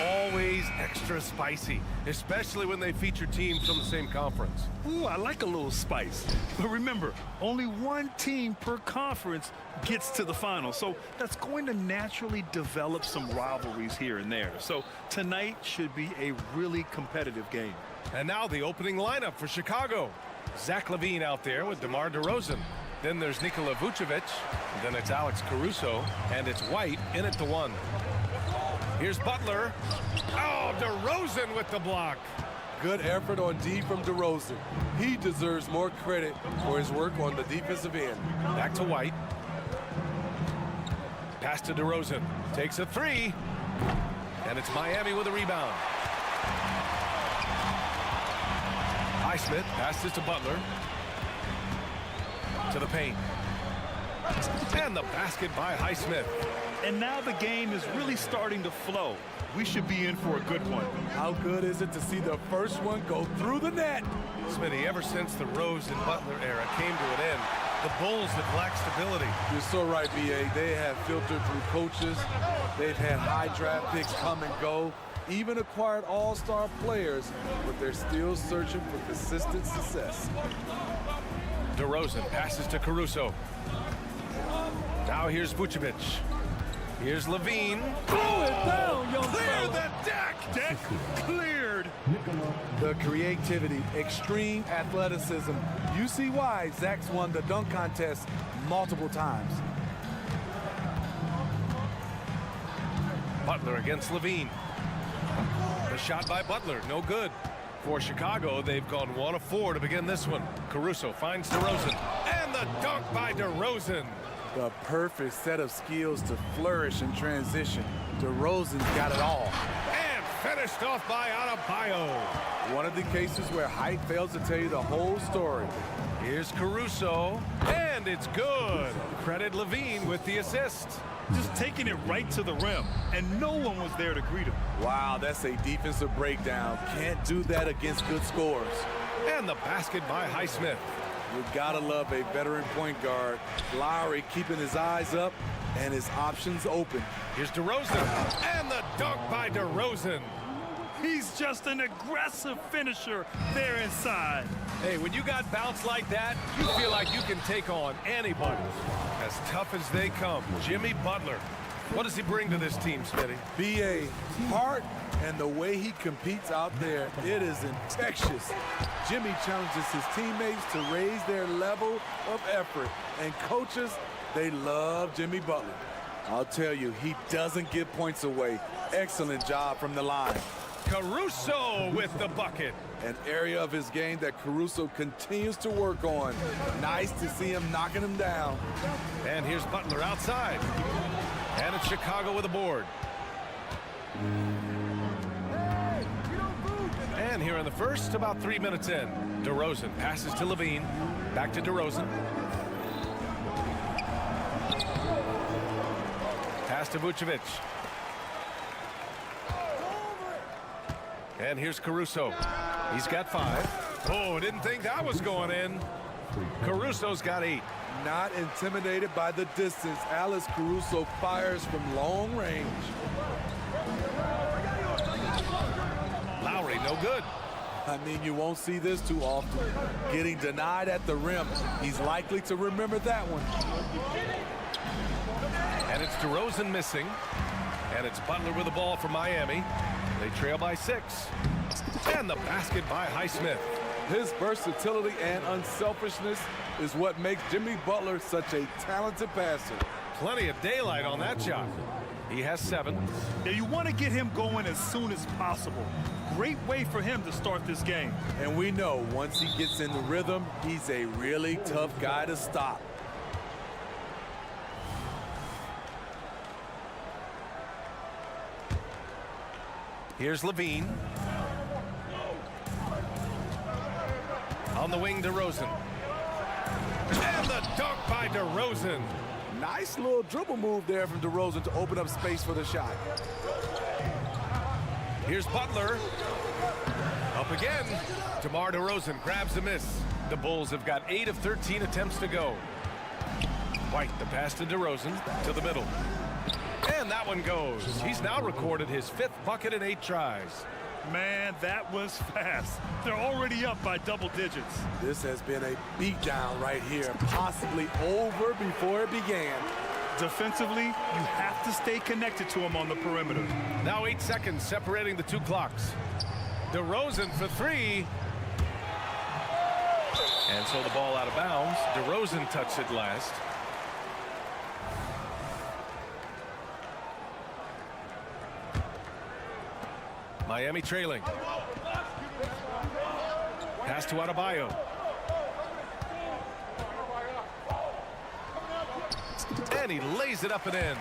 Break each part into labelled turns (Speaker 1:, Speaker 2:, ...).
Speaker 1: always extra spicy, especially when they feature teams from the same conference.
Speaker 2: Ooh, I like a little spice. But remember, only one team per conference gets to the final. So that's going to naturally develop some rivalries here and there. So tonight should be a really competitive game.
Speaker 1: And now the opening lineup for Chicago. Zach LaVine out there with DeMar DeRozan. Then there's Nikola Vucevic. Then it's Alex Caruso. And it's White in at the 1. Here's Butler. Oh, DeRozan with the block.
Speaker 3: Good effort on D from DeRozan. He deserves more credit for his work on the defensive end.
Speaker 1: Back to White. Pass to DeRozan. Takes a 3. And it's Miami with a rebound. Highsmith passes to Butler. To the paint. And the basket by Highsmith.
Speaker 2: And now the game is really starting to flow. We should be in for a good one.
Speaker 3: How good is it to see the first one go through the net?
Speaker 1: Smitty, ever since the Rose and Butler era came to an end, the Bulls have lacked stability.
Speaker 3: You're so right, B.A. They have filtered through coaches. They've had high draft picks come and go, even acquired all-star players, but they're still searching for consistent success.
Speaker 1: DeRozan passes to Caruso. Now here's Vucevic. Here's LaVine.
Speaker 3: Throw it down, young
Speaker 1: Clear the deck!
Speaker 2: Deck cleared.
Speaker 3: The creativity, extreme athleticism. You see why Zach's won the dunk contest multiple times.
Speaker 1: Butler against LaVine. The shot by Butler, no good. For Chicago, they've gone 1 of 4 to begin this one. Caruso finds DeRozan. And the dunk by DeRozan.
Speaker 3: The perfect set of skills to flourish in transition. DeRozan's got it all.
Speaker 1: And finished off by Adebayo.
Speaker 3: One of the cases where height fails to tell you the whole story.
Speaker 1: Here's Caruso. And it's good. Credit LaVine with the assist.
Speaker 2: Just taking it right to the rim, and no one was there to greet him.
Speaker 3: Wow, that's a defensive breakdown. Can't do that against good scores.
Speaker 1: And the basket by Highsmith.
Speaker 3: You gotta love a veteran point guard. Lowry keeping his eyes up and his options open.
Speaker 1: Here's DeRozan. And the dunk by DeRozan.
Speaker 2: He's just an aggressive finisher there inside.
Speaker 1: Hey, when you got bounce like that, you feel like you can take on anybody. As tough as they come, Jimmy Butler. What does he bring to this team, Smitty?
Speaker 3: B.A. heart and the way he competes out there, it is infectious. Jimmy challenges his teammates to raise their level of effort. And coaches, they love Jimmy Butler. I'll tell you, he doesn't give points away. Excellent job from the line.
Speaker 1: Caruso with the bucket.
Speaker 3: An area of his game that Caruso continues to work on. Nice to see him knocking him down.
Speaker 1: And here's Butler outside. And it's Chicago with a board. And here in the first, about 3 minutes in, DeRozan passes to LaVine. Back to DeRozan. Pass to Vucevic. And here's Caruso. He's got 5. Oh, didn't think that was going in. Caruso's got 8.
Speaker 3: Not intimidated by the distance. Alex Caruso fires from long range.
Speaker 1: Lowry, no good.
Speaker 3: I mean, you won't see this too often. Getting denied at the rim. He's likely to remember that one.
Speaker 1: And it's DeRozan missing. And it's Butler with the ball for Miami. They trail by 6. And the basket by Highsmith.
Speaker 3: His versatility and unselfishness is what makes Jimmy Butler such a talented passer.
Speaker 1: Plenty of daylight on that shot. He has 7.
Speaker 2: Now you want to get him going as soon as possible. Great way for him to start this game.
Speaker 3: And we know once he gets in the rhythm, he's a really tough guy to stop.
Speaker 1: Here's LaVine. On the wing, DeRozan. And the dunk by DeRozan.
Speaker 3: Nice little dribble move there from DeRozan to open up space for the shot.
Speaker 1: Here's Butler. Up again. DeMar DeRozan grabs the miss. The Bulls have got 8 of 13 attempts to go. White, the pass to DeRozan to the middle. And that one goes. He's now recorded his 5th bucket in 8 tries.
Speaker 2: Man, that was fast. They're already up by double digits.
Speaker 3: This has been a beatdown right here, possibly over before it began.
Speaker 2: Defensively, you have to stay connected to him on the perimeter.
Speaker 1: Now 8 seconds separating the 2 clocks. DeRozan for 3. And so the ball out of bounds. DeRozan touched it last. Miami trailing. Pass to Adebayo. And he lays it up and in.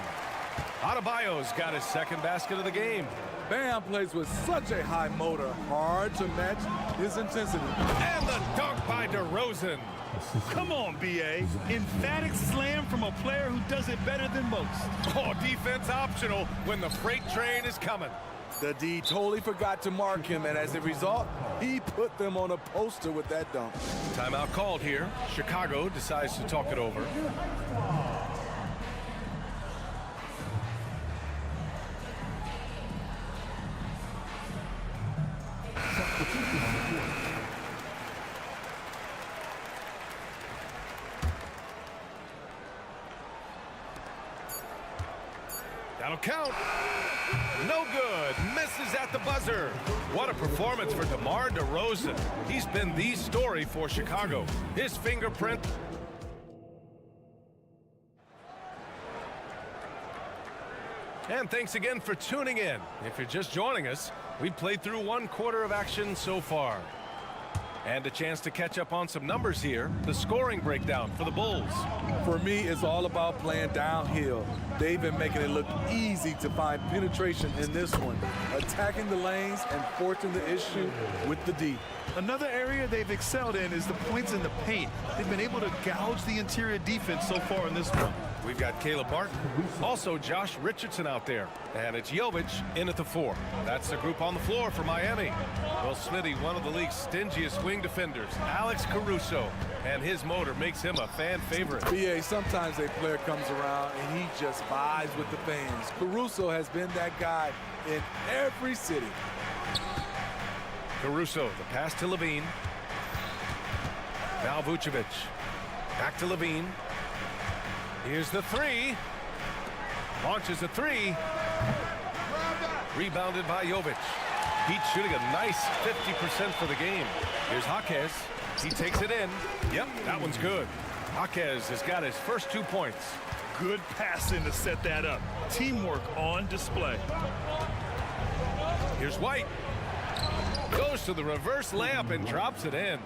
Speaker 1: Adebayo's got his 2nd basket of the game.
Speaker 3: Bam plays with such a high motor, hard to match his intensity.
Speaker 1: And the dunk by DeRozan.
Speaker 2: Come on, B.A. Emphatic slam from a player who does it better than most.
Speaker 1: Oh, defense optional when the freight train is coming.
Speaker 3: The D totally forgot to mark him, and as a result, he put them on a poster with that dunk.
Speaker 1: Timeout called here. Chicago decides to talk it over. That'll count. No good. Misses at the buzzer. What a performance for DeMar DeRozan. He's been the story for Chicago. His fingerprint. And thanks again for tuning in. If you're just joining us, we've played through 1 quarter of action so far. And a chance to catch up on some numbers here. The scoring breakdown for the Bulls.
Speaker 3: For me, it's all about playing downhill. They've been making it look easy to find penetration in this one, attacking the lanes and forcing the issue with the D.
Speaker 2: Another area they've excelled in is the points in the paint. They've been able to gouge the interior defense so far in this one.
Speaker 1: We've got Caleb Martin, also Josh Richardson out there, and it's Jovic in at the 4. That's the group on the floor for Miami. Well, Smitty, one of the league's stingiest wing defenders, Alex Caruso, and his motor makes him a fan favorite.
Speaker 3: BA, sometimes a player comes around and he just vibes with the fans. Caruso has been that guy in every city.
Speaker 1: Caruso, the pass to Levine. Now Vucevic. Back to Levine. Here's the 3. Launches a 3. Rebounded by Jovic. Heat shooting a nice 50% for the game. Here's Jaquez. He takes it in. Yep, that one's good. Jaquez has got his first 2 points.
Speaker 2: Good passing to set that up. Teamwork on display.
Speaker 1: Here's White. Goes to the reverse layup and drops it in.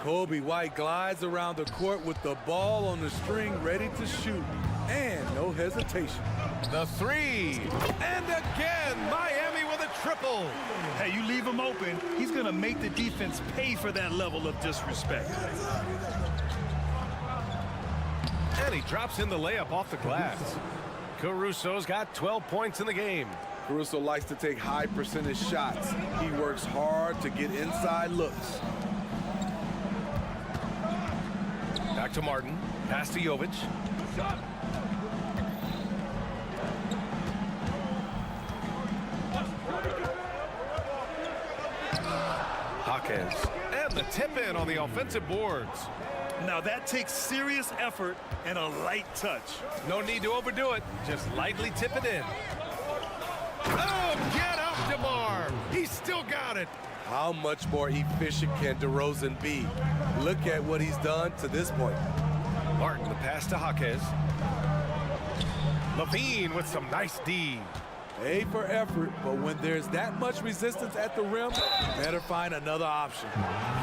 Speaker 3: Kobe White glides around the court with the ball on the string ready to shoot. And no hesitation.
Speaker 1: The 3. And again, Miami with a triple.
Speaker 2: Hey, you leave him open, he's going to make the defense pay for that level of disrespect.
Speaker 1: And he drops in the layup off the glass. Caruso's got 12 points in the game.
Speaker 3: Caruso likes to take high percentage shots. He works hard to get inside looks.
Speaker 1: Back to Martin. Pass to Jovic. Jaquez. And the tip in on the offensive boards.
Speaker 2: Now that takes serious effort and a light touch.
Speaker 1: No need to overdo it. Just lightly tip it in. Oh, get up, DeMar. He's still got it.
Speaker 3: How much more efficient can DeRozan be? Look at what he's done to this point.
Speaker 1: Martin, the pass to Jaquez. Levine with some nice D.
Speaker 3: A for effort, but when there's that much resistance at the rim, better find another option.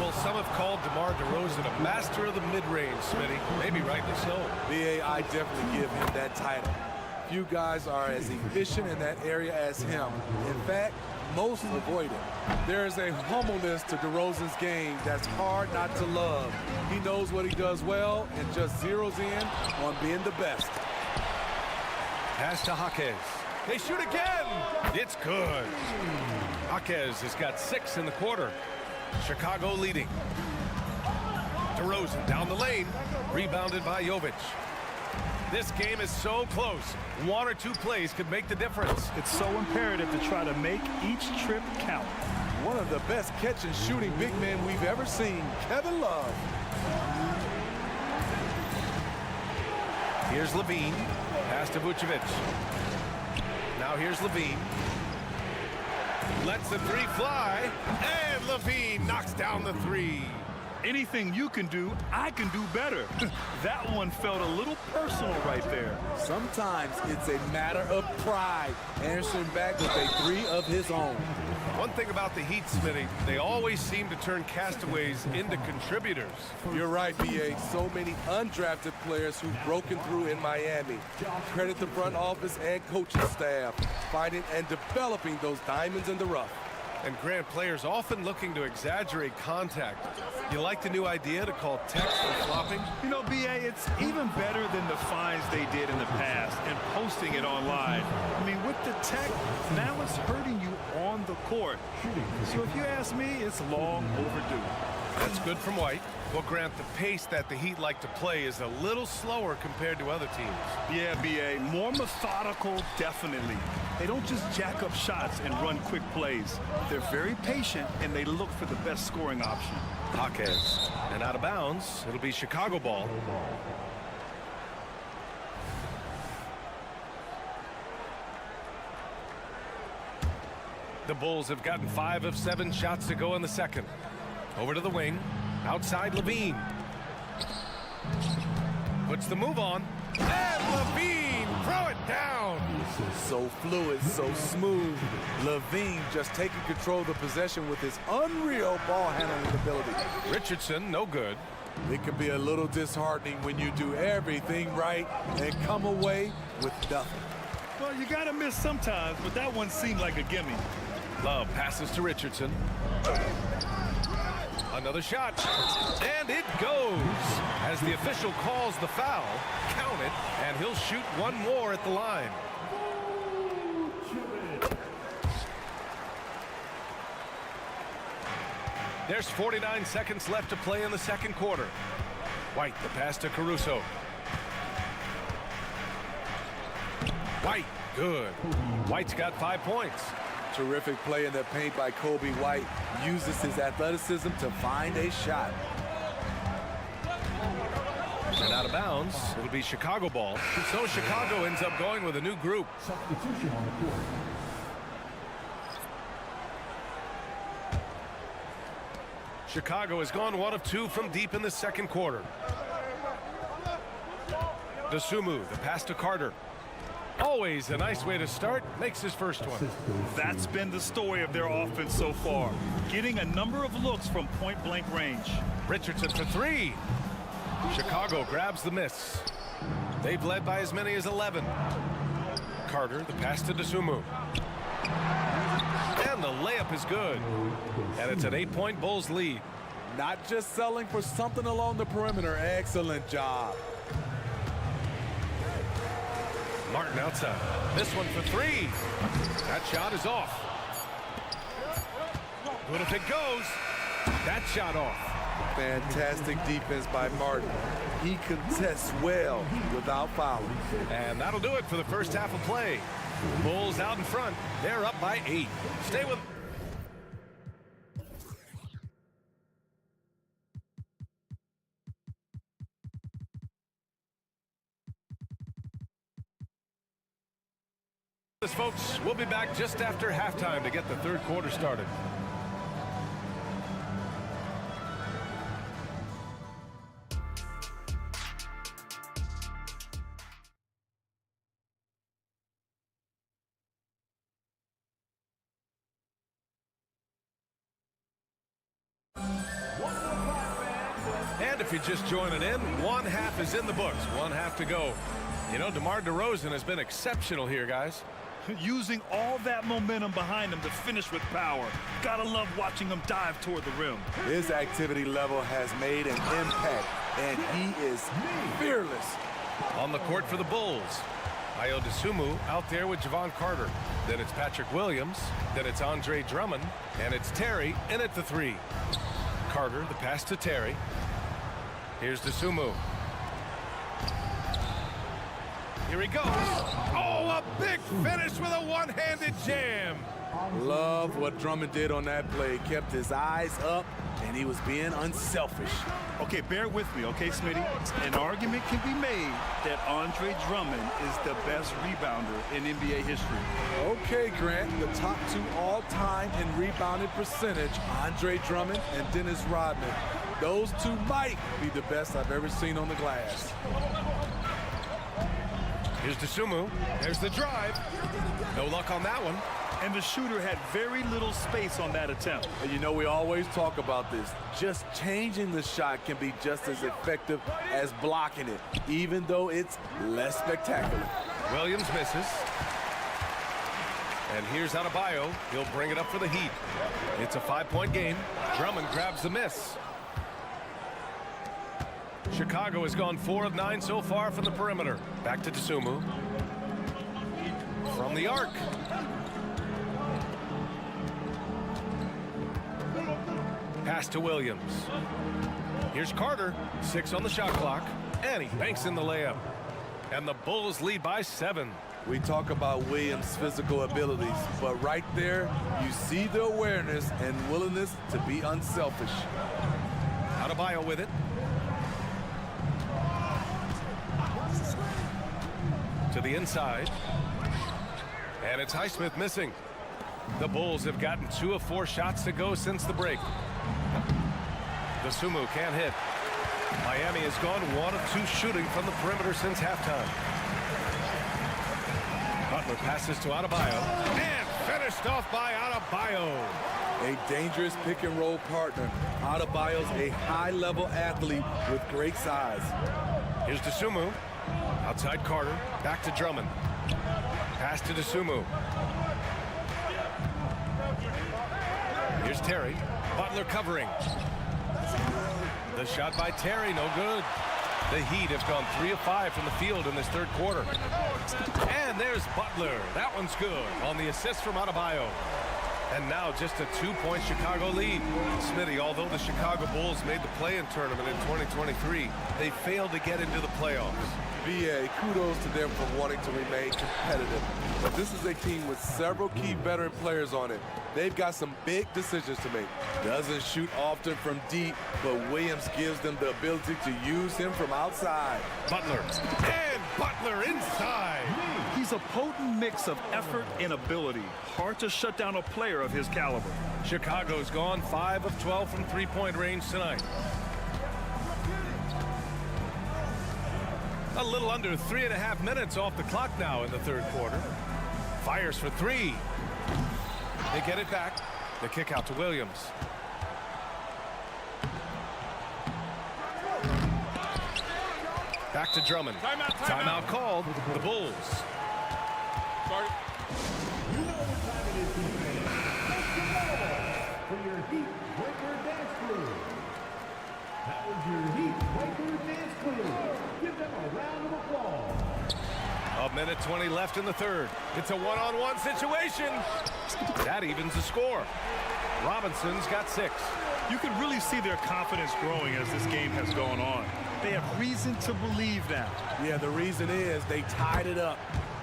Speaker 1: Well, some have called DeMar DeRozan a master of the mid-range, Smitty. Maybe rightly so.
Speaker 3: BA, I definitely give him that title. Few guys are as efficient in that area as him. In fact, most avoid it. There is a humbleness to DeRozan's game that's hard not to love. He knows what he does well and just zeroes in on being the best.
Speaker 1: Pass to Jaquez. They shoot again. It's good. Jaquez has got 6 in the quarter. Chicago leading. DeRozan down the lane. Rebounded by Jovic. This game is so close. One or two plays could make the difference.
Speaker 2: It's so imperative to try to make each trip count.
Speaker 3: One of the best catch and shooting big men we've ever seen, Kevin Love.
Speaker 1: Here's Levine. Pass to Vucevic. Now here's Levine. Lets the three fly. And Levine knocks down the three.
Speaker 2: Anything you can do, I can do better. That one felt a little personal right there.
Speaker 3: Sometimes it's a matter of pride, answering back with a three of his own.
Speaker 1: One thing about the Heat, Smitty, they always seem to turn castaways into contributors.
Speaker 3: You're right, B.A. So many undrafted players who've broken through in Miami. Credit the front office and coaching staff, finding and developing those diamonds in the rough.
Speaker 1: And Grant, players often looking to exaggerate contact. You like the new idea to call text or flopping?
Speaker 2: You know, B.A., it's even better than the fines they did in the past and posting it online. I mean, with the tech, now it's hurting you on the court. So if you ask me, it's long overdue.
Speaker 1: That's good from White. Well, Grant, the pace that the Heat like to play is a little slower compared to other teams.
Speaker 2: Yeah, B.A., more methodical, definitely. They don't just jack up shots and run quick plays. They're very patient, and they look for the best scoring option.
Speaker 1: Jaquez. And out of bounds, it'll be Chicago ball. The Bulls have gotten 5 of 7 shots to go in the second. Over to the wing. Outside Levine. Puts the move on. And Levine throw it down.
Speaker 3: So fluid, so smooth. Levine just taking control of the possession with his unreal ball handling ability.
Speaker 1: Richardson, no good.
Speaker 3: It can be a little disheartening when you do everything right and come away with nothing.
Speaker 2: Well, you got to miss sometimes, but that one seemed like a gimme.
Speaker 1: Love passes to Richardson. Another shot. And it goes. As the official calls the foul, count it, and he'll shoot one more at the line. There's 49 seconds left to play in the second quarter. White, the pass to Caruso. White, good. White's got 5 points.
Speaker 3: Terrific play in the paint by Kobe White. Uses his athleticism to find a shot.
Speaker 1: And out of bounds, it'll be Chicago ball. So Chicago ends up going with a new group.
Speaker 4: Substitution on the court.
Speaker 1: Chicago has gone 1 of 2 from deep in the second quarter. Dosumu, the pass to Carter. Always a nice way to start. Makes his first one.
Speaker 2: That's been the story of their offense so far. Getting a number of looks from point-blank range.
Speaker 1: Richardson for 3. Chicago grabs the miss. They've led by as many as 11. Carter, the pass to Dosumu. And the layup is good. And it's an 8-point Bulls lead.
Speaker 3: Not just selling for something along the perimeter. Excellent job.
Speaker 1: Martin outside. This one for 3. That shot is off. But if it goes, that shot off.
Speaker 3: Fantastic defense by Martin. He contests well without fouling.
Speaker 1: And that'll do it for the first half of play. Bulls out in front. They're up by 8. Stay with... Folks, we'll be back just after halftime to get the third quarter started. And if you're just joining in, one half is in the books. One half to go. You know, DeMar DeRozan has been exceptional here, guys.
Speaker 2: Using all that momentum behind him to finish with power. Gotta love watching him dive toward the rim.
Speaker 3: His activity level has made an impact, and he is fearless.
Speaker 1: On the court for the Bulls. Ayo Dosunmu out there with Javon Carter. Then it's Patrick Williams. Then it's Andre Drummond. And it's Terry in at the 3. Carter, the pass to Terry. Here's Dosunmu. Here he goes. Oh, a big finish with a one-handed jam.
Speaker 3: Love what Drummond did on that play. Kept his eyes up, and he was being unselfish.
Speaker 2: Okay, bear with me, okay, Smitty? An argument can be made that Andre Drummond is the best rebounder in NBA history.
Speaker 3: Okay, Grant, the top two all-time in rebounding percentage, Andre Drummond and Dennis Rodman. Those two might be the best I've ever seen on the glass.
Speaker 1: Here's DeSumo. There's the drive. No luck on that one.
Speaker 2: And the shooter had very little space on that attempt.
Speaker 3: And you know, we always talk about this. Just changing the shot can be just as effective as blocking it, even though it's less spectacular.
Speaker 1: Williams misses. And here's Adebayo. He'll bring it up for the Heat. It's a 5-point game. Drummond grabs the miss. Chicago has gone 4 of 9 so far from the perimeter. Back to DeSumo. From the arc. Pass to Williams. Here's Carter. 6 on the shot clock. And he banks in the layup. And the Bulls lead by 7.
Speaker 3: We talk about Williams' physical abilities, but right there, you see the awareness and willingness to be unselfish.
Speaker 1: Adebayo with it. To the inside. And it's Highsmith missing. The Bulls have gotten 2 of 4 shots to go since the break. DeSumo can't hit. Miami has gone 1 of 2 shooting from the perimeter since halftime. Butler passes to Adebayo. And finished off by Adebayo.
Speaker 3: A dangerous pick-and-roll partner. Adebayo's a high-level athlete with great size.
Speaker 1: Here's DeSumo. Outside Carter. Back to Drummond. Pass to DeSumo. Here's Terry. Butler covering. The shot by Terry, no good. The Heat have gone 3 of 5 from the field in this third quarter. And there's Butler. That one's good on the assist from Adebayo. And now just a 2-point Chicago lead. Smitty, although the Chicago Bulls made the play-in tournament in 2023, they failed to get into the playoffs.
Speaker 3: VA, kudos to them for wanting to remain competitive. But this is a team with several key veteran players on it. They've got some big decisions to make. Doesn't shoot often from deep, but Williams gives them the ability to use him from outside.
Speaker 1: Butler. And Butler inside.
Speaker 2: He's a potent mix of effort and ability. Hard to shut down a player of his caliber.
Speaker 1: Chicago's gone 5 of 12 from three-point range tonight. A little under 3.5 minutes off the clock now in the third quarter. Fires for 3. They get it back. The kick out to Williams. Back to Drummond. Timeout called. The Bulls.
Speaker 4: For your Heat Breaker Dance Crew. That was your Heat Breaker Dance Crew. Give them a round of applause.
Speaker 1: A minute 20 left in the third. It's a one-on-one situation. That evens the score. Robinson's got 6.
Speaker 2: You can really see their confidence growing as this game has gone on. They have reason to believe that.
Speaker 3: Yeah, the reason is they tied it up,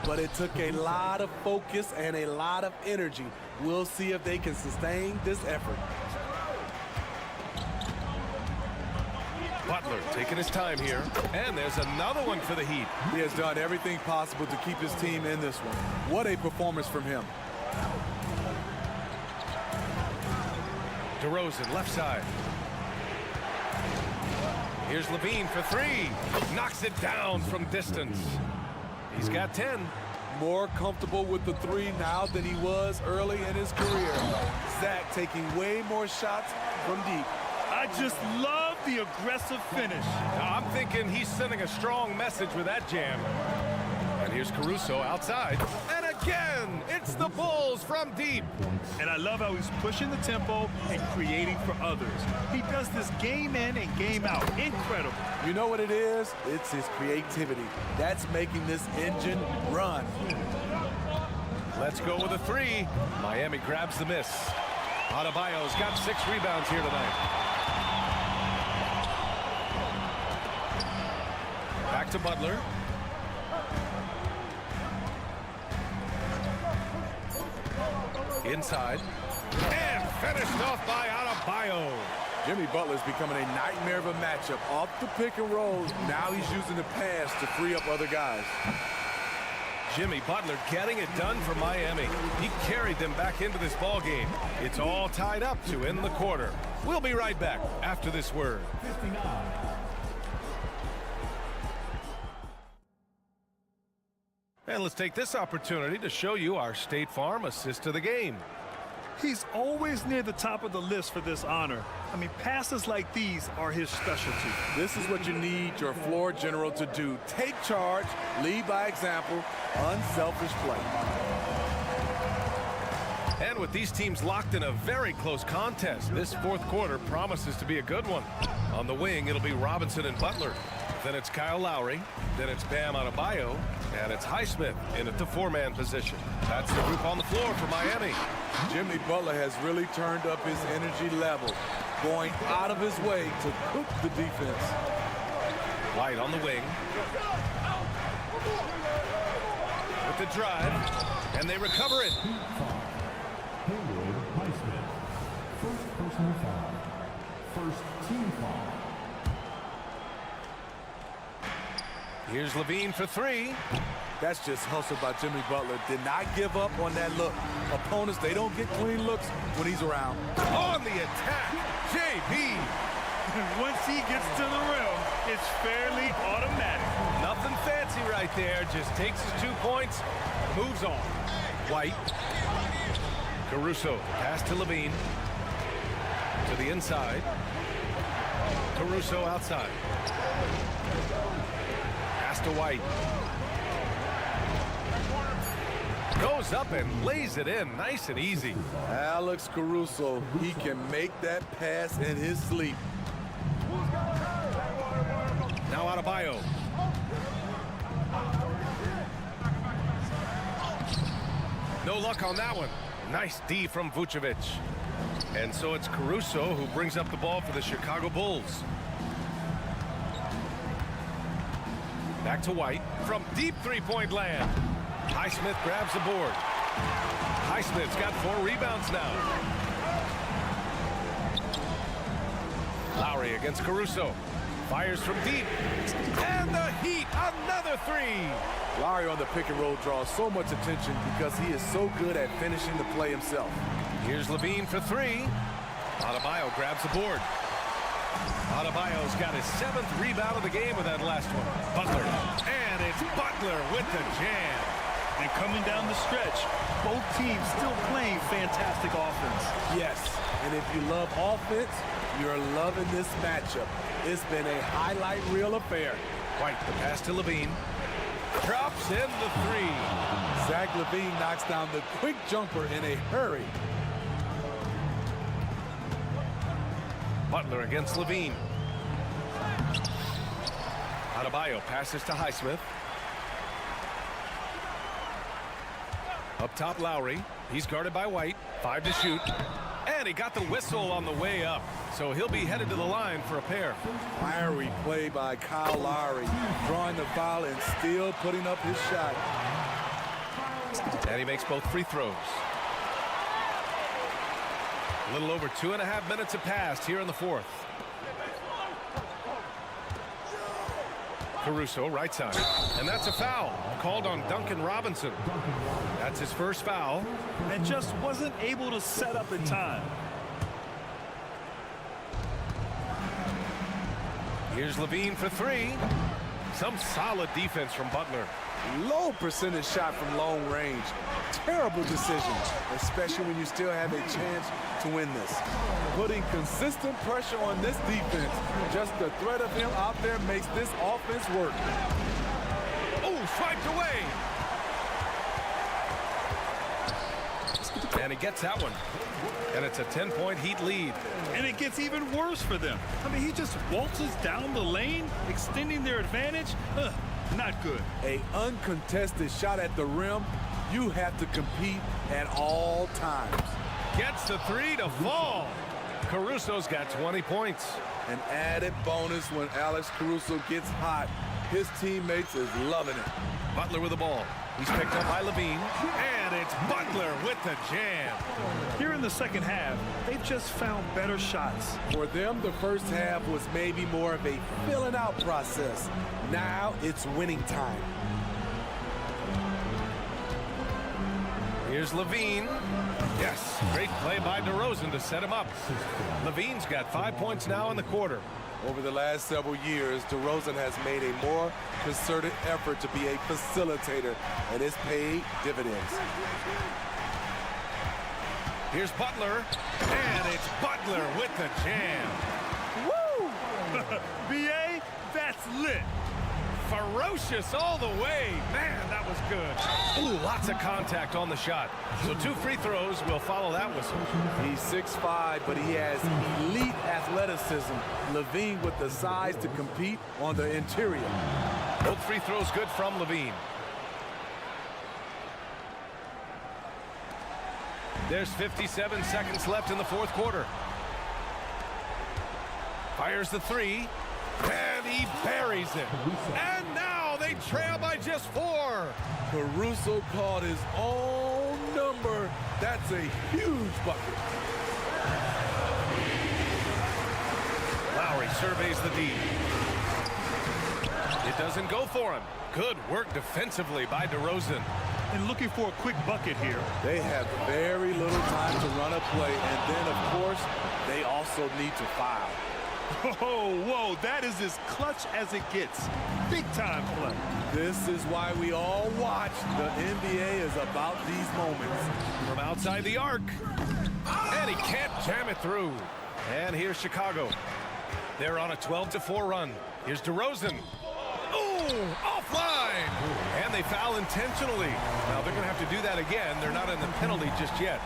Speaker 3: but it took a lot of focus and a lot of energy. We'll see if they can sustain this effort.
Speaker 1: Butler taking his time here. And there's another one for the Heat.
Speaker 3: He has done everything possible to keep his team in this one. What a performance from him.
Speaker 1: DeRozan, left side. Here's Levine for 3. Knocks it down from distance. He's got 10.
Speaker 3: More comfortable with the 3 now than he was early in his career. Zach taking way more shots from deep.
Speaker 2: I just love the aggressive finish.
Speaker 1: Now, I'm thinking he's sending a strong message with that jam. And here's Caruso outside. And again, it's the Bulls from deep.
Speaker 2: And I love how he's pushing the tempo and creating for others. He does this game in and game out. Incredible.
Speaker 3: You know what it is? It's his creativity. That's making this engine run.
Speaker 1: Let's go with a 3. Miami grabs the miss. Adebayo's got 6 rebounds here tonight. Back to Butler. Inside. And finished off by Adebayo.
Speaker 3: Jimmy Butler's becoming a nightmare of a matchup. Off the pick and roll, now he's using the pass to free up other guys.
Speaker 1: Jimmy Butler getting it done for Miami. He carried them back into this ball game. It's all tied up to end the quarter. We'll be right back after this word.
Speaker 4: 59.
Speaker 1: And let's take this opportunity to show you our State Farm assist of the game.
Speaker 2: He's always near the top of the list for this honor. I mean, passes like these are his specialty.
Speaker 3: This is what you need your floor general to do. Take charge, lead by example, unselfish play.
Speaker 1: And with these teams locked in a very close contest, this fourth quarter promises to be a good one. On the wing, it'll be Robinson and Butler. Then it's Kyle Lowry. Then it's Bam Adebayo. And it's Highsmith in at the four-man position. That's the group on the floor for Miami.
Speaker 3: Jimmy Butler has really turned up his energy level, going out of his way to cook the defense.
Speaker 1: White on the wing. With the drive. And they recover it.
Speaker 4: Haywood Highsmith. First personal foul. First team foul.
Speaker 1: Here's Levine for three.
Speaker 3: That's just hustle by Jimmy Butler. Did not give up on that look. Opponents, they don't get clean looks when he's around.
Speaker 1: On the attack, JB.
Speaker 2: Once he gets to the rim, it's fairly automatic.
Speaker 1: Nothing fancy right there. Just takes his 2 points, moves on. White. Caruso, pass to Levine. To the inside. Caruso outside. Pass to White. Goes up and lays it in, nice and easy.
Speaker 3: Alex Caruso, he can make that pass in his sleep.
Speaker 1: Now Adebayo. No luck on that one. Nice D from Vucevic. And so it's Caruso who brings up the ball for the Chicago Bulls. Back to White from deep three-point land. Highsmith grabs the board. Highsmith's got 4 rebounds now. Lowry against Caruso. Fires from deep. And the Heat, another three.
Speaker 3: Lowry on the pick and roll draws so much attention because he is so good at finishing the play himself.
Speaker 1: Here's Levine for three. Adebayo grabs the board. Adebayo's got his 7th rebound of the game with that last one. Butler. And it's Butler with the jam.
Speaker 2: And coming down the stretch, both teams still playing fantastic offense.
Speaker 3: Yes, and if you love offense, you're loving this matchup. It's been a highlight reel affair.
Speaker 1: White, the pass to Levine. Drops in the three.
Speaker 3: Zach LaVine knocks down the quick jumper in a hurry.
Speaker 1: Butler against Levine. Adebayo passes to Highsmith. Up top, Lowry. He's guarded by White. 5 to shoot. And he got the whistle on the way up. So he'll be headed to the line for a pair.
Speaker 3: Fiery play by Kyle Lowry, drawing the foul and still putting up his shot.
Speaker 1: And he makes both free throws. A little over 2.5 minutes have passed here in the fourth. Caruso, right side. And that's a foul called on Duncan Robinson. That's his first foul.
Speaker 2: And just wasn't able to set up in time.
Speaker 1: Here's Levine for three. Some solid defense from Butler.
Speaker 3: Low percentage shot from long range. Terrible decision, especially when you still have a chance to win this. Putting consistent pressure on this defense. Just the threat of him out there makes this offense work.
Speaker 1: Oh, swiped away. And he gets that one. And it's a 10-point Heat lead.
Speaker 2: And it gets even worse for them. I mean, he just waltzes down the lane, extending their advantage. Not good.
Speaker 3: An uncontested shot at the rim. You have to compete at all times.
Speaker 1: Gets the three to fall. Caruso's got 20 points.
Speaker 3: An added bonus when Alex Caruso gets hot. His teammates is loving it.
Speaker 1: Butler with the ball. He's picked up by Levine. And it's Butler with with the jam.
Speaker 2: Here in the second half, they've just found better shots.
Speaker 3: For them, the first half was maybe more of a filling out process. Now it's winning time.
Speaker 1: Here's Levine. Yes, great play by DeRozan to set him up. Levine's got 5 points now in the quarter.
Speaker 3: Over the last several years, DeRozan has made a more concerted effort to be a facilitator, and it's paid dividends.
Speaker 1: Here's Butler, and it's Butler with the jam.
Speaker 2: Woo! BA, that's lit.
Speaker 1: Ferocious all the way. Man, that was good. Ooh, lots of contact on the shot. So 2 free throws will follow that whistle.
Speaker 3: He's 6'5", but he has elite athleticism. Levine with the size to compete on the interior.
Speaker 1: Both free throws good from Levine. There's 57 seconds left in the fourth quarter. Fires the 3. And he buries it. And now they trail by just 4.
Speaker 3: Caruso called his own number. That's a huge bucket.
Speaker 1: Lowry surveys the D. It doesn't go for him. Good work defensively by DeRozan.
Speaker 2: And looking for a quick bucket here.
Speaker 3: They have very little time to run a play, and then, of course, they also need to foul.
Speaker 2: Oh, whoa, that is as clutch as it gets. Big time play.
Speaker 3: This is why we all watch. The NBA is about these moments.
Speaker 1: From outside the arc. And he can't jam it through. And here's Chicago. They're on a 12-4 run. Here's DeRozan. Ooh, offline. And they foul intentionally. Now they're going to have to do that again. They're not in the penalty just yet.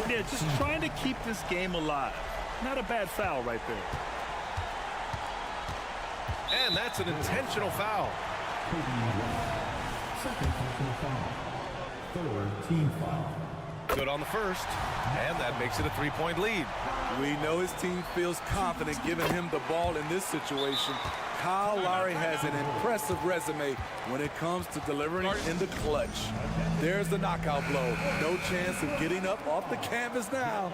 Speaker 2: They're just trying to keep this game alive. Not a bad foul right there.
Speaker 1: And that's an intentional foul.
Speaker 4: Second personal foul. Third team foul.
Speaker 1: Good on the first. And that makes it a 3-point lead.
Speaker 3: We know his team feels confident giving him the ball in this situation. Kyle Lowry has an impressive resume when it comes to delivering in the clutch. There's the knockout blow. No chance of getting up off the canvas now.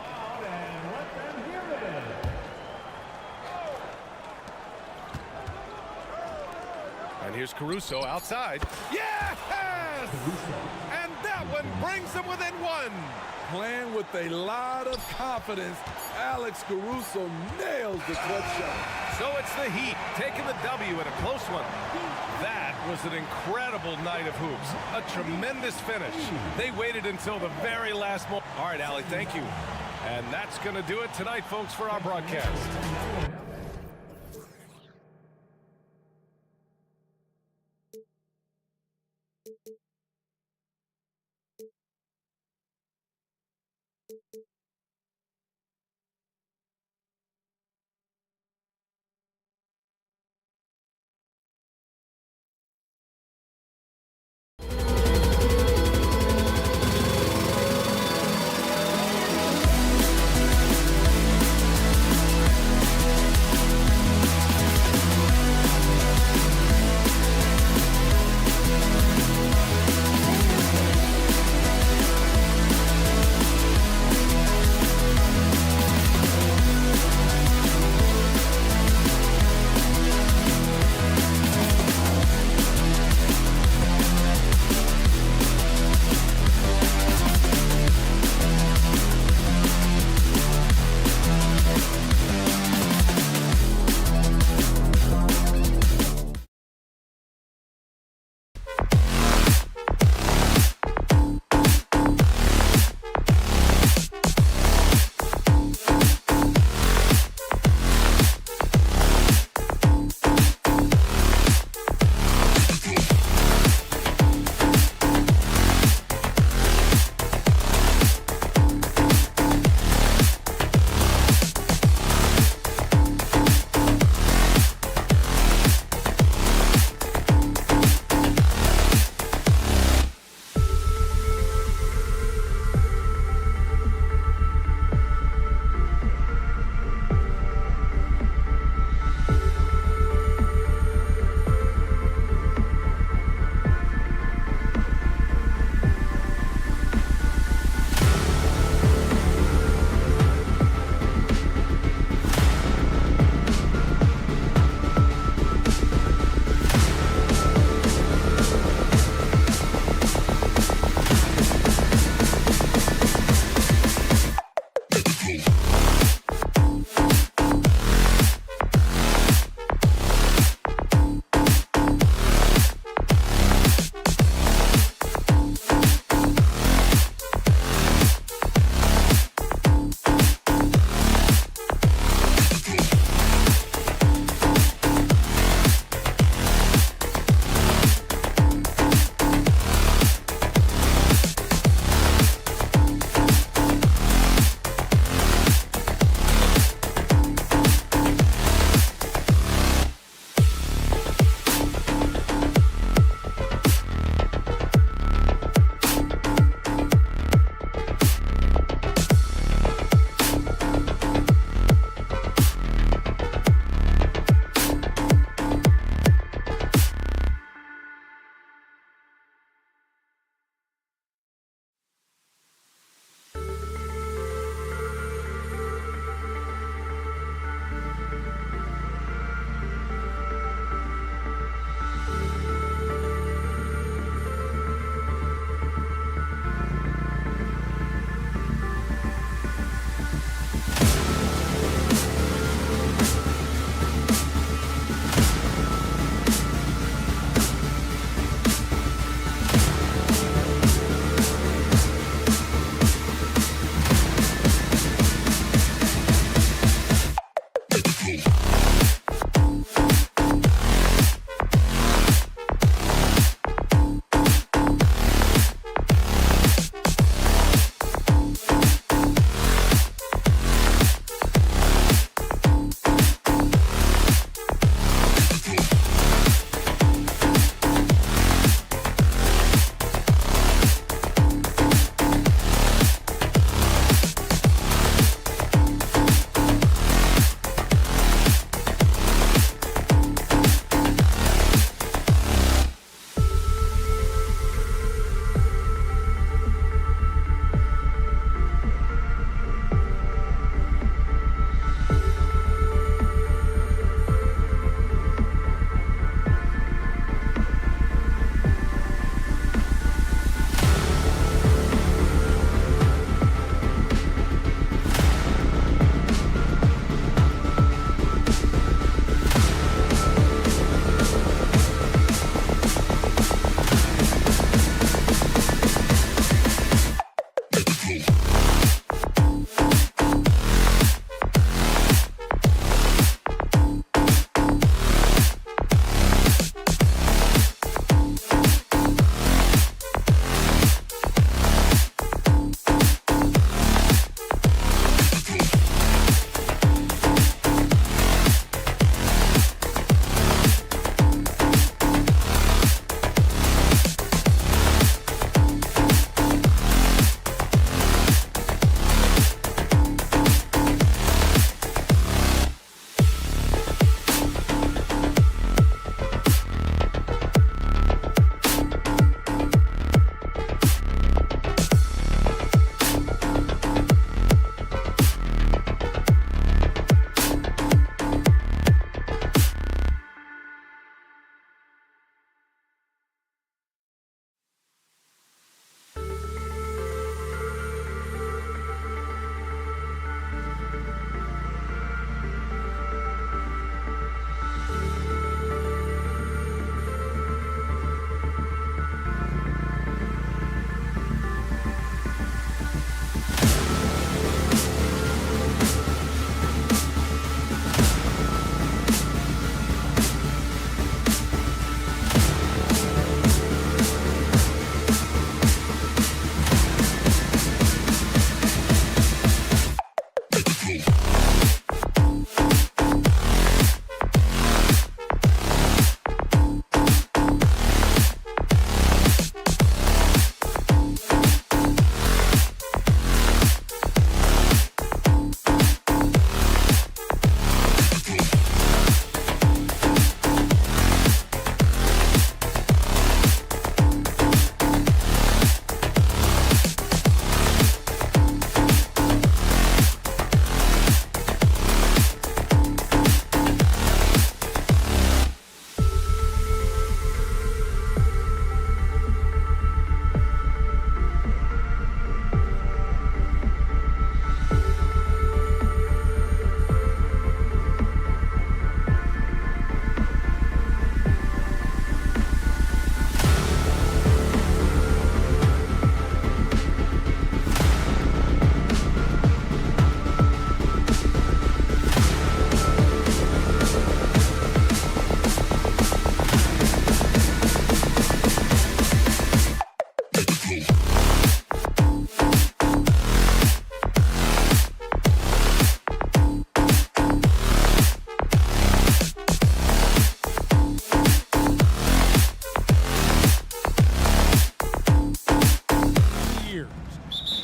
Speaker 1: And here's Caruso outside. Yes! And that one brings them within 1.
Speaker 3: Playing with a lot of confidence, Alex Caruso nails the clutch shot.
Speaker 1: So it's the Heat taking the W in a close one. That was an incredible night of hoops. A tremendous finish. They waited until the very last moment. All right, Allie, thank you. And that's going to do it tonight, folks, for our broadcast.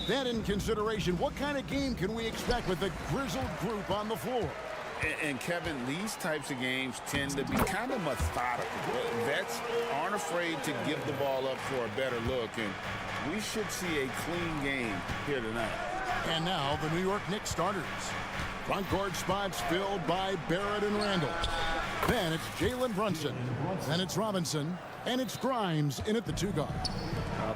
Speaker 5: That in consideration, what kind of game can we expect with the grizzled group on the floor?
Speaker 6: And Kevin, these types of games tend to be kind of methodical. Vets aren't afraid to give the ball up for a better look, and we should see a clean game here tonight.
Speaker 5: And now the New York Knicks starters. Front court spots filled by Barrett and Randall. Then it's Jalen Brunson. Then it's Robinson. And it's Grimes in at the 2 guard.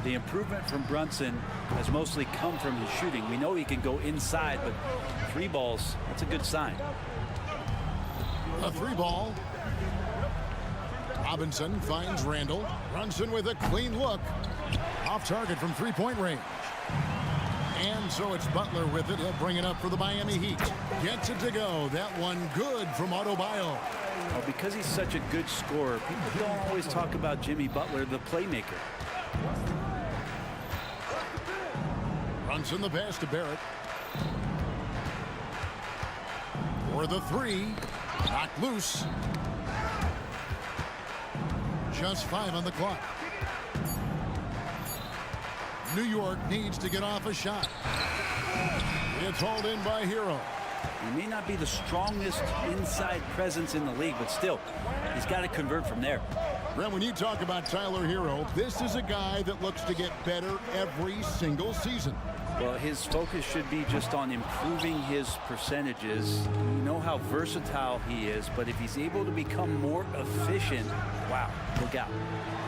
Speaker 7: The improvement from Brunson has mostly come from his shooting. We know he can go inside, but 3 balls, that's a good sign.
Speaker 5: A 3 ball. Robinson finds Randall. Brunson with a clean look. Off target from 3-point range. And so it's Butler with it. He'll bring it up for the Miami Heat. Gets it to go. That one good from Adebayo.
Speaker 7: Well, because he's such a good scorer, people don't always talk about Jimmy Butler, the playmaker.
Speaker 5: Brunson the pass to Barrett. For the 3. Knocked loose. Just 5 on the clock. New York needs to get off a shot. It's hauled in by Hero.
Speaker 7: He may not be the strongest inside presence in the league, but still, he's got to convert from there.
Speaker 5: Brent, when you talk about Tyler Hero, this is a guy that looks to get better every single season.
Speaker 7: Well, his focus should be just on improving his percentages. You know how versatile he is, but if he's able to become more efficient, wow, look out.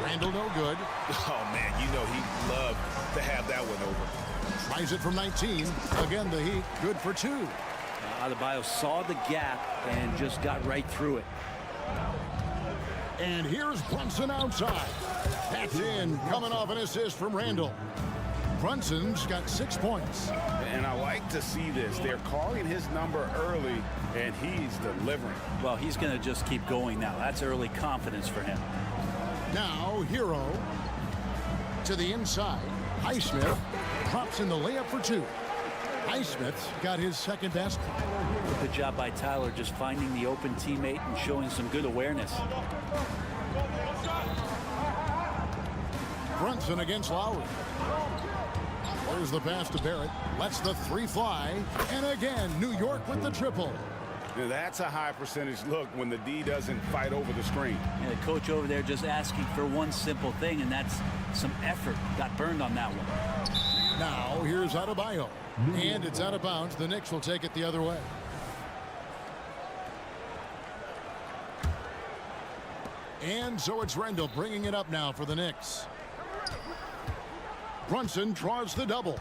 Speaker 5: Randall no good.
Speaker 1: Oh, man, you know he'd love to have that one over.
Speaker 5: Tries it from 19. Again, the Heat good for 2.
Speaker 7: Adebayo saw the gap and just got right through it.
Speaker 5: And here's Brunson outside. That's in, coming off an assist from Randall. Brunson's got 6 points.
Speaker 6: And I like to see this. They're calling his number early, and he's delivering.
Speaker 7: Well, he's going to just keep going now. That's early confidence for him.
Speaker 5: Now, Hero to the inside. Highsmith drops in the layup for 2. Highsmith's got his 2nd basket.
Speaker 7: Good job by Tyler just finding the open teammate and showing some good awareness.
Speaker 5: Brunson against Lowry. There's the pass to Barrett. Lets the 3 fly. And again, New York with the triple.
Speaker 6: Now, that's a high percentage look when the D doesn't fight over the screen.
Speaker 7: And the coach over there just asking for one simple thing, and that's some effort. Got burned on that one.
Speaker 5: Now, here's Adebayo. And it's out of bounds. The Knicks will take it the other way. And so it's Randall bringing it up now for the Knicks. Brunson draws the double.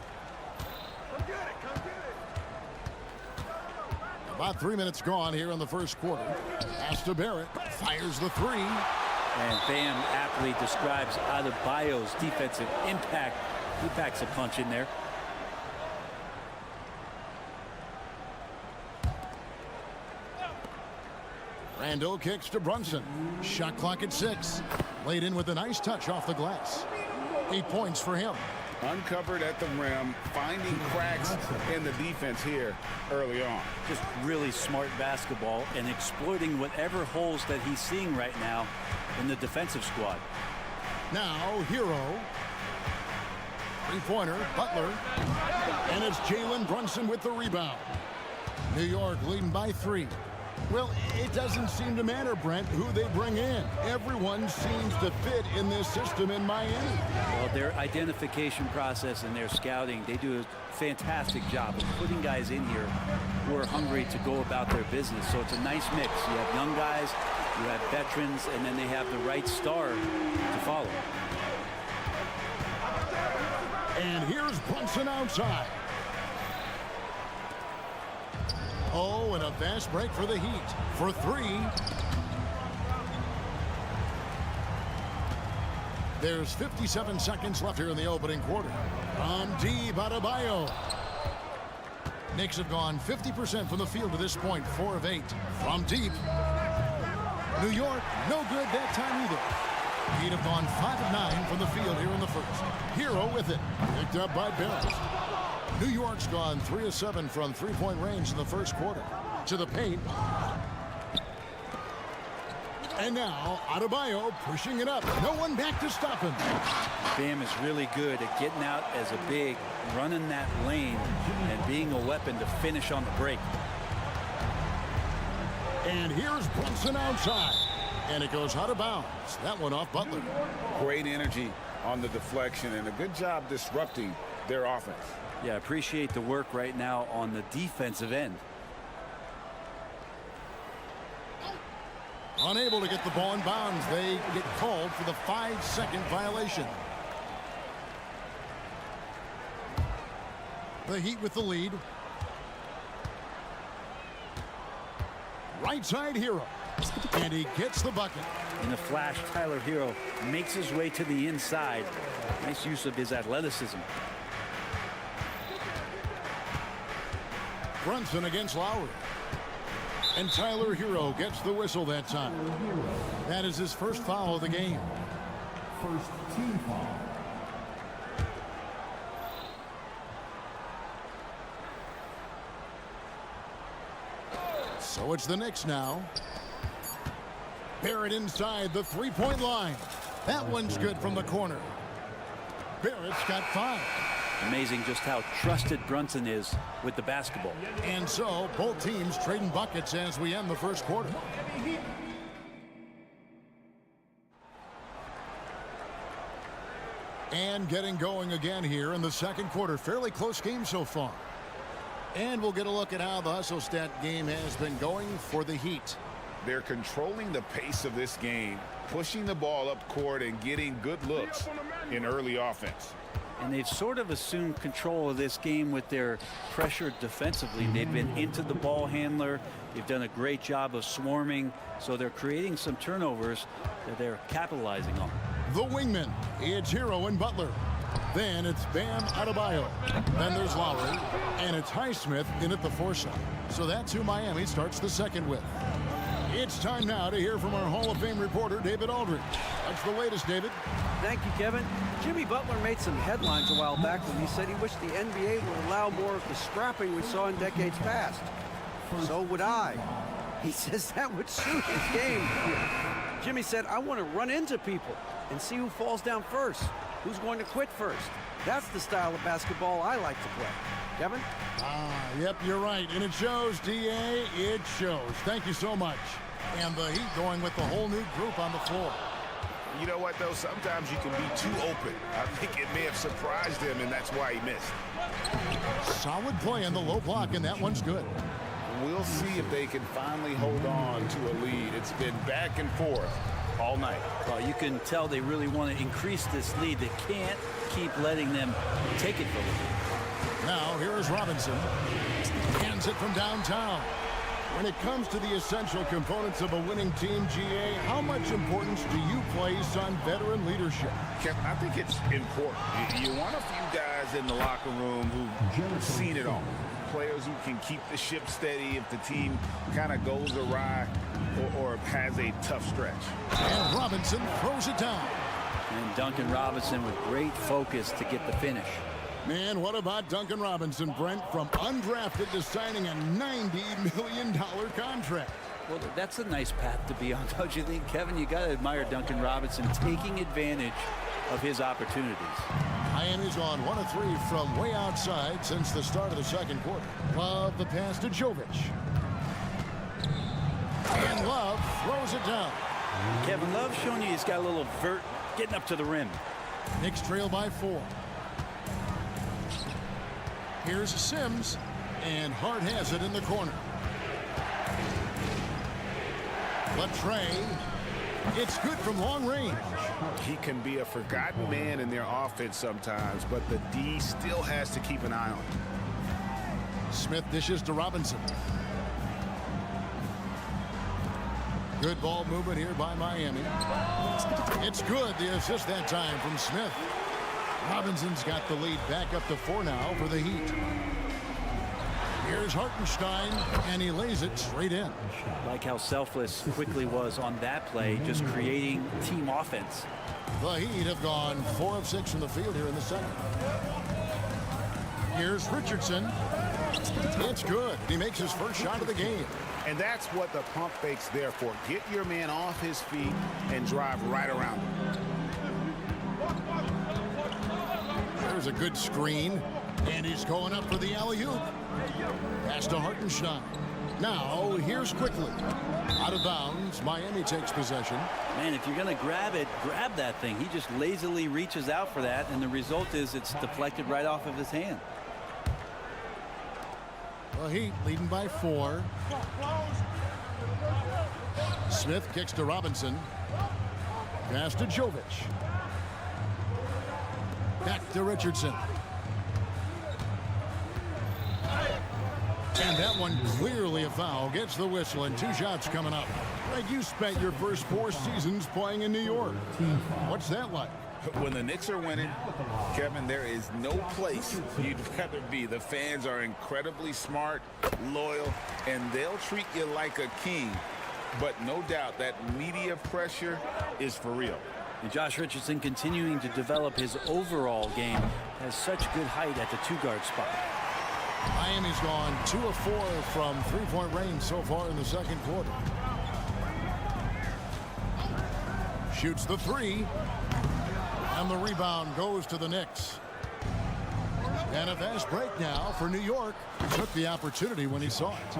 Speaker 5: About 3 minutes gone here in the first quarter. Pass to Barrett. Fires the 3.
Speaker 7: And Bam aptly describes Adebayo's defensive impact. He packs a punch in there.
Speaker 5: Randall kicks to Brunson. Shot clock at 6. Laid in with a nice touch off the glass. 8 points for him.
Speaker 6: Uncovered at the rim, finding cracks in the defense here early on.
Speaker 7: Just really smart basketball and exploiting whatever holes that he's seeing right now in the defensive squad.
Speaker 5: Now, Hero. 3-pointer, Butler. And it's Jalen Brunson with the rebound. New York leading by 3. Well, it doesn't seem to matter, Brent, who they bring in. Everyone seems to fit in this system in Miami.
Speaker 7: Well, their identification process and their scouting, they do a fantastic job of putting guys in here who are hungry to go about their business. So it's a nice mix. You have young guys, you have veterans, and then they have the right star to follow.
Speaker 5: And here's Brunson outside. Oh, and a fast break for the Heat for 3. There's 57 seconds left here in the opening quarter. From deep, Adebayo. Knicks have gone 50% from the field to this point, 4 of 8. From deep. New York, no good that time either. Heat have gone 5 of 9 from the field here in the first. Hero with it. Picked up by Barrett. New York's gone 3 of 7 from 3-point range in the first quarter. To the paint. And now, Adebayo pushing it up. No one back to stop him.
Speaker 7: Bam is really good at getting out as a big, running that lane, and being a weapon to finish on the break.
Speaker 5: And here's Brunson outside. And it goes out of bounds. That one off Butler.
Speaker 6: Great energy on the deflection and a good job disrupting their offense.
Speaker 7: Yeah, appreciate the work right now on the defensive end.
Speaker 5: Unable to get the ball in bounds. They get called for the 5-second violation. The Heat with the lead. Right side Hero. And he gets the bucket.
Speaker 7: In the flash, Tyler Hero makes his way to the inside. Nice use of his athleticism.
Speaker 5: Brunson against Lowry. And Tyler Hero gets the whistle that time. That is his first foul of the game.
Speaker 4: First team foul.
Speaker 5: So it's the Knicks now. Barrett inside the three-point line. That one's good from the corner. Barrett's got 5.
Speaker 7: Amazing just how trusted Brunson is with the basketball.
Speaker 5: And so both teams trading buckets as we end the first quarter. And getting going again here in the second quarter. Fairly close game so far. And we'll get a look at how the hustle stat game has been going for the Heat.
Speaker 6: They're controlling the pace of this game, pushing the ball up court and getting good looks in early offense.
Speaker 7: And they've sort of assumed control of this game with their pressure defensively. They've been into the ball handler. They've done a great job of swarming. So they're creating some turnovers that they're capitalizing on.
Speaker 5: The wingman, it's Hero and Butler. Then it's Bam Adebayo. Then there's Lowry. And it's Highsmith in at the 4 side. So that's who Miami starts the second with. It's time now to hear from our Hall of Fame reporter, David Aldridge. What's the latest, David?
Speaker 8: Thank you, Kevin. Jimmy Butler made some headlines a while back when he said he wished the NBA would allow more of the scrapping we saw in decades past. So would I. He says that would suit his game. Jimmy said, I want to run into people and see who falls down first, who's going to quit first. That's the style of basketball I like to play. Kevin?
Speaker 5: Yep, you're right. And it shows, D.A., it shows. Thank you so much. And the Heat going with the whole new group on the floor.
Speaker 6: You know what, though? Sometimes you can be too open. I think it may have surprised him, and that's why he missed.
Speaker 5: Solid play in the low block, and that one's good.
Speaker 6: We'll see if they can finally hold on to a lead. It's been back and forth all night.
Speaker 7: Well, you can tell they really want to increase this lead. They can't keep letting them take it from them.
Speaker 5: Now, here is Robinson. Hands it from downtown. When it comes to the essential components of a winning team, GA, how much importance do you place on veteran leadership?
Speaker 6: Kevin, I think it's important. You want a few guys in the locker room who've seen it all. Players who can keep the ship steady if the team kind of goes awry or has a tough stretch.
Speaker 5: And Robinson throws it down.
Speaker 7: And Duncan Robinson with great focus to get the finish.
Speaker 5: Man, what about Duncan Robinson, Brent, from undrafted to signing a $90 million contract?
Speaker 7: Well, that's a nice path to be on, don't you think, Kevin? You got to admire Duncan Robinson taking advantage of his opportunities.
Speaker 5: Miami's on 1 of 3 from way outside since the start of the second quarter. Love the pass to Jovic. And Love throws it down.
Speaker 7: Kevin Love showing you he's got a little vert getting up to the rim.
Speaker 5: Knicks trail by 4. Here's Sims, and Hart has it in the corner. Latrey, it's good from long range.
Speaker 6: He can be a forgotten man in their offense sometimes, but the D still has to keep an eye on him.
Speaker 5: Smith dishes to Robinson. Good ball movement here by Miami. It's good, the assist that time from Smith. Robinson's got the lead back up to 4 now for the Heat. Here's Hartenstein, and he lays it straight in.
Speaker 7: Like how selfless Quickly was on that play, just creating team offense.
Speaker 5: The Heat have gone 4 of 6 from the field here in the second. Here's Richardson. It's good. He makes his first shot of the game.
Speaker 6: And that's what the pump fake's there for. Get your man off his feet and drive right around him.
Speaker 5: There's a good screen, and he's going up for the alley-oop. Pass to Hartenstein. Now, here's quickly. Out of bounds, Miami takes possession.
Speaker 7: Man, if you're going to grab it, grab that thing. He just lazily reaches out for that, and the result is it's deflected right off of his hand.
Speaker 5: The Heat leading by 4. Smith kicks to Robinson. Pass to Jovic. Back to Richardson. And that one clearly a foul. Gets the whistle and 2 shots coming up. Greg, you spent your first 4 seasons playing in New York. What's that like?
Speaker 6: When the Knicks are winning, Kevin, there is no place you'd rather be. The fans are incredibly smart, loyal, and they'll treat you like a king. But no doubt that media pressure is for real.
Speaker 7: And Josh Richardson continuing to develop his overall game, has such good height at the 2-guard spot.
Speaker 5: Miami's gone 2 of 4 from 3-point range so far in the second quarter. Shoots the 3. And the rebound goes to the Knicks. And a fast break now for New York. Took the opportunity when he saw it.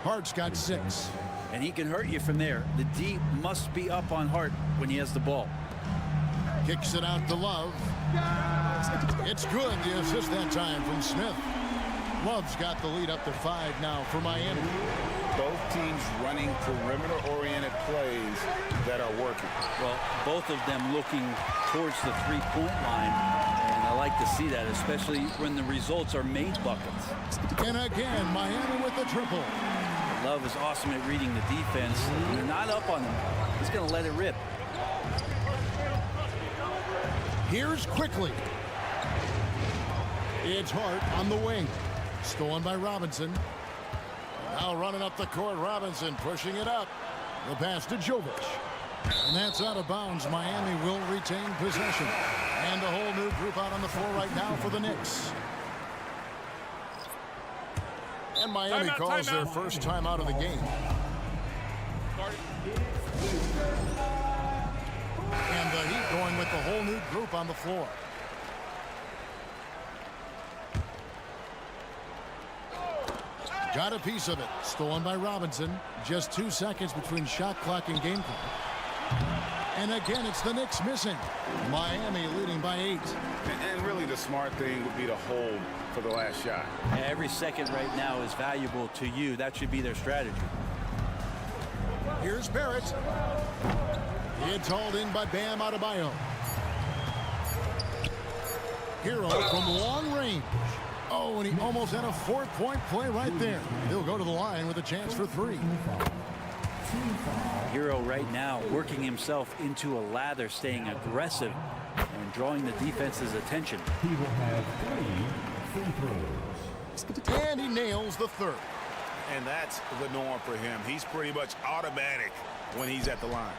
Speaker 5: Hart's got 6.
Speaker 7: And he can hurt you from there. The D must be up on Hart when he has the ball.
Speaker 5: Kicks it out to Love. It's good. The assist that time from Smith. Love's got the lead up to 5 now for Miami.
Speaker 6: Both teams running perimeter-oriented plays that are working.
Speaker 7: Well, both of them looking towards the 3-point line, and I like to see that, especially when the results are made buckets.
Speaker 5: And again, Miami with the triple.
Speaker 7: Love is awesome at reading the defense. When they're not up on him, he's going to let it rip.
Speaker 5: Here's quickly. It's Hart on the wing. Stolen by Robinson. Now running up the court, Robinson pushing it up. The pass to Jovic. And that's out of bounds. Miami will retain possession. And a whole new group out on the floor right now for the Knicks. And Miami calls their first time out of the game. And the Heat going with the whole new group on the floor. Got a piece of it. Stolen by Robinson. Just 2 seconds between shot clock and game clock. And again, it's the Knicks missing. Miami leading by 8.
Speaker 6: And really the smart thing would be to hold for the last shot.
Speaker 7: Every second right now is valuable to you. That should be their strategy.
Speaker 5: Here's Barrett. It's hauled in by Bam Adebayo. Hero from long range. Oh, and he almost had a 4-point play right there. He'll go to the line with a chance for 3.
Speaker 7: Hero right now working himself into a lather, staying aggressive and drawing the defense's attention.
Speaker 4: He will have 3 free throws.
Speaker 5: And he nails the 3rd.
Speaker 6: And that's the norm for him. He's pretty much automatic when he's at the line.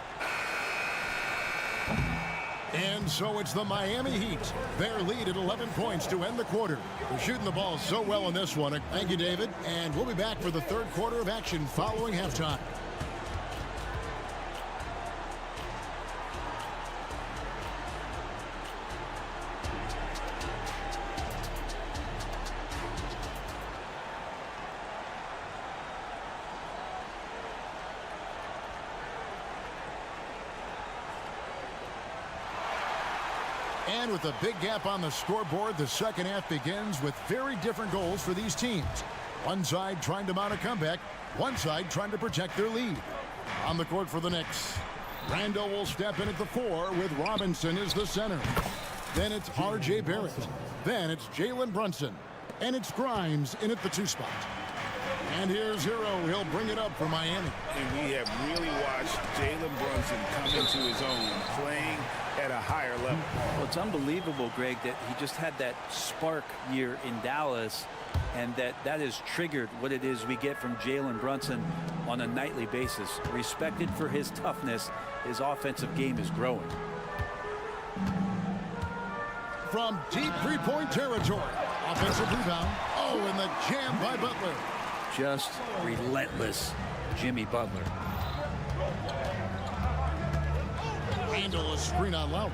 Speaker 5: And so it's the Miami Heat. Their lead at 11 points to end the quarter. They're shooting the ball so well in this one. Thank you, David. And we'll be back for the 3rd quarter of action following halftime. And with a big gap on the scoreboard, the second half begins with very different goals for these teams. One side trying to mount a comeback, one side trying to protect their lead. On the court for the Knicks, Randall will step in at the 4 with Robinson as the center. Then it's R.J. Barrett. Then it's Jalen Brunson. And it's Grimes in at the 2 spot. And here's Hero. He'll bring it up for Miami.
Speaker 6: And we have really watched Jalen Brunson come into his own, playing at a higher level.
Speaker 7: Well, it's unbelievable, Greg, that he just had that spark year in Dallas, and that has triggered what it is we get from Jalen Brunson on a nightly basis. Respected for his toughness, his offensive game is growing.
Speaker 5: From deep 3-point territory, offensive rebound. Oh, and the jam by Butler.
Speaker 7: Just relentless. Jimmy Butler.
Speaker 5: Randall, a screen on Lowry.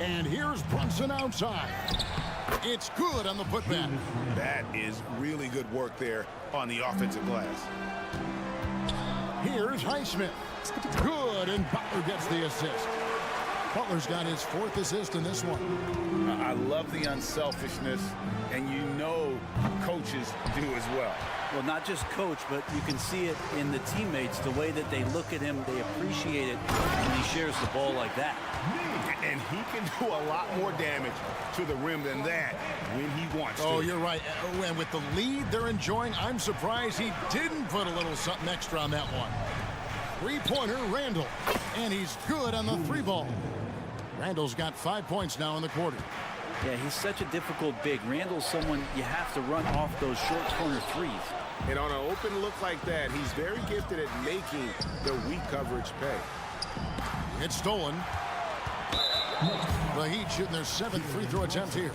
Speaker 5: And here's Brunson outside. It's good on the putback.
Speaker 6: That is really good work there on the offensive glass.
Speaker 5: Here's Highsmith. Good, and Butler gets the assist. Butler's got his 4th assist in this one.
Speaker 6: I love the unselfishness, and you know coaches do as well.
Speaker 7: Well, not just coach, but you can see it in the teammates, the way that they look at him, they appreciate it when he shares the ball like that.
Speaker 6: And he can do a lot more damage to the rim than that when he wants to.
Speaker 5: Oh, you're right. And with the lead they're enjoying, I'm surprised he didn't put a little something extra on that one. 3-pointer, Randall. And he's good on the 3-ball. Randall's got 5 points now in the quarter.
Speaker 7: Yeah, he's such a difficult big. Randall's someone you have to run off those short corner threes.
Speaker 6: And on an open look like that, he's very gifted at making the weak coverage pay.
Speaker 5: It's stolen. The Heat shooting their 7th free throw attempt here.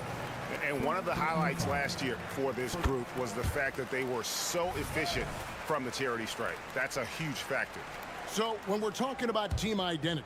Speaker 6: And one of the highlights last year for this group was the fact that they were so efficient from the charity stripe. That's a huge factor.
Speaker 5: So when we're talking about team identity,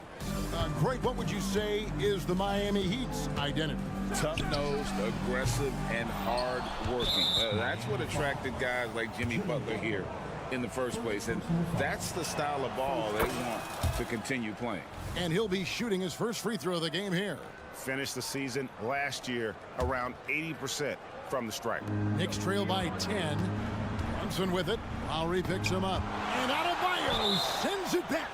Speaker 5: Greg, what would you say is the Miami Heat's identity?
Speaker 6: Tough-nosed, aggressive, and hard-working. That's what attracted guys like Jimmy Butler here in the first place. And that's the style of ball they want to continue playing.
Speaker 5: And he'll be shooting his first free throw of the game here.
Speaker 6: Finished the season last year around 80% from the stripe.
Speaker 5: Knicks trail by 10. Brunson with it. Lowry picks him up. And Adebayo sends it back.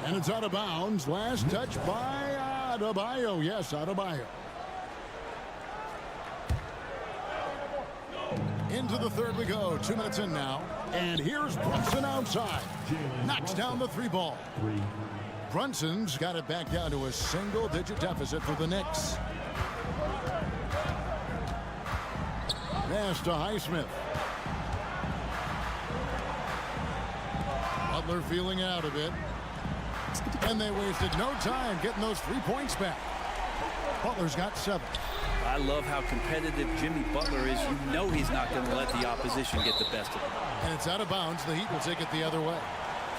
Speaker 5: And it's out of bounds. Last touch by Adebayo. Yes, Adebayo. Into the third we go. 2 minutes in now. And here's Brunson outside. Knocks down the 3-ball. Brunson's got it back down to a single-digit deficit for the Knicks. Pass to Highsmith. Butler feeling out a bit. And they wasted no time getting those 3 points back. Butler's got 7.
Speaker 7: I love how competitive Jimmy Butler is. You know he's not going to let the opposition get the best of him.
Speaker 5: And it's out of bounds. The Heat will take it the other way.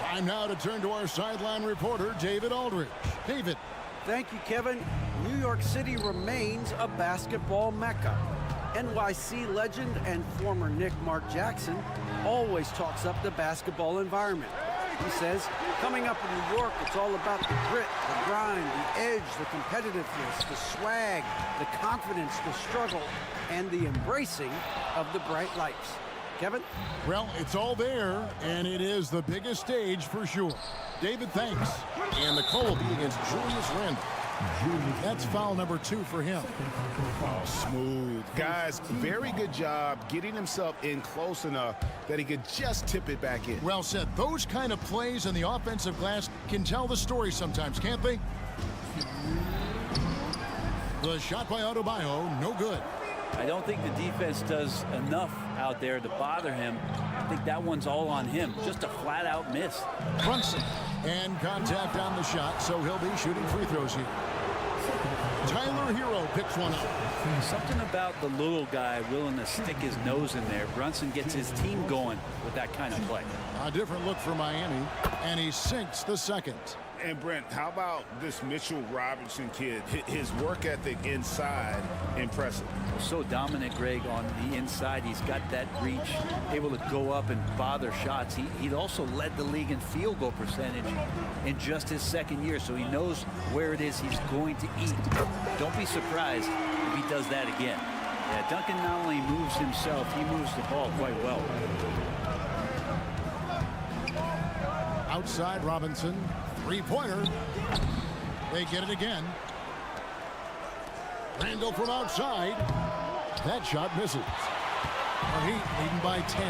Speaker 5: Time now to turn to our sideline reporter, David Aldridge. David.
Speaker 8: Thank you, Kevin. New York City remains a basketball mecca. NYC legend and former Knick Mark Jackson always talks up the basketball environment. He says, coming up in New York, it's all about the grit, the grind, the edge, the competitiveness, the swag, the confidence, the struggle, and the embracing of the bright lights. Kevin?
Speaker 5: Well, it's all there, and it is the biggest stage for sure. David, thanks. And the call will be against Julius Randle. That's foul number 2 for him.
Speaker 6: Oh, smooth. Guys, very good job getting himself in close enough that he could just tip it back in.
Speaker 5: Well said. Those kind of plays in the offensive glass can tell the story sometimes, can't they? The shot by Adebayo, no good.
Speaker 7: I don't think the defense does enough out there to bother him. I think that one's all on him. Just a flat-out miss.
Speaker 5: Brunson. And contact on the shot, so he'll be shooting free throws here. Tyler Hero picks one up.
Speaker 7: Something about the little guy willing to stick his nose in there. Brunson gets his team going with that kind of play.
Speaker 5: A different look for Miami, and he sinks the second.
Speaker 6: And Brent, how about this Mitchell Robinson kid? His work ethic inside, impressive.
Speaker 7: So dominant, Greg, on the inside. He's got that reach, able to go up and bother shots. He also led the league in field goal percentage in just his second year, so he knows where it is he's going to eat. Don't be surprised if he does that again. Yeah, Duncan not only moves himself, he moves the ball quite well.
Speaker 5: Outside Robinson. 3-pointer. They get it again. Randall from outside. That shot misses. The Heat leading by 10.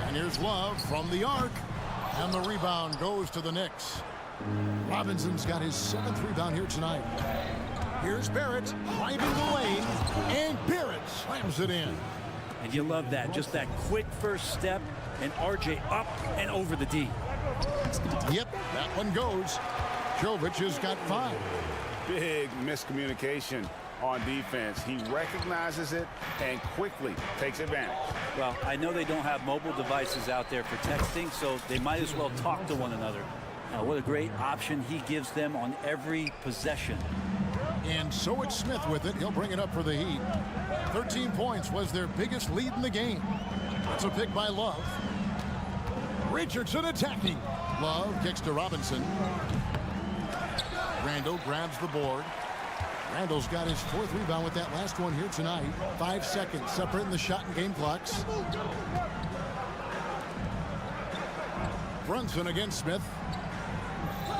Speaker 5: And here's Love from the arc. And the rebound goes to the Knicks. Robinson's got his 7th rebound here tonight. Here's Barrett driving the lane. And Barrett slams it in.
Speaker 7: And you love that. Just that quick first step. And RJ up and over the D.
Speaker 5: Yep, that one goes. Jovic has got 5.
Speaker 6: Big miscommunication on defense. He recognizes it and quickly takes advantage.
Speaker 7: Well, I know they don't have mobile devices out there for texting, so they might as well talk to one another. What a great option he gives them on every possession.
Speaker 5: And so it's Smith with it. He'll bring it up for the Heat. 13 points was their biggest lead in the game. That's a pick by Love. Richardson attacking. Love kicks to Robinson. Randall grabs the board. Randall's got his 4th rebound with that last one here tonight. 5 seconds separating the shot and game clocks. Brunson against Smith.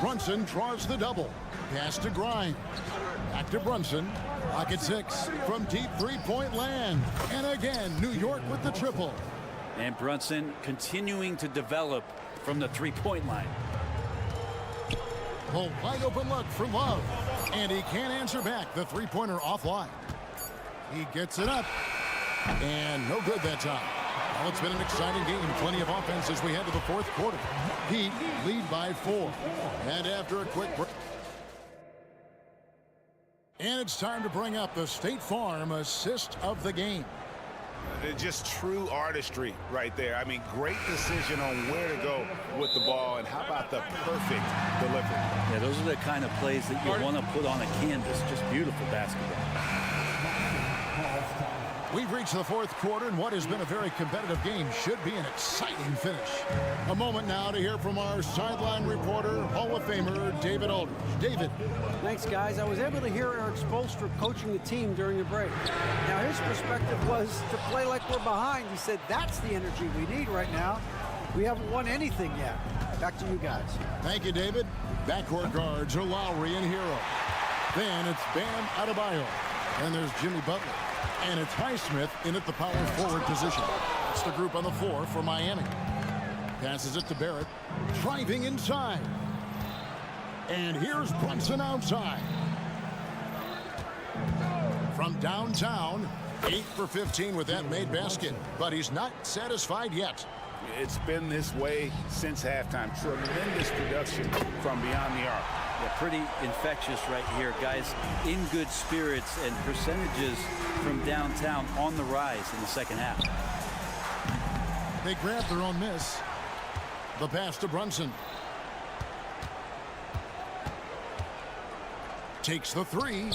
Speaker 5: Brunson draws the double. Pass to Grimes. Back to Brunson. Pocket 6 from deep 3-point land. And again, New York with the triple.
Speaker 7: And Brunson continuing to develop from the 3-point line.
Speaker 5: A wide open look for Love. And he can't answer back. The 3-pointer offline. He gets it up. And no good that time. Well, it's been an exciting game. Plenty of offense as we head to the 4th quarter. Heat lead by 4. And after a quick break. And it's time to bring up the State Farm assist of the game.
Speaker 6: Just true artistry right there. I mean, great decision on where to go with the ball, and how about the perfect delivery?
Speaker 7: Yeah, those are the kind of plays that you want to put on a canvas. Just beautiful basketball.
Speaker 5: We've reached the 4th quarter, and what has been a very competitive game should be an exciting finish. A moment now to hear from our sideline reporter, Hall of Famer David Aldridge. David.
Speaker 8: Thanks, guys. I was able to hear Eric Spoelstra coaching the team during the break. Now, his perspective was to play like we're behind. He said that's the energy we need right now. We haven't won anything yet. Back to you guys.
Speaker 5: Thank you, David. Backcourt guards are Lowry and Hero. Then it's Bam Adebayo. And there's Jimmy Butler. And it's Highsmith in at the power forward position. That's the group on the floor for Miami. Passes it to Barrett. Driving inside. And here's Brunson outside. From downtown, 8 for 15 with that made basket. But he's not satisfied yet.
Speaker 6: It's been this way since halftime. Tremendous production from beyond the arc.
Speaker 7: Yeah, pretty infectious right here. Guys in good spirits, and percentages from downtown on the rise in the second half.
Speaker 5: They grab their own miss. The pass to Brunson. Takes the 3.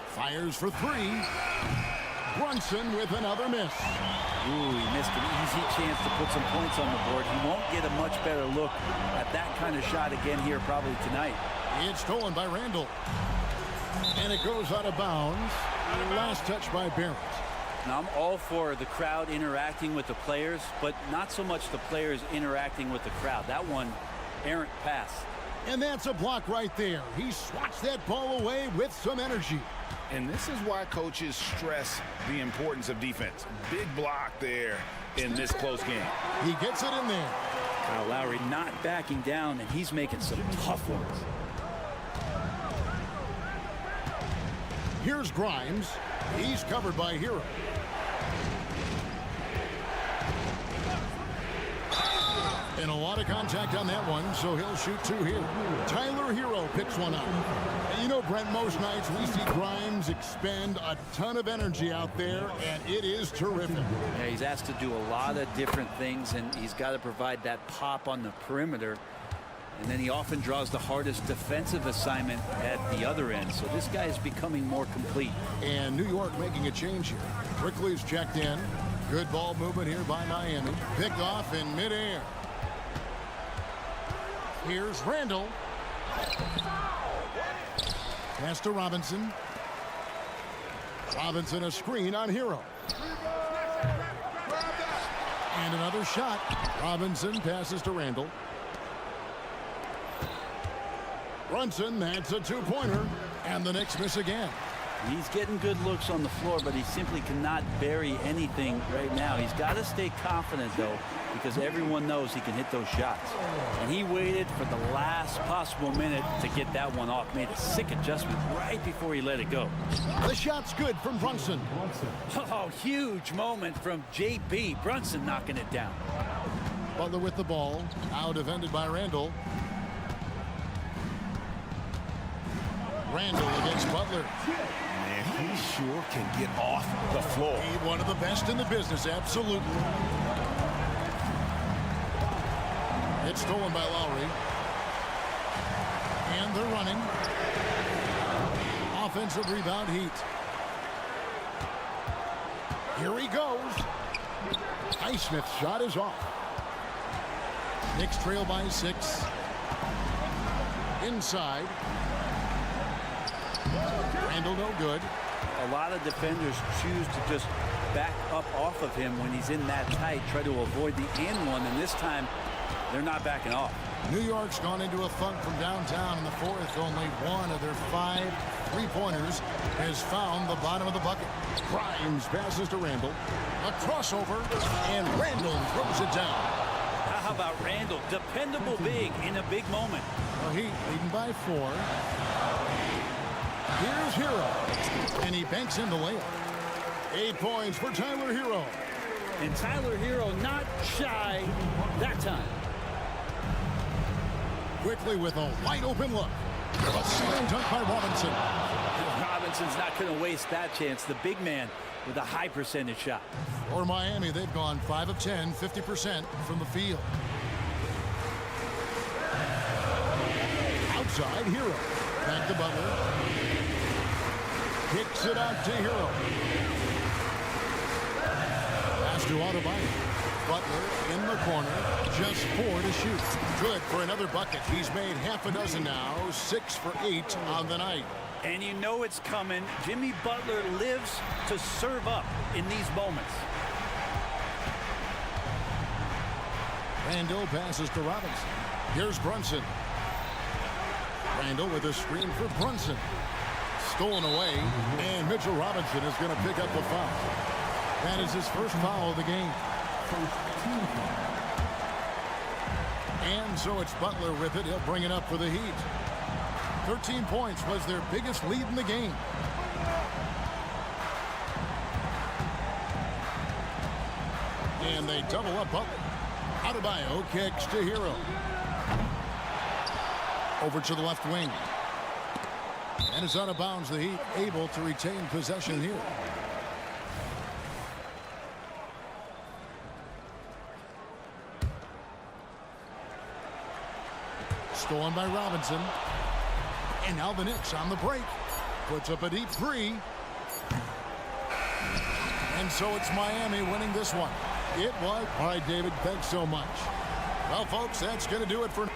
Speaker 5: Fires for 3. Brunson with another miss.
Speaker 7: Ooh, he missed an easy chance to put some points on the board. He won't get a much better look at that kind of shot again here probably tonight.
Speaker 5: It's stolen by Randall. And it goes out of bounds. Last touch by Barrett.
Speaker 7: Now, I'm all for the crowd interacting with the players, but not so much the players interacting with the crowd. That one, errant pass.
Speaker 5: And that's a block right there. He swats that ball away with some energy.
Speaker 6: And this is why coaches stress the importance of defense. Big block there in this close game.
Speaker 5: He gets it in there.
Speaker 7: Kyle Lowry not backing down, and he's making some tough ones.
Speaker 5: Here's Grimes. He's covered by Hero. And a lot of contact on that one, so he'll shoot 2 here. Tyler Hero picks one up. And you know, Brent, most nights we see Grimes expend a ton of energy out there, and it is terrific.
Speaker 7: Yeah, he's asked to do a lot of different things, and he's got to provide that pop on the perimeter. And then he often draws the hardest defensive assignment at the other end. So this guy is becoming more complete.
Speaker 5: And New York making a change here. Quickly's checked in. Good ball movement here by Miami. Picked off in midair. Here's Randall. Pass to Robinson. Robinson a screen on Hero. And another shot. Robinson passes to Randall. Brunson, that's a 2-pointer. And the Knicks miss again.
Speaker 7: He's getting good looks on the floor, but he simply cannot bury anything right now. He's got to stay confident, though, because everyone knows he can hit those shots. And he waited for the last possible minute to get that one off. Made a sick adjustment right before he let it go.
Speaker 5: The shot's good from Brunson.
Speaker 7: Oh, huge moment from JB. Brunson knocking it down.
Speaker 5: Butler with the ball. Now defended by Randall. Randall against Butler.
Speaker 1: Man, he sure can get off the floor.
Speaker 5: He one of the best in the business, absolutely. It's stolen by Lowry. And they're running. Offensive rebound, Heat. Here he goes. Highsmith's shot is off. Knicks trail by 6. Inside. Randall no good.
Speaker 7: A lot of defenders choose to just back up off of him when he's in that tight, try to avoid the and one, and this time they're not backing off.
Speaker 5: New York's gone into a funk from downtown in the fourth. Only one of their 5 3-pointers has found the bottom of the bucket. Grimes passes to Randall. A crossover, and Randall throws it down.
Speaker 7: How about Randall? Dependable big in a big moment.
Speaker 5: Well, Heat leading by 4. Here's Hero, and he banks in the layup. 8 points for Tyler Hero.
Speaker 7: And Tyler Hero not shy that time.
Speaker 5: Quickly with a wide open look. A slam dunk by Robinson.
Speaker 7: Robinson's not going to waste that chance. The big man with a high percentage shot.
Speaker 5: For Miami, they've gone 5 of 10, 50% from the field. Outside, Hero. Back to Butler. Kicks it out to Hero. Pass to Adebayo. Butler in the corner, just 4 to shoot. Good for another bucket. He's made half a dozen now, 6 for 8 on the night.
Speaker 7: And you know it's coming. Jimmy Butler lives to serve up in these moments.
Speaker 5: Randall passes to Robinson. Here's Brunson. Randall with a screen for Brunson. Stolen away, and Mitchell Robinson is going to pick up the foul. That is his first foul of the game. And so it's Butler with it. He'll bring it up for the Heat. 13 points was their biggest lead in the game. And they double up Butler. Adebayo kicks to Hero. Over to the left wing. And it's out of bounds. The Heat able to retain possession here. Stolen by Robinson. And now the Knicks on the break. Puts up a deep 3. And so it's Miami winning this one. It was. All right, David, thanks so much. Well, folks, that's going to do it for...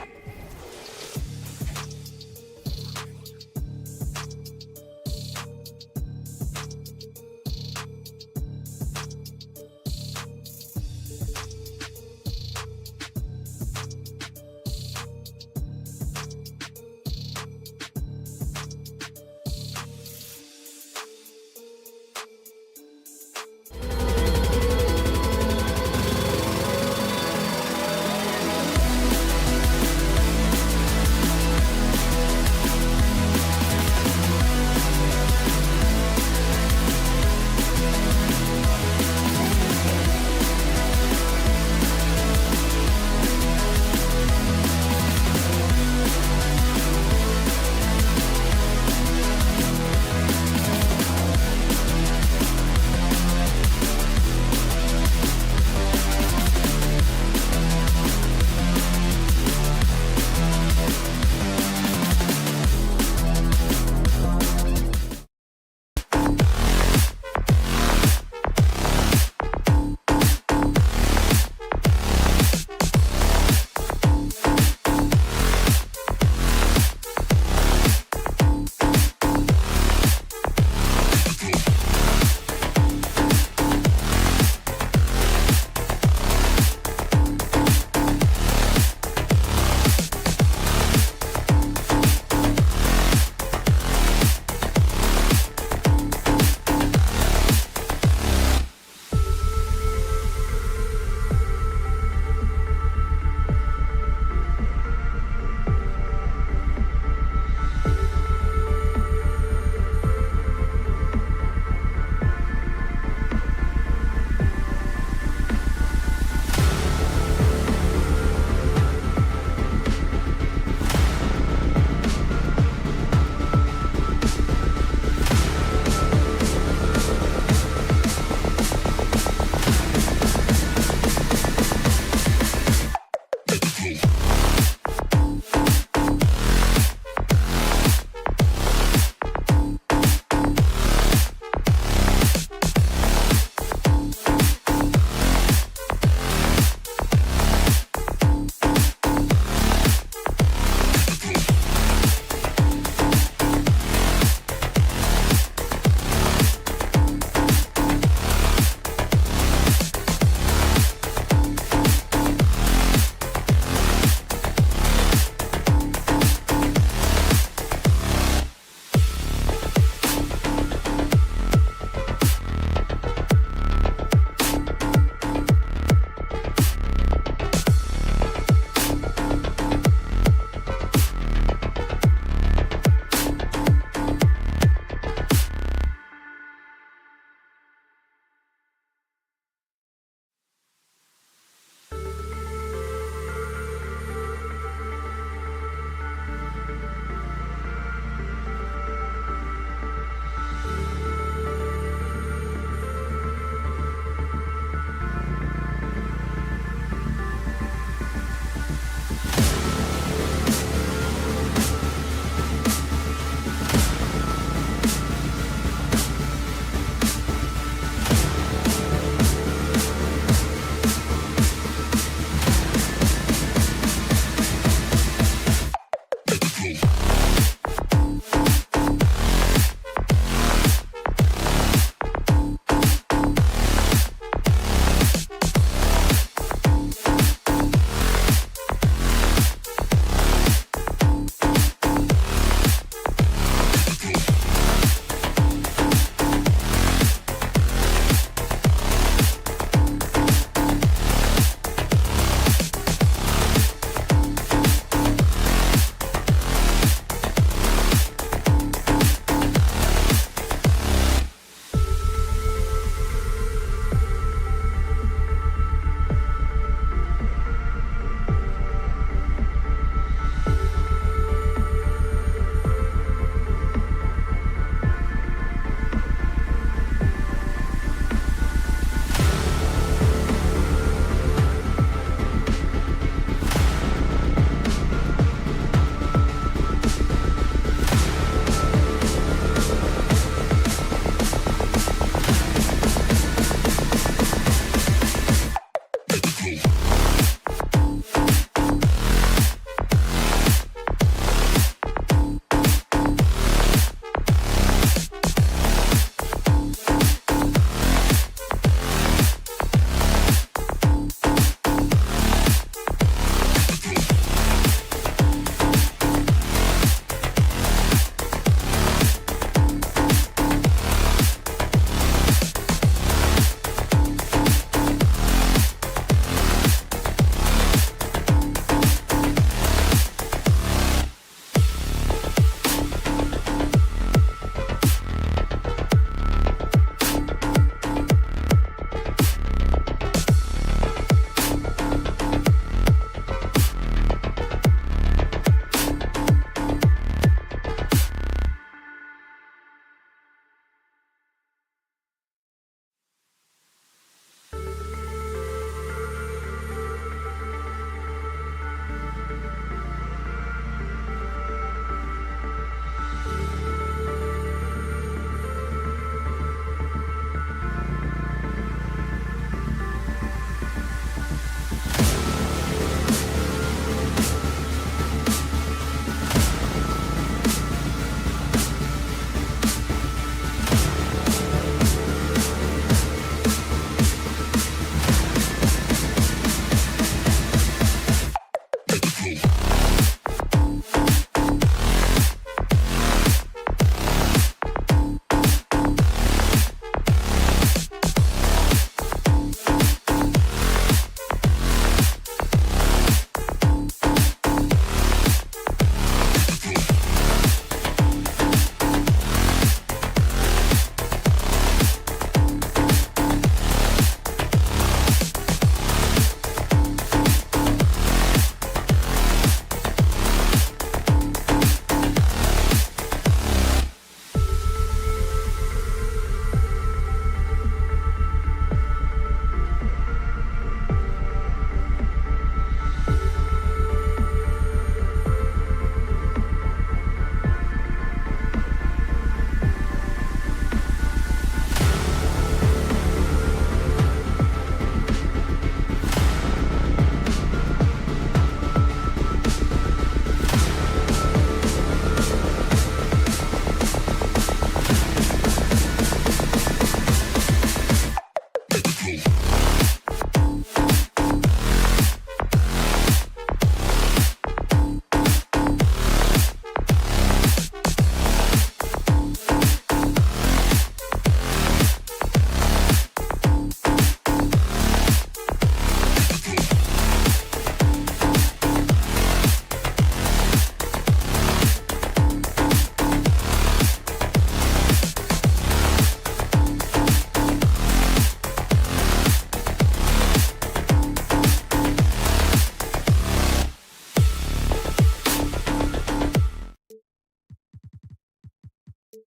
Speaker 1: Teams,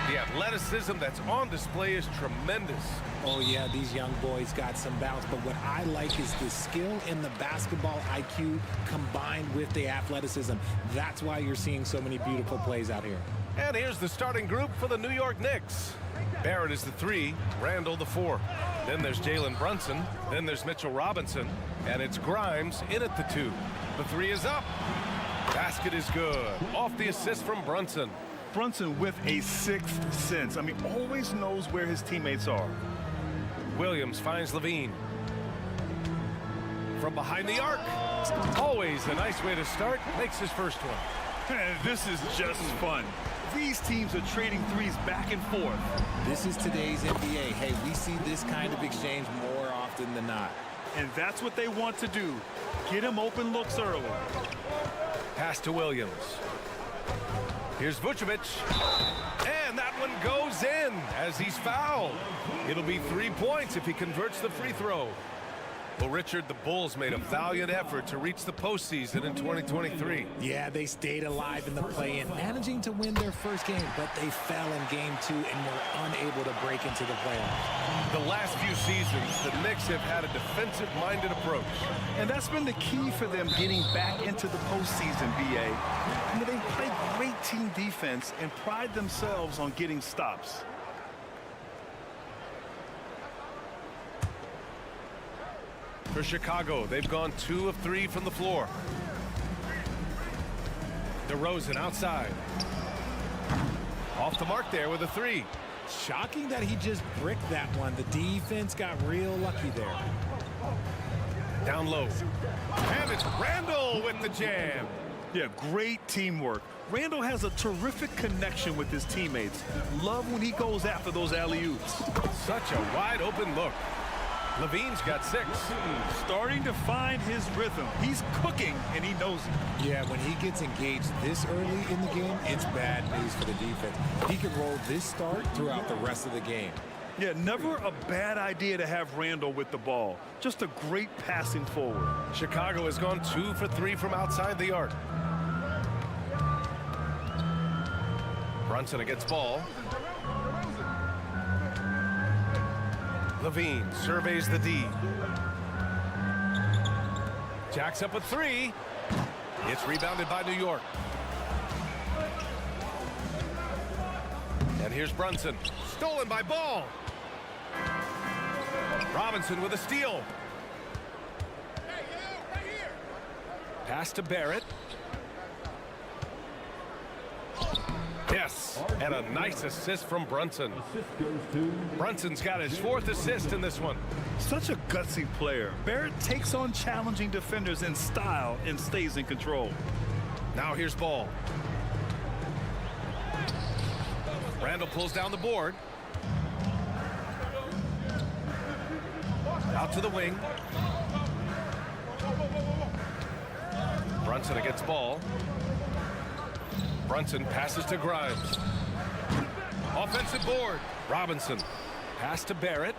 Speaker 1: the athleticism that's on display is tremendous.
Speaker 9: Oh, yeah, these young boys got some bounce, but what I like is the skill and the basketball IQ combined with the athleticism. That's why you're seeing so many beautiful plays out here.
Speaker 1: And here's the starting group for the New York Knicks. Barrett is the 3, Randall the 4. Then there's Jalen Brunson, then there's Mitchell Robinson, and it's Grimes in at the 2. The 3 is up. Basket is good. Off the assist from Brunson.
Speaker 2: Brunson with a sixth sense. I mean, always knows where his teammates are.
Speaker 1: Williams finds Levine. From behind the arc. Always a nice way to start. Makes his first one.
Speaker 2: And this is just fun. These teams are trading threes back and forth.
Speaker 9: This is today's NBA. Hey, we see this kind of exchange more often than not.
Speaker 2: And that's what they want to do. Get him open looks early.
Speaker 1: Pass to Williams. Here's Vucevic. And that one goes in as he's fouled. It'll be 3 points if he converts the free throw. Well, Richard, the Bulls made a valiant effort to reach the postseason in 2023.
Speaker 9: Yeah, they stayed alive in the play-in, managing to win their first game, but they fell in game 2 and were unable to break into the playoffs.
Speaker 1: The last few seasons, the Knicks have had a defensive-minded approach.
Speaker 2: And that's been the key for them getting back into the postseason, B.A. I mean, they play great team defense and pride themselves on getting stops.
Speaker 1: For Chicago, they've gone 2 of 3 from the floor. DeRozan outside. Off the mark there with a 3.
Speaker 9: Shocking that he just bricked that one. The defense got real lucky there.
Speaker 1: Down low. And it's Randall with the jam.
Speaker 2: Yeah, great teamwork. Randall has a terrific connection with his teammates. Love when he goes after those alley-oops.
Speaker 1: Such a wide open look. Levine's got 6.
Speaker 2: Starting to find his rhythm. He's cooking, and he knows it.
Speaker 9: Yeah, when he gets engaged this early in the game, it's bad news for the defense. He can roll this start throughout the rest of the game.
Speaker 2: Yeah, never a bad idea to have Randall with the ball. Just a great passing forward.
Speaker 1: Chicago has gone 2 for 3 from outside the arc. Brunson against ball. Levine surveys the D. Jacks up a 3. It's rebounded by New York. And here's Brunson. Stolen by Ball. Robinson with a steal. Pass to Barrett. Yes, and a nice assist from Brunson. Brunson's got his 4th assist in this one.
Speaker 2: Such a gutsy player. Barrett takes on challenging defenders in style and stays in control.
Speaker 1: Now here's Ball. Randall pulls down the board. Out to the wing. Brunson against Ball. Brunson passes to Grimes. Offensive board. Robinson. Pass to Barrett.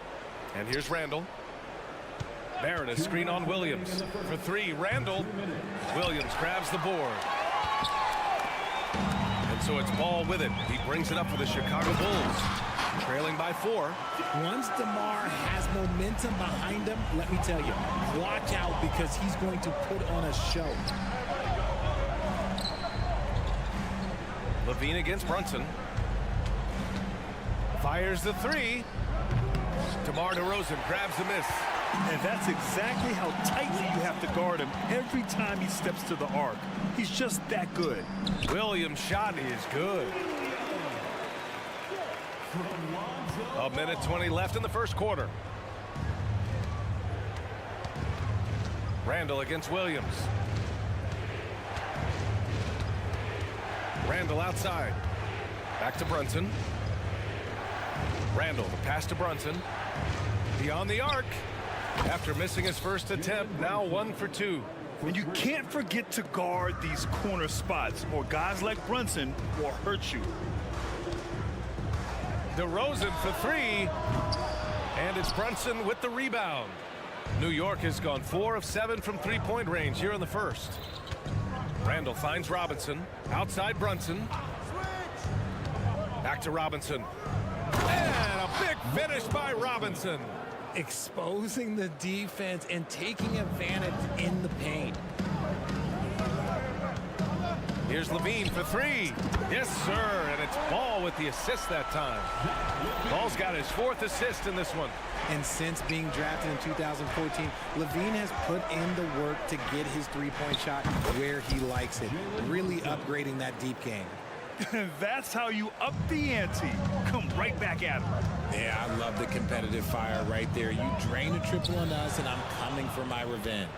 Speaker 1: And here's Randall. Barrett a screen on Williams. For 3, Randall. Williams grabs the board. And so it's Ball with it. He brings it up for the Chicago Bulls. Trailing by 4.
Speaker 9: Once DeMar has momentum behind him, let me tell you, watch out because he's going to put on a show.
Speaker 1: Levine against Brunson. Fires the 3. DeMar DeRozan grabs the miss.
Speaker 2: And that's exactly how tightly you have to guard him every time he steps to the arc. He's just that good.
Speaker 1: Williams' shot is good. A minute 20 left in the first quarter. Randall against Williams. Randall outside. Back to Brunson. Randall, the pass to Brunson. Beyond the arc. After missing his first attempt, now 1 for 2.
Speaker 2: And you can't forget to guard these corner spots, or guys like Brunson will hurt you.
Speaker 1: DeRozan for 3. And it's Brunson with the rebound. New York has gone 4 of 7 from three-point range here in the first. Randall finds Robinson. Outside Brunson. Back to Robinson. And a big finish by Robinson.
Speaker 9: Exposing the defense and taking advantage in the paint.
Speaker 1: Here's Levine for 3. Yes, sir. And it's Ball with the assist that time. Ball's got his 4th assist in this one.
Speaker 9: And since being drafted in 2014, Levine has put in the work to get his three-point shot where he likes it, really upgrading that deep game.
Speaker 2: That's how you up the ante. Come right back at him.
Speaker 9: Yeah, I love the competitive fire right there. You drain a triple on us, and I'm coming for my revenge.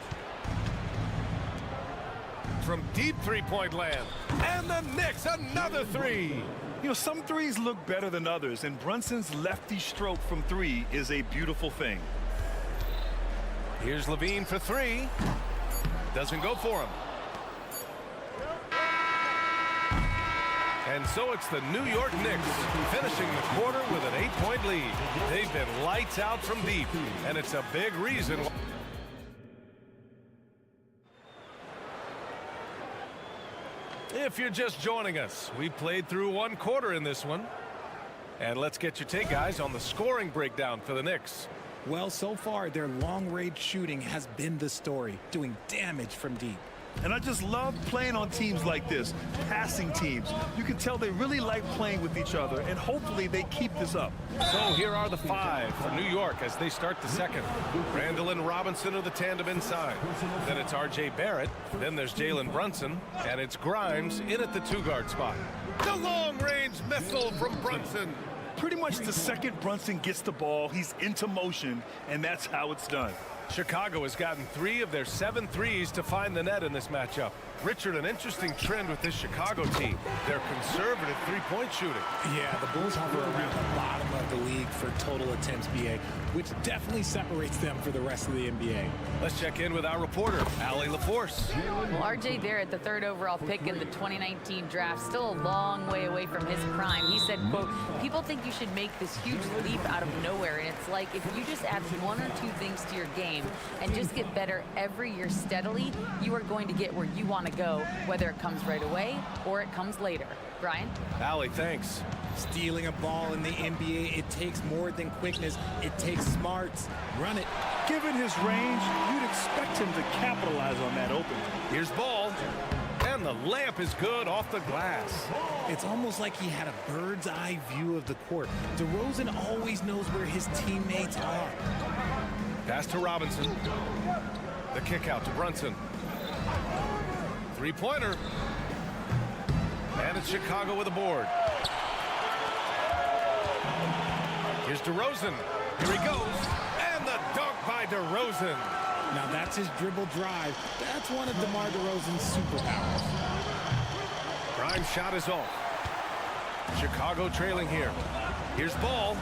Speaker 1: From deep three-point land. And the Knicks, another 3.
Speaker 2: You know, some threes look better than others, and Brunson's lefty stroke from 3 is a beautiful thing.
Speaker 1: Here's Levine for 3. Doesn't go for him. And so it's the New York Knicks finishing the quarter with an 8-point lead. They've been lights out from deep, and it's a big reason. If you're just joining us, we played through 1 quarter in this one. And let's get your take, guys, on the scoring breakdown for the Knicks.
Speaker 9: Well, so far, their long-range shooting has been the story, doing damage from deep.
Speaker 2: And I just love playing on teams like this, passing teams. You can tell they really like playing with each other, and hopefully they keep this up.
Speaker 1: So here are the 5 for New York as they start the second. Randall and Robinson are the tandem inside. Then it's R.J. Barrett. Then there's Jalen Brunson. And it's Grimes in at the 2-guard spot. The long-range missile from Brunson.
Speaker 2: Pretty much the second Brunson gets the ball, he's into motion, and that's how it's done.
Speaker 1: Chicago has gotten 3 of their 7 threes to find the net in this matchup. Richard, an interesting trend with this Chicago team. They're conservative three-point shooting.
Speaker 9: Yeah, the Bulls hover around the bottom of the league for total attempts, BA, which definitely separates them for the rest of the NBA.
Speaker 1: Let's check in with our reporter, Allie LaForce.
Speaker 10: Well, R.J. Barrett, the 3rd overall pick in the 2019 draft, still a long way away from his prime. He said, quote, people think you should make this huge leap out of nowhere, and it's like if you just add 1 or 2 things to your game and just get better every year steadily, you are going to get where you want to go, whether it comes right away or it comes later. Brian?
Speaker 1: Allie, thanks.
Speaker 9: Stealing a ball in the NBA, it takes more than quickness. It takes smarts. Run it.
Speaker 2: Given his range, you'd expect him to capitalize on that opening.
Speaker 1: Here's Ball. And the layup is good off the glass.
Speaker 9: It's almost like he had a bird's eye view of the court. DeRozan always knows where his teammates are.
Speaker 1: Pass to Robinson. The kick out to Brunson. Three-pointer. And it's Chicago with a board. Here's DeRozan. Here he goes. And the dunk by DeRozan.
Speaker 9: Now that's his dribble drive. That's one of DeMar DeRozan's superpowers.
Speaker 1: Grimes' shot is off. Chicago trailing here. Here's Ball.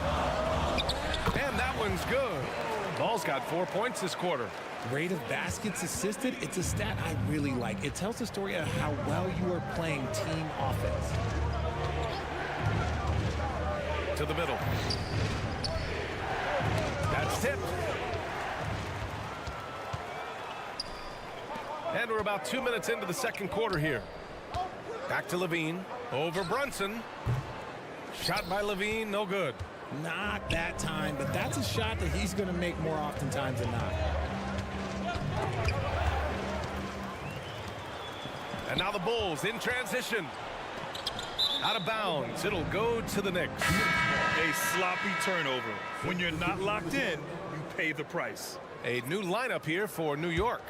Speaker 1: And that one's good. Ball's got 4 points this quarter.
Speaker 9: Rate of baskets assisted, it's a stat I really like. It tells the story of how well you are playing team offense.
Speaker 1: To the middle. That's tipped. And we're about 2 minutes into the second quarter here. Back to Levine. Over Brunson. Shot by Levine, no good.
Speaker 9: Not that time, but that's a shot that he's going to make more oftentimes than not.
Speaker 1: And now the Bulls in transition. Out of bounds. It'll go to the Knicks.
Speaker 2: A sloppy turnover. When you're not locked in, you pay the price.
Speaker 1: A new lineup here for New York.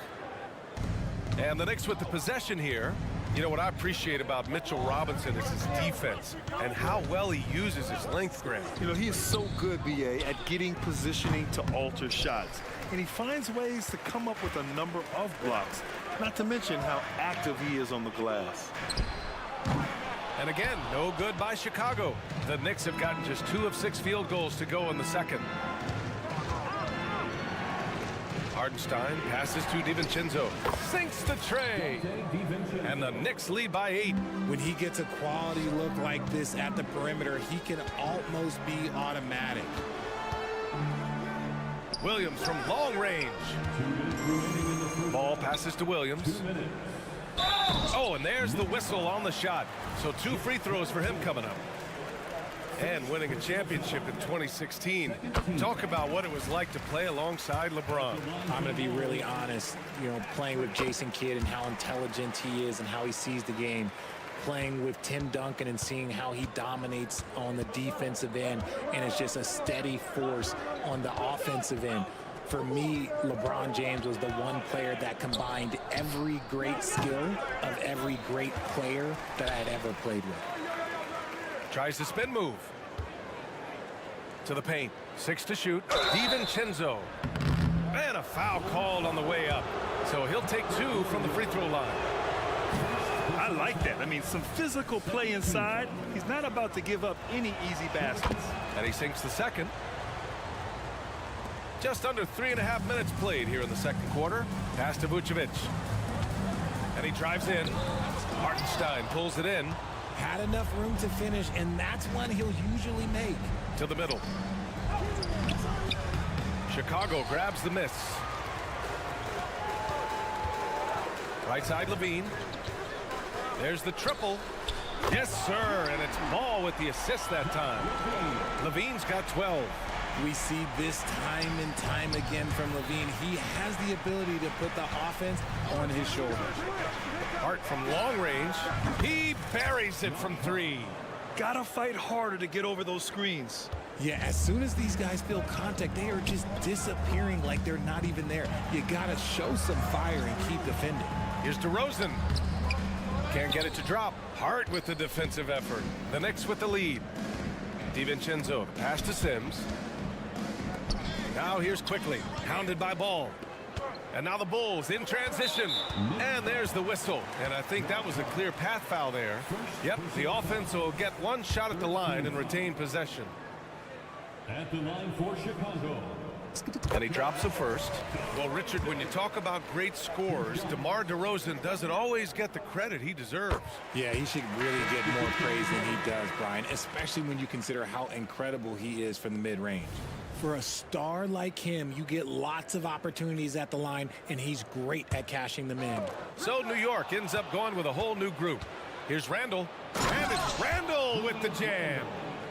Speaker 1: And the Knicks with the possession here. You know what I appreciate about Mitchell Robinson is his defense and how well he uses his length, Grant.
Speaker 2: You know, he is so good, BA, at getting positioning to alter shots. And he finds ways to come up with a number of blocks, not to mention how active he is on the glass.
Speaker 1: And again, no good by Chicago. The Knicks have gotten just 2 of 6 field goals to go in the second. Hardenstein passes to DiVincenzo. Sinks the tray. And the Knicks lead by 8.
Speaker 9: When he gets a quality look like this at the perimeter, he can almost be automatic.
Speaker 1: Williams from long range. Ball passes to Williams. Oh, and there's the whistle on the shot. So 2 free throws for him coming up. And winning a championship in 2016. Talk about what it was like to play alongside LeBron.
Speaker 9: I'm going to be really honest, playing with Jason Kidd and how intelligent he is and how he sees the game. Playing with Tim Duncan and seeing how he dominates on the defensive end, and it's just a steady force on the offensive end. For me, LeBron James was the one player that combined every great skill of every great player that I had ever played with.
Speaker 1: Tries the spin move. To the paint. 6 to shoot. DiVincenzo. And a foul called on the way up. So he'll take 2 from the free throw line.
Speaker 2: I like that. I mean, some physical play inside. He's not about to give up any easy baskets.
Speaker 1: And he sinks the second. Just under 3.5 minutes played here in the second quarter. Pass to Vucevic. And he drives in. Hartenstein pulls it in.
Speaker 9: Had enough room to finish, and that's one he'll usually make.
Speaker 1: To the middle. Chicago grabs the miss. Right side, Levine. There's the triple. Yes, sir, and it's Ball with the assist that time. Levine's got 12.
Speaker 9: We see this time and time again from Levine. He has the ability to put the offense on his shoulders.
Speaker 1: Hart from long range. He buries it from 3.
Speaker 2: Gotta fight harder to get over those screens.
Speaker 9: Yeah, as soon as these guys feel contact, they are just disappearing like they're not even there. You gotta show some fire and keep defending.
Speaker 1: Here's DeRozan. Can't get it to drop. Hart with the defensive effort. The Knicks with the lead. DiVincenzo, the pass to Sims. Now here's Quickly, hounded by Ball. And now the Bulls in transition. And there's the whistle. And I think that was a clear path foul there. Yep, the offense will get 1 shot at the line and retain possession.
Speaker 4: At the line for Chicago.
Speaker 1: And he drops the first. Well, Richard, when you talk about great scorers, DeMar DeRozan doesn't always get the credit he deserves.
Speaker 9: Yeah, he should really get more praise than he does, Brian, especially when you consider how incredible he is from the mid-range. For a star like him, you get lots of opportunities at the line, and he's great at cashing them in.
Speaker 1: So New York ends up going with a whole new group. Here's Randall. And it's Randall with the jam.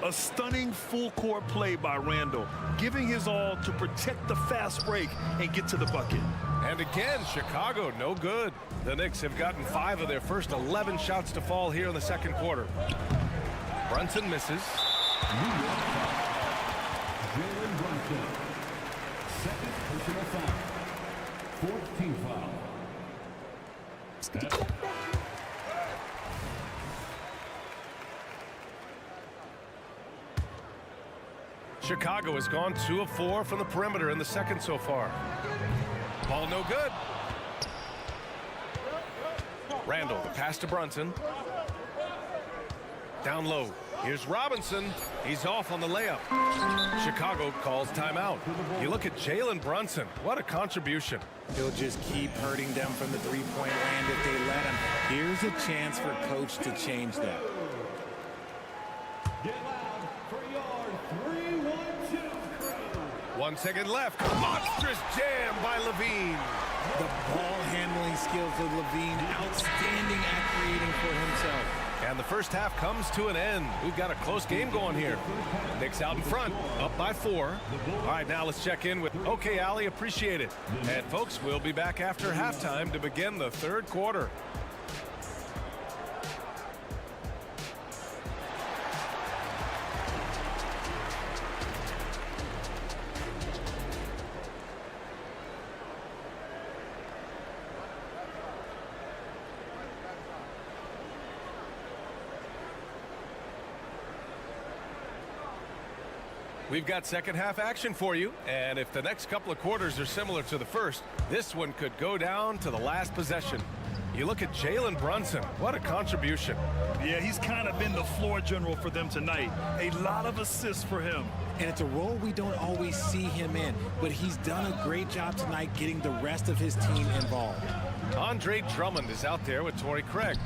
Speaker 2: A stunning full-court play by Randall, giving his all to protect the fast break and get to the bucket.
Speaker 1: And again, Chicago no good. The Knicks have gotten 5 of their first 11 shots to fall here in the second quarter. Brunson misses.
Speaker 4: Jalen Brunson. Second personal foul. 14th foul.
Speaker 1: Chicago has gone 2 of 4 from the perimeter in the second so far. Ball no good. Randall, the pass to Brunson. Down low. Here's Robinson. He's off on the layup. Chicago calls timeout. You look at Jalen Brunson. What a contribution.
Speaker 9: He'll just keep hurting them from the three-point land if they let him. Here's a chance for coach to change that.
Speaker 4: Get loud for your 3-1-2 crew.
Speaker 1: 1 second left. Monstrous jam by Levine.
Speaker 9: The ball handling skills of Levine, outstanding at creating for himself.
Speaker 1: And the first half comes to an end. We've got a close game going here. Knicks out in front, up by 4. All right, now let's check in with OK Allie, appreciate it. And folks, we'll be back after halftime to begin the third quarter. We've got second half action for you, and if the next couple of quarters are similar to the first, this one could go down to the last possession. You look at Jalen Brunson, what a contribution.
Speaker 2: Yeah, he's kind of been the floor general for them tonight. A lot of assists for him.
Speaker 9: And it's a role we don't always see him in, but he's done a great job tonight getting the rest of his team involved.
Speaker 1: Andre Drummond is out there with Torrey Craig.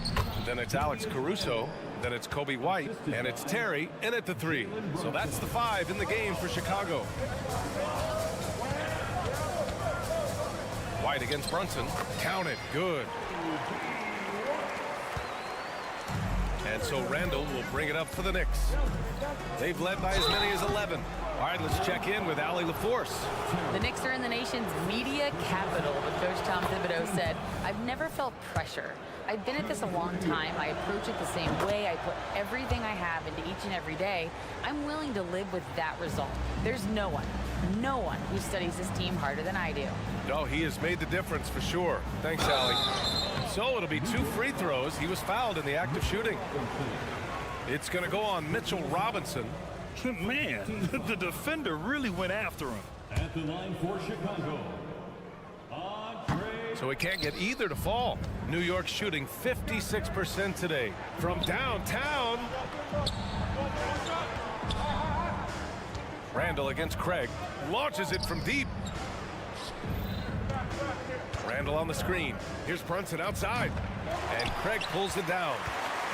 Speaker 1: Then it's Alex Caruso. Then it's Kobe White. And it's Terry in at the 3. So that's the 5 in the game for Chicago. White against Brunson. Counted. Good. And so Randall will bring it up for the Knicks. They've led by as many as 11. All right, let's check in with Allie LaForce.
Speaker 10: The Knicks are in the nation's media capital, but Coach Tom Thibodeau said, "I've never felt pressure. I've been at this a long time. I approach it the same way. I put everything I have into each and every day. I'm willing to live with that result. There's no one who studies this team harder than I do."
Speaker 1: No, he has made the difference for sure. Thanks, Allie. So it'll be 2 free throws. He was fouled in the act of shooting. It's going to go on Mitchell Robinson.
Speaker 2: Man, the defender really went after him.
Speaker 4: At the line for Chicago, Andre.
Speaker 1: So he can't get either to fall. New York shooting 56% today from downtown. Randall against Craig. Launches it from deep. Randall on the screen. Here's Brunson outside. And Craig pulls it down.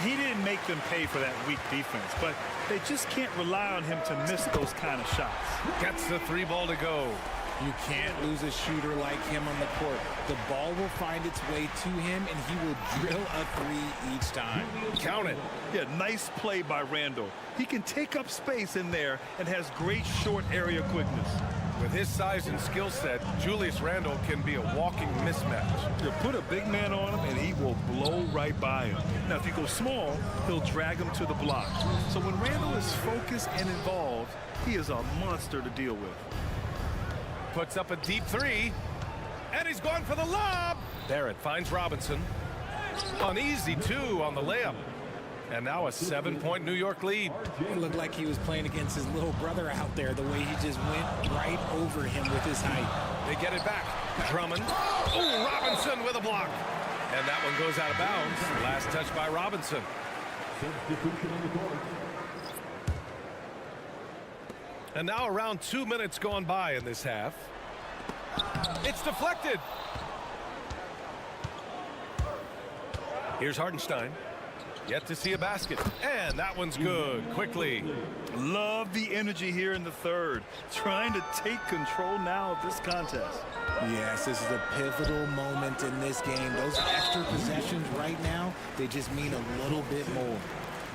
Speaker 2: He didn't make them pay for that weak defense, but they just can't rely on him to miss those kind of shots.
Speaker 1: Gets the 3 ball to go.
Speaker 9: You can't lose a shooter like him on the court. The ball will find its way to him, and he will drill a 3 each time.
Speaker 1: Count it.
Speaker 2: Yeah, nice play by Randall. He can take up space in there and has great short area quickness.
Speaker 1: With his size and skill set, Julius Randle can be a walking mismatch.
Speaker 2: You put a big man on him, and he will blow right by him. Now, if you go small, he'll drag him to the block. So when Randall is focused and involved, he is a monster to deal with.
Speaker 1: Puts up a deep 3, and he's going for the lob. Barrett finds Robinson. An easy 2 on the layup. And now a 7-point New York lead.
Speaker 9: It looked like he was playing against his little brother out there, the way he just went right over him with his height.
Speaker 1: They get it back. Drummond. Oh, Robinson with a block. And that one goes out of bounds. Last touch by Robinson.
Speaker 4: Substitution on the court.
Speaker 1: And now around 2 minutes gone by in this half. It's deflected. Here's Hartenstein. Yet to see a basket. And that one's good. Quickly.
Speaker 2: Love the energy here in the third. Trying to take control now of this contest.
Speaker 9: Yes, this is a pivotal moment in this game. Those extra possessions right now, they just mean a little bit more.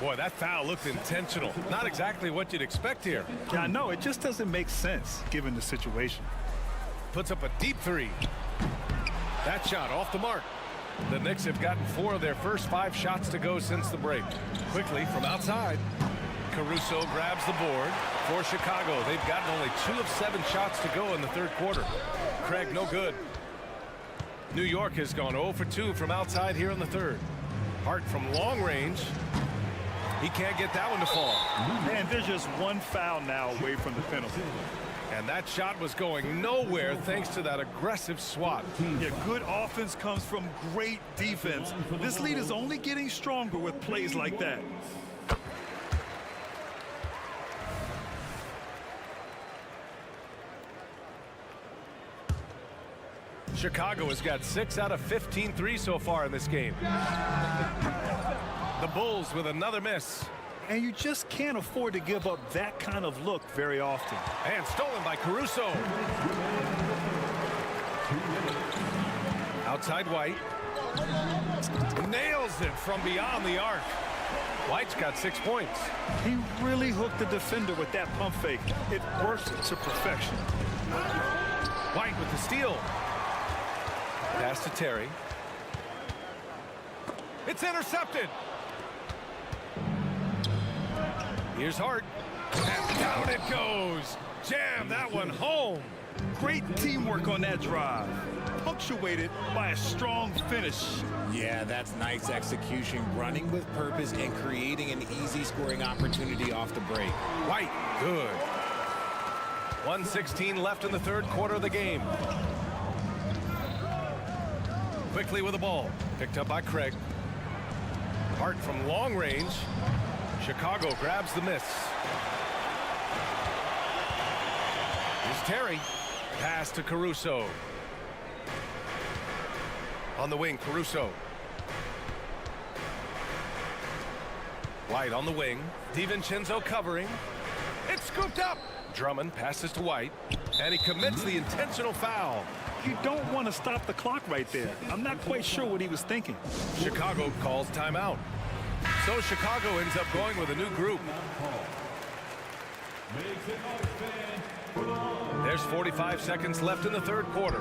Speaker 1: Boy, that foul looked intentional. Not exactly what you'd expect here.
Speaker 2: Yeah, I know. It just doesn't make sense given the situation.
Speaker 1: Puts up a deep 3. That shot off the mark. The Knicks have gotten 4 of their first 5 shots to go since the break. Quickly from outside. Caruso grabs the board for Chicago. They've gotten only 2 of 7 shots to go in the third quarter. Craig, no good. New York has gone 0 for 2 from outside here in the third. Hart from long range. He can't get that one to fall.
Speaker 2: And there's just 1 foul now away from the penalty.
Speaker 1: And that shot was going nowhere thanks to that aggressive swat.
Speaker 2: Yeah, good offense comes from great defense. This lead is only getting stronger with plays like that.
Speaker 1: Chicago has got 6 out of 15 threes so far in this game. The Bulls with another miss.
Speaker 2: And you just can't afford to give up that kind of look very often.
Speaker 1: And stolen by Caruso. Outside White. Nails it from beyond the arc. White's got 6 points.
Speaker 2: He really hooked the defender with that pump fake. It worked to perfection.
Speaker 1: White with the steal. Pass to Terry. It's intercepted. Here's Hart. And down it goes. Jam that one home.
Speaker 2: Great teamwork on that drive. Punctuated by a strong finish.
Speaker 9: Yeah, that's nice execution. Running with purpose and creating an easy scoring opportunity off the break.
Speaker 1: White, good. 1:16 left in the third quarter of the game. Quickly with the ball. Picked up by Craig. Hart from long range. Chicago grabs the miss. Here's Terry. Pass to Caruso. On the wing, Caruso. White on the wing. DiVincenzo covering. It's scooped up. Drummond passes to White, and he commits the intentional foul.
Speaker 2: You don't want to stop the clock right there. I'm not quite sure what he was thinking.
Speaker 1: Chicago calls timeout. So Chicago ends up going with a new group. There's 45 seconds left in the third quarter.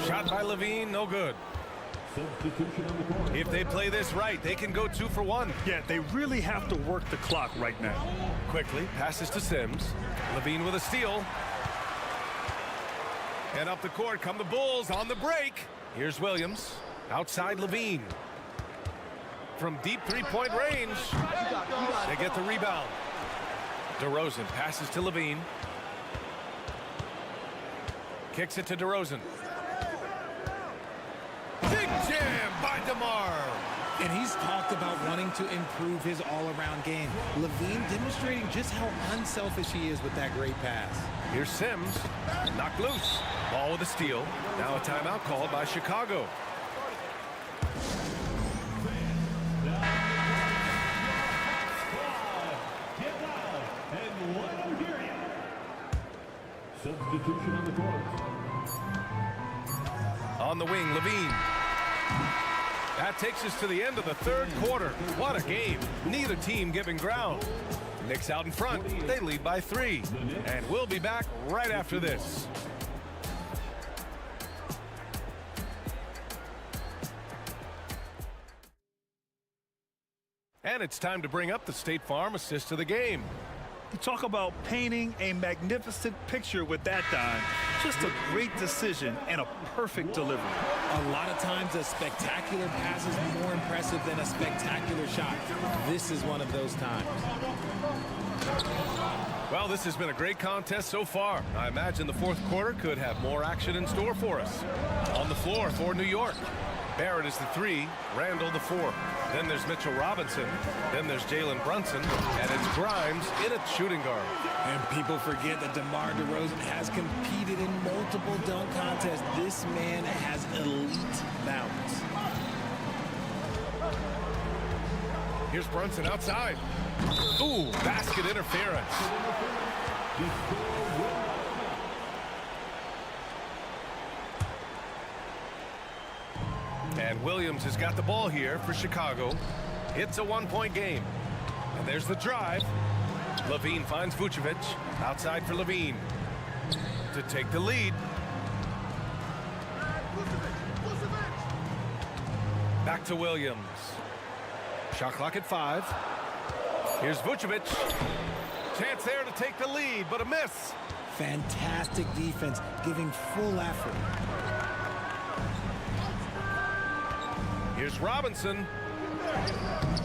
Speaker 1: Shot by Levine, no good. If they play this right, they can go 2 for 1.
Speaker 2: Yeah, they really have to work the clock right now.
Speaker 1: Quickly passes to Sims. Levine with a steal. And up the court come the Bulls on the break. Here's Williams. Outside Levine. From deep three-point range. They get the rebound. DeRozan passes to Levine. Kicks it to DeRozan. Big jam by DeMar.
Speaker 9: And he's talked about wanting to improve his all-around game. Levine demonstrating just how unselfish he is with that great pass.
Speaker 1: Here's Sims. Knocked loose. Ball with a steal. Now a timeout called by Chicago.
Speaker 4: Substitution on the court.
Speaker 1: On the wing, Levine. That takes us to the end of the third quarter. What a game. Neither team giving ground. Knicks out in front. They lead by 3. And we'll be back right after this. And it's time to bring up the State Farm assist of the game.
Speaker 2: You talk about painting a magnificent picture with that dime. Just a great decision and a perfect delivery.
Speaker 9: A lot of times a spectacular pass is more impressive than a spectacular shot. This is one of those times.
Speaker 1: Well, this has been a great contest so far. I imagine the fourth quarter could have more action in store for us. On the floor for New York, Barrett is the 3, Randall the 4. Then there's Mitchell Robinson. Then there's Jalen Brunson. And it's Grimes in at shooting guard.
Speaker 9: And people forget that DeMar DeRozan has competed in multiple dunk contests. This man has elite balance.
Speaker 1: Here's Brunson outside. Ooh, basket interference. And Williams has got the ball here for Chicago. It's a 1-point game. And there's the drive. Levine finds Vucevic. Outside for Levine to take the lead. Back to Williams. Shot clock at 5. Here's Vucevic. Chance there to take the lead, but a miss.
Speaker 9: Fantastic defense, giving full effort.
Speaker 1: Here's Robinson.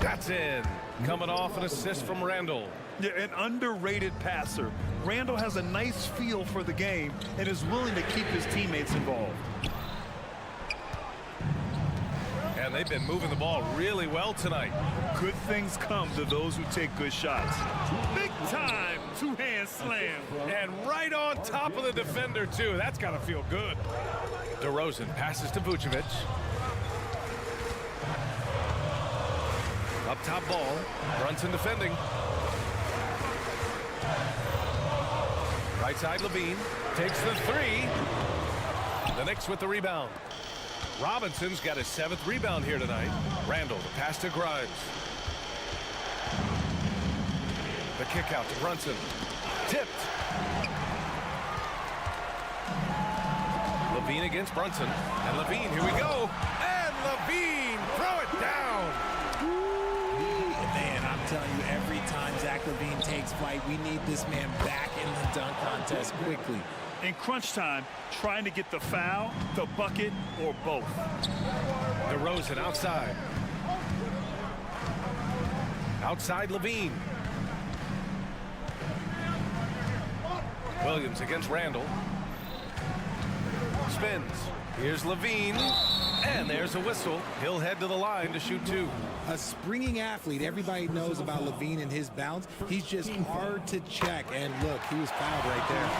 Speaker 1: That's in. Coming off an assist from Randall.
Speaker 2: Yeah, an underrated passer. Randall has a nice feel for the game and is willing to keep his teammates involved.
Speaker 1: And they've been moving the ball really well tonight.
Speaker 2: Good things come to those who take good shots. Big time two-hand slam.
Speaker 1: And right on top of the defender, too. That's got to feel good. DeRozan passes to Vucevic. Up top ball. Brunson defending. Right side Levine. Takes the 3. The Knicks with the rebound. Robinson's got his 7th rebound here tonight. Randall, the pass to Grimes. The kick out to Brunson. Tipped. Levine against Brunson. And Levine, here we go. And Levine, throw it down.
Speaker 9: Man, I'm telling you, every time Zach Levine takes flight, we need this man back in the dunk contest quickly.
Speaker 2: In crunch time, trying to get the foul, the bucket, or both.
Speaker 1: DeRozan outside. Outside Levine. Williams against Randall. Spins. Here's Levine. And there's a whistle. He'll head to the line to shoot 2.
Speaker 9: A springing athlete. Everybody knows about Levine and his bounce. He's just hard to check. And look, he was fouled right there.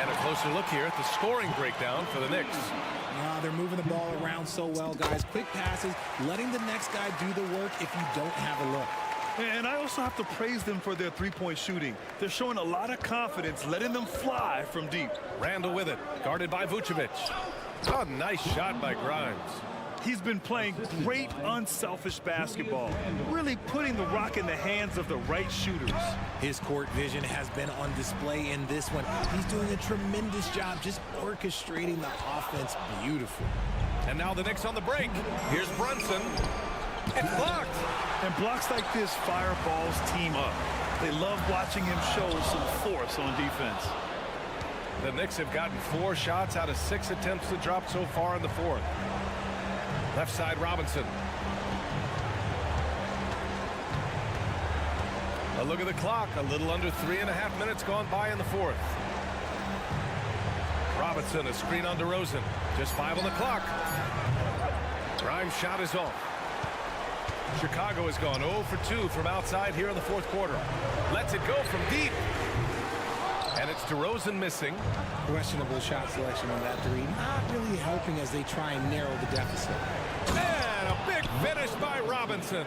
Speaker 1: And a closer look here at the scoring breakdown for the Knicks.
Speaker 9: They're moving the ball around so well, guys. Quick passes, letting the next guy do the work if you don't have a look.
Speaker 2: And I also have to praise them for their three-point shooting. They're showing a lot of confidence, letting them fly from deep.
Speaker 1: Randall with it, guarded by Vucevic. Oh, nice shot by Grimes.
Speaker 2: He's been playing great, unselfish basketball, really putting the rock in the hands of the right shooters.
Speaker 9: His court vision has been on display in this one. He's doing a tremendous job just orchestrating the offense beautifully.
Speaker 1: And now the Knicks on the break. Here's Brunson. It's blocked.
Speaker 2: And blocks like this fire balls team up. They love watching him show some force on defense.
Speaker 1: The Knicks have gotten 4 shots out of 6 attempts to drop so far in the fourth. Left side, Robinson. A look at the clock. A little under 3.5 minutes gone by in the fourth. Robinson, a screen on DeRozan. Just 5 on the clock. Grimes' shot is off. Chicago has gone 0 for 2 from outside here in the fourth quarter. Lets it go from deep. And it's DeRozan missing.
Speaker 9: Questionable shot selection on that three. Not really helping as they try and narrow the deficit.
Speaker 1: And a big finish by Robinson.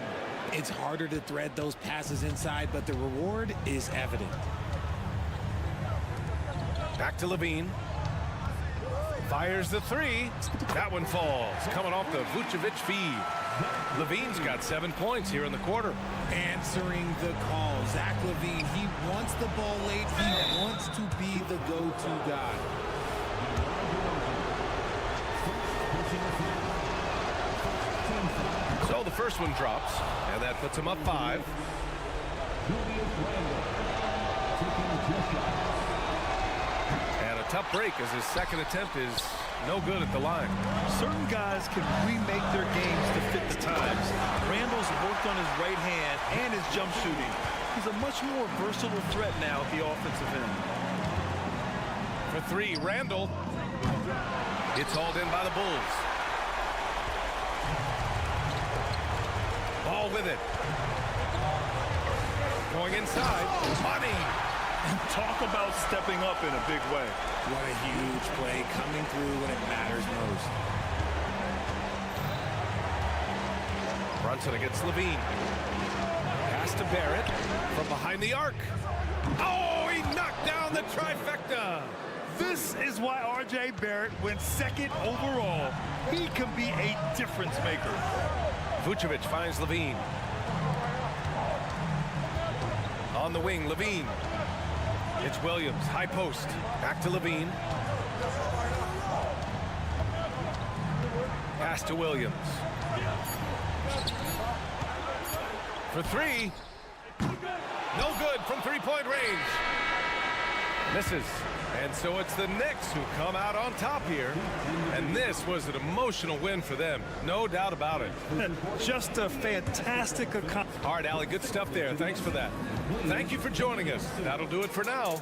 Speaker 9: It's harder to thread those passes inside, but the reward is evident.
Speaker 1: Back to Levine. Fires the three. That one falls. Coming off the Vucevic feed. Levine's got 7 points here in the quarter.
Speaker 9: Answering the call. Zach LaVine, he wants the ball late. He wants to be the go-to guy.
Speaker 1: So the first one drops, and that puts him up 5. And a tough break as his second attempt is no good at the line.
Speaker 2: Certain guys can remake their games to fit the times. Randall's worked on his right hand and his jump shooting. He's a much more versatile threat now at the offensive end.
Speaker 1: For 3, Randall. It's hauled in by the Bulls. Ball with it. Going inside. Money.
Speaker 2: Talk about stepping up in a big way.
Speaker 9: What a huge play coming through when it matters most.
Speaker 1: Brunson against Levine. Pass to Barrett from behind the arc. Oh, he knocked down the trifecta.
Speaker 2: This is why R.J. Barrett went 2nd overall. He can be a difference maker.
Speaker 1: Vucevic finds Levine. On the wing, Levine. It's Williams, high post. Back to Levine. Pass to Williams. For 3. No good from 3-point range. Misses. And so it's the Knicks who come out on top here. And this was an emotional win for them. No doubt about it.
Speaker 2: Just a fantastic accomplishment.
Speaker 1: All right, Allie, good stuff there. Thanks for that. Thank you for joining us. That'll do it for now.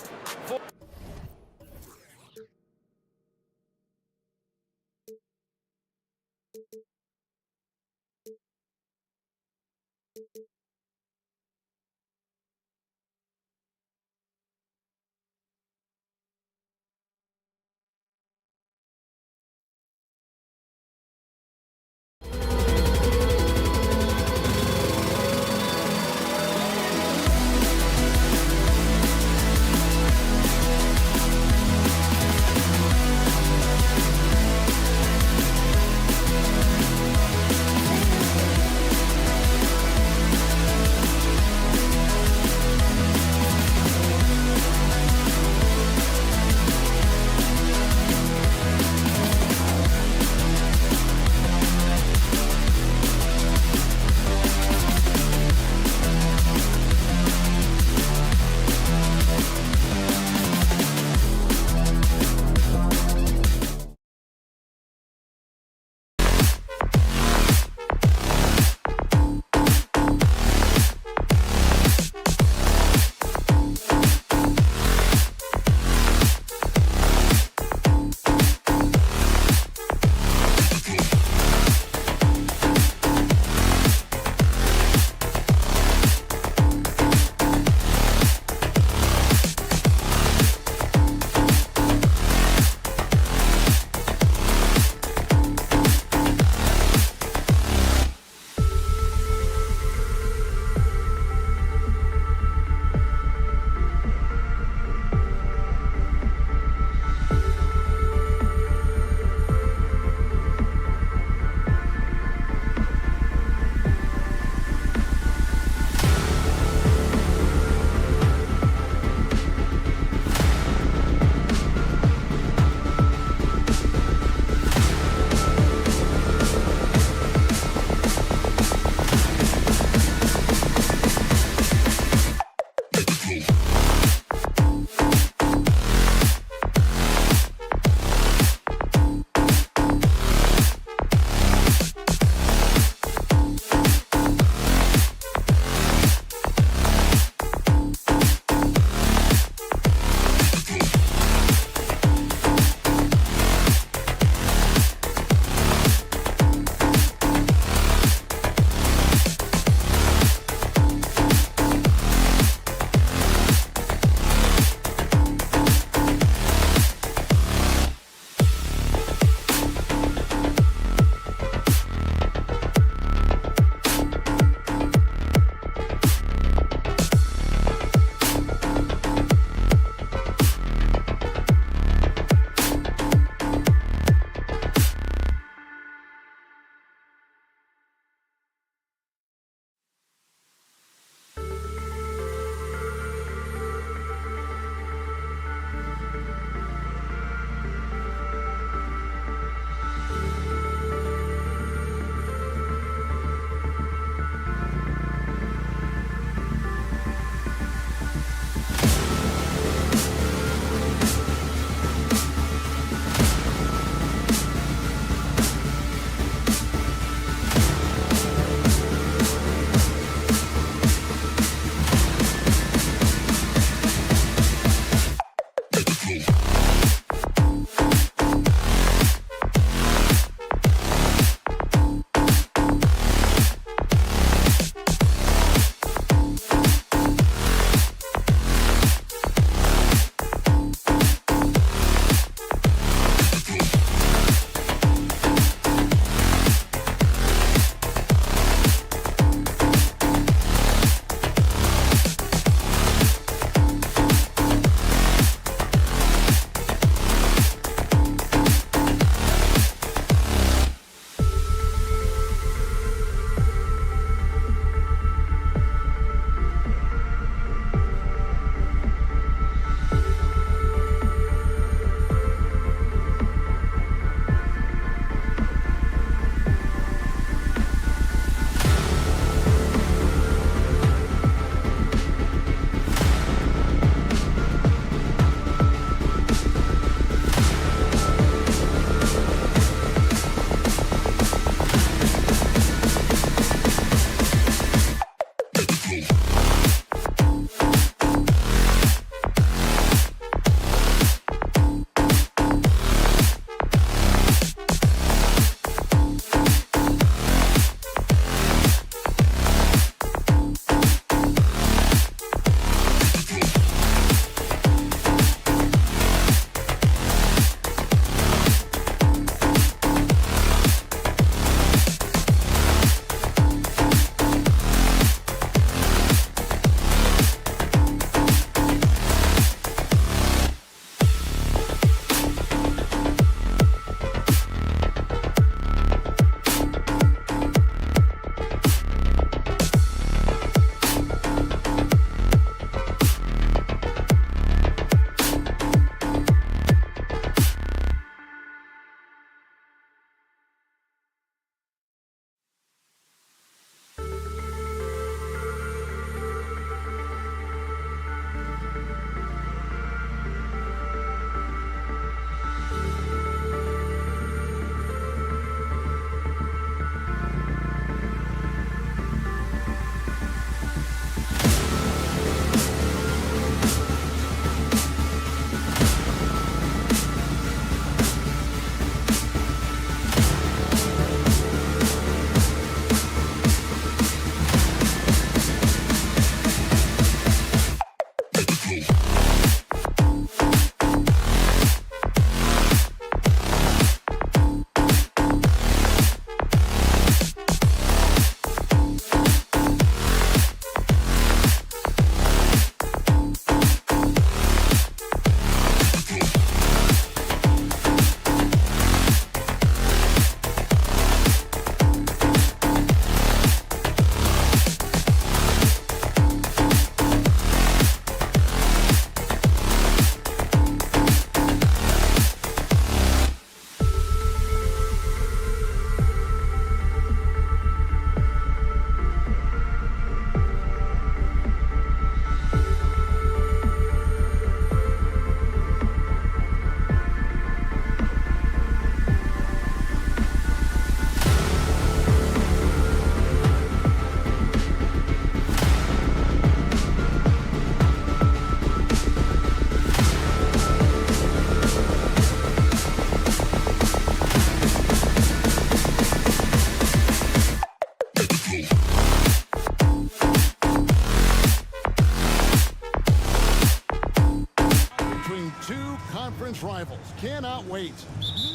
Speaker 5: conference rivals cannot wait.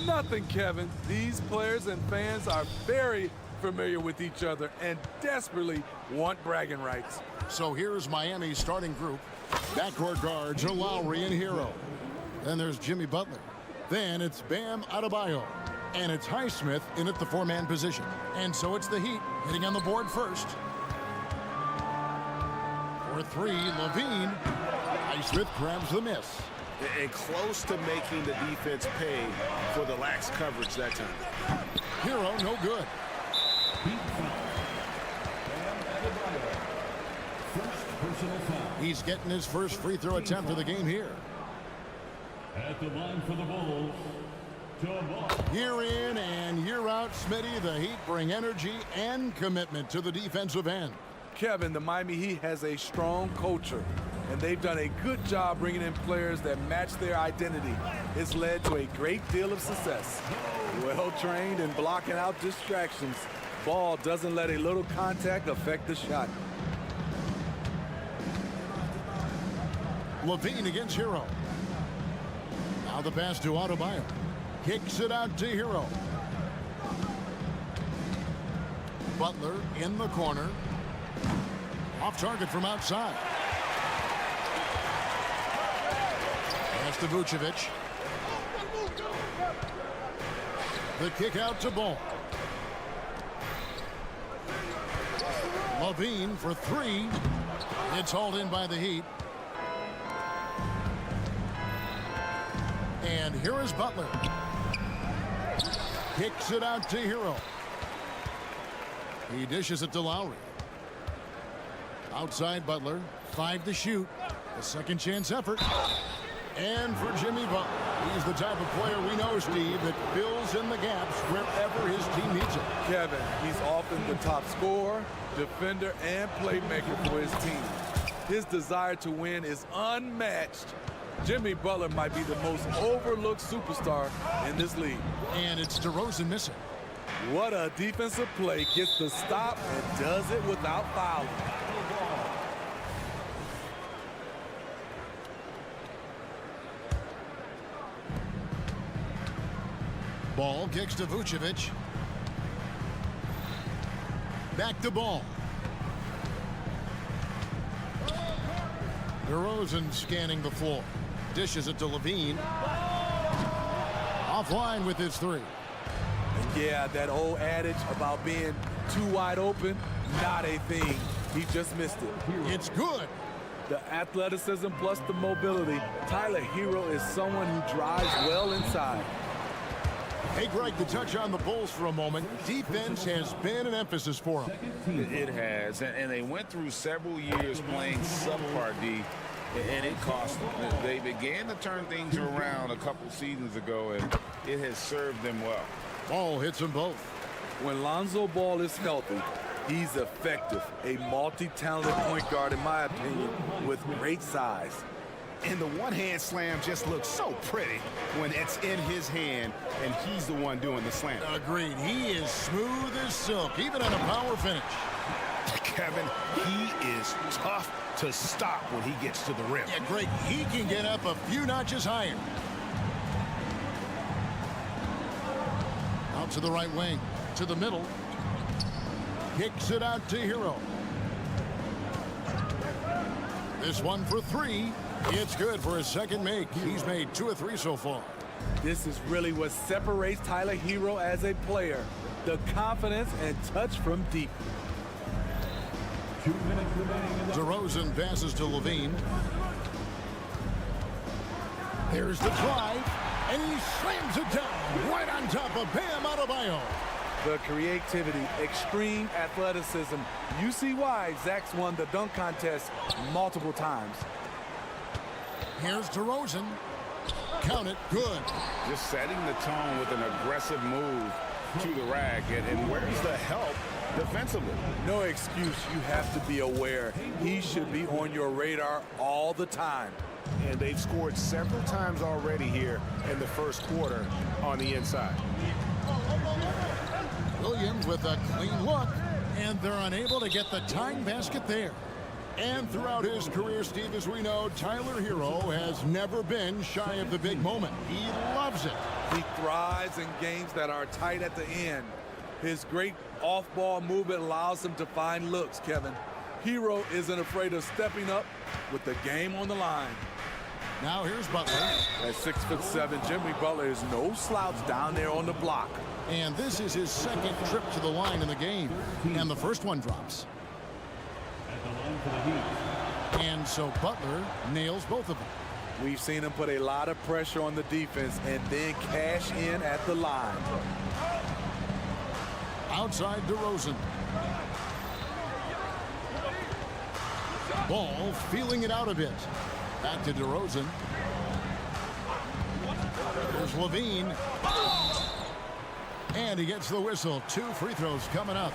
Speaker 3: Nothing, Kevin. These players and fans are very familiar with each other and desperately want bragging rights.
Speaker 5: So here's Miami's starting group. Backcourt guards are Lowry and Hero. Then there's Jimmy Butler. Then it's Bam Adebayo. And it's Highsmith in at the four-man position. And so it's the Heat hitting on the board first. For three, Levine. Highsmith grabs the miss.
Speaker 6: And close to making the defense pay for the lax coverage that time.
Speaker 5: Hero, no good. He's getting his first free throw attempt of the game here.
Speaker 4: At the line for the Bulls,
Speaker 5: Year in and year out, Smitty, the Heat bring energy and commitment to the defensive end.
Speaker 3: Kevin, the Miami Heat has a strong culture, and they've done a good job bringing in players that match their identity. It's led to a great deal of success. Well-trained and blocking out distractions. Ball doesn't let a little contact affect the shot.
Speaker 5: Levine against Hero. Now the pass to Adebayo. Kicks it out to Hero. Butler in the corner. Off target from outside. Pass to Vucevic. The kick out to Ball. Levine for three. It's hauled in by the Heat. And here is Butler. Kicks it out to Hero. He dishes it to Lowry. Outside Butler. 5 to shoot. A second chance effort. And for Jimmy Butler. He's the type of player we know, Steve, that fills in the gaps wherever his team needs it.
Speaker 3: Kevin, he's often the top scorer, defender, and playmaker for his team. His desire to win is unmatched. Jimmy Butler might be the most overlooked superstar in this league.
Speaker 5: And it's DeRozan missing.
Speaker 3: What a defensive play. Gets the stop and does it without fouling.
Speaker 5: Ball kicks to Vucevic. Back to Ball. DeRozan scanning the floor. Dishes it to Levine. Offline with his three.
Speaker 3: And yeah, that old adage about being too wide open, not a thing. He just missed it.
Speaker 5: It's good.
Speaker 3: The athleticism plus the mobility. Tyler Hero is someone who drives well inside.
Speaker 5: Hey, Greg, to touch on the Bulls for a moment, defense has been an emphasis for them.
Speaker 6: It has, and they went through several years playing subpar D, and it cost them. They began to turn things around a couple seasons ago, and it has served them well.
Speaker 5: Ball hits them both.
Speaker 3: When Lonzo Ball is healthy, he's effective. A multi-talented point guard, in my opinion, with great size.
Speaker 6: And the one-hand slam just looks so pretty when it's in his hand and he's the one doing the slam.
Speaker 5: Agreed. He is smooth as silk, even on a power finish.
Speaker 6: Kevin, he is tough to stop when he gets to the rim.
Speaker 5: Yeah, Greg, he can get up a few notches higher. Out to the right wing, to the middle. Kicks it out to Hero. This one for three. It's good for his second make. He's made 2 of 3 so far.
Speaker 3: This is really what separates Tyler Hero as a player. The confidence and touch from deep.
Speaker 4: 2 minutes remaining in the
Speaker 5: DeRozan passes to Levine. There's the drive, and he slams it down right on top of Bam Adebayo.
Speaker 3: The creativity, extreme athleticism. You see why Zach's won the dunk contest multiple times.
Speaker 5: Here's DeRozan. Count it. Good.
Speaker 6: Just setting the tone with an aggressive move to the rack. And where's the help defensively?
Speaker 3: No excuse. You have to be aware. He should be on your radar all the time.
Speaker 6: And they've scored several times already here in the first quarter on the inside.
Speaker 5: Williams with a clean look, and they're unable to get the tying basket there. And throughout his career, Steve, as we know, Tyler Hero has never been shy of the big moment. He loves it.
Speaker 3: He thrives in games that are tight at the end. His great off-ball movement allows him to find looks, Kevin. Hero isn't afraid of stepping up with the game on the line.
Speaker 5: Now here's Butler.
Speaker 3: At 6'7", Jimmy Butler is no slouch down there on the block.
Speaker 5: And this is his second trip to the line in the game. And the first one drops.
Speaker 4: At the line for the Heat.
Speaker 5: And so Butler nails both of them.
Speaker 3: We've seen him put a lot of pressure on the defense and then cash in at the line.
Speaker 5: Outside DeRozan. Ball feeling it out a bit. Back to DeRozan. There's Levine. And he gets the whistle. 2 free throws coming up.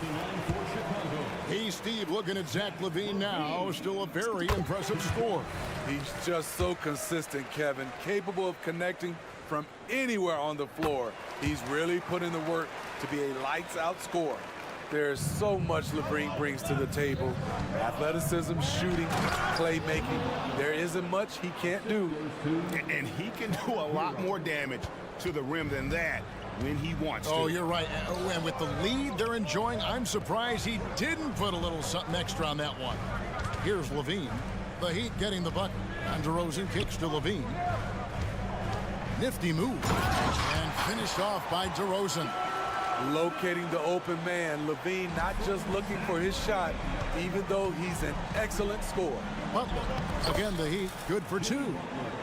Speaker 5: Hey, Steve, looking at Zach LaVine now. Still a very impressive score.
Speaker 3: He's just so consistent, Kevin. Capable of connecting from anywhere on the floor. He's really put in the work to be a lights-out scorer. There's so much LaVine brings to the table. Athleticism, shooting, playmaking. There isn't much he can't do.
Speaker 6: And he can do a lot more damage to the rim than that when he wants to.
Speaker 5: Oh, you're right. And with the lead they're enjoying, I'm surprised he didn't put a little something extra on that one. Here's Levine. The Heat getting the bucket. And DeRozan kicks to Levine. Nifty move. And finished off by DeRozan.
Speaker 3: Locating the open man. Levine not just looking for his shot, even though he's an excellent scorer.
Speaker 5: Butler. Again, the Heat good for 2.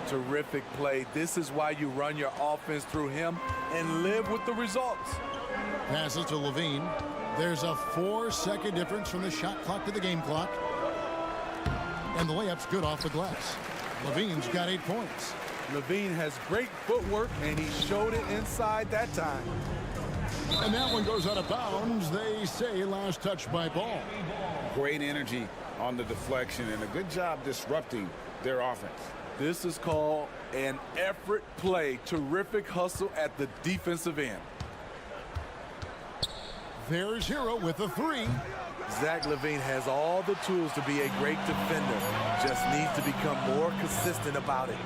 Speaker 3: Terrific play. This is why you run your offense through him and live with the results.
Speaker 5: Passes to Levine. There's a 4-second difference from the shot clock to the game clock. And the layup's good off the glass. Levine's got 8 points.
Speaker 3: Levine has great footwork, and he showed it inside that time.
Speaker 5: And that one goes out of bounds. They say last touch by Ball.
Speaker 6: Great energy on the deflection and a good job disrupting their offense.
Speaker 3: This is called an effort play. Terrific hustle at the defensive end.
Speaker 5: There's Hero with a 3.
Speaker 3: Zach LaVine has all the tools to be a great defender. Just needs to become more consistent about it.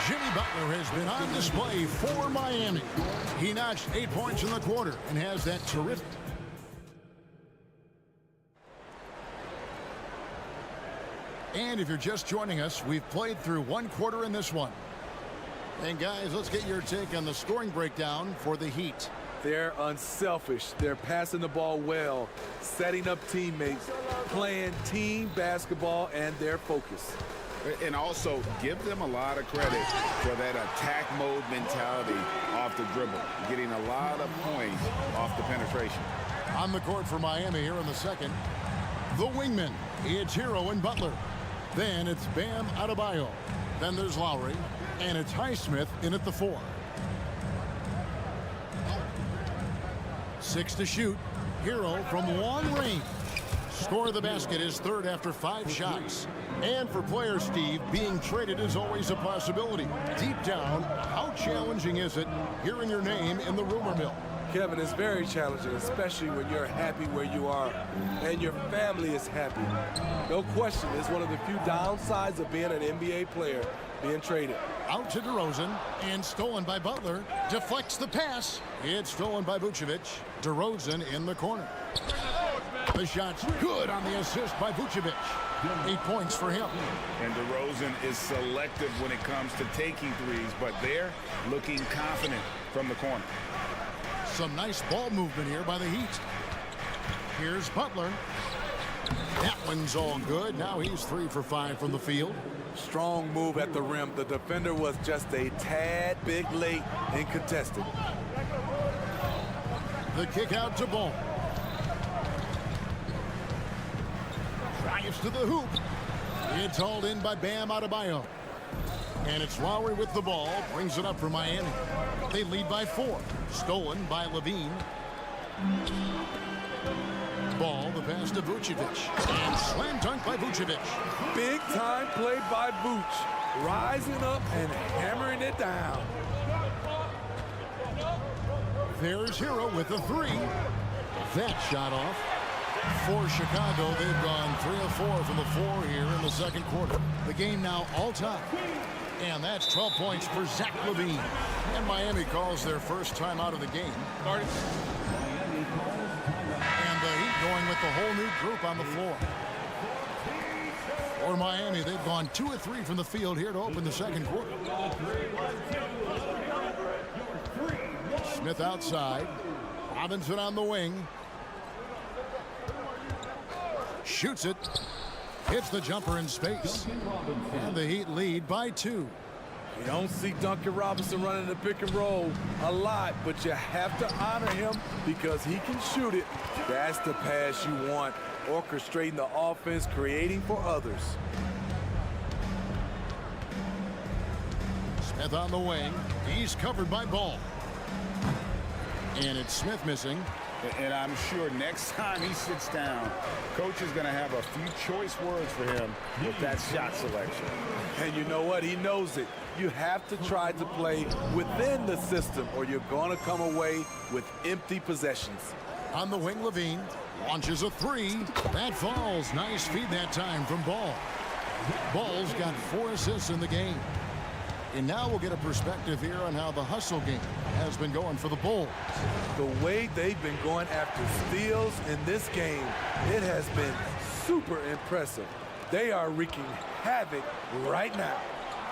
Speaker 5: Jimmy Butler has been on display for Miami. He notched 8 points in the quarter and has that terrific. And if you're just joining us, we've played through 1 quarter in this one. And guys, let's get your take on the scoring breakdown for the Heat.
Speaker 3: They're unselfish. They're passing the ball well, setting up teammates, playing team basketball, and their focus.
Speaker 6: And also give them a lot of credit for that attack mode mentality off the dribble, getting a lot of points off the penetration.
Speaker 5: On the court for Miami here in the second, the wingmen. It's Hero and Butler. Then it's Bam Adebayo. Then there's Lowry. And it's Highsmith in at the 4. 6 to shoot. Hero from long range. Score the basket is 3rd after 5 shots. And for players, Steve, being traded is always a possibility. Deep down, how challenging is it hearing your name in the rumor mill?
Speaker 3: Kevin, it's very challenging, especially when you're happy where you are and your family is happy. No question, it's one of the few downsides of being an NBA player, being traded.
Speaker 5: Out to DeRozan, and stolen by Butler. Deflects the pass. It's stolen by Vucevic. DeRozan in the corner. The shot's good on the assist by Vucevic. 8 points for him.
Speaker 6: And DeRozan is selective when it comes to taking threes, but they're looking confident from the corner.
Speaker 5: Some nice ball movement here by the Heat. Here's Butler. That one's all good. Now he's 3 for 5 from the field.
Speaker 3: Strong move at the rim. The defender was just a tad bit late in contesting.
Speaker 5: The kick out to Ball. Drives to the hoop. It's hauled in by Bam Adebayo. And it's Lowry with the ball. Brings it up for Miami. They lead by 4. Stolen by Levine. Ball, the pass to Vucevic. And slam dunk by Vucevic.
Speaker 3: Big time play by Vuce. Rising up and hammering it down.
Speaker 5: There's Hero with a 3. That shot off. For Chicago, they've gone 3 of 4 from the floor here in the second quarter. The game now all time. And that's 12 points for Zach LaVine. And Miami calls their first time out of the game. And the Heat going with the whole new group on the floor. For Miami, they've gone 2 of 3 from the field here to open the second quarter. Smith outside. Robinson on the wing. Shoots it. Hits the jumper in space. And the Heat lead by 2.
Speaker 3: You don't see Duncan Robinson running the pick and roll a lot, but you have to honor him because he can shoot it. That's the pass you want. Orchestrating the offense, creating for others.
Speaker 5: Smith on the wing. He's covered by Ball. And it's Smith missing.
Speaker 6: And I'm sure next time he sits down, coach is going to have a few choice words for him with that shot selection.
Speaker 3: And you know what? He knows it. You have to try to play within the system or you're going to come away with empty possessions.
Speaker 5: On the wing, LaVine launches a 3. That falls. Nice feed that time from Ball. Ball's got 4 assists in the game. And now we'll get a perspective here on how the hustle game has been going for the Bulls.
Speaker 3: The way they've been going after steals in this game, it has been super impressive. They are wreaking havoc right now.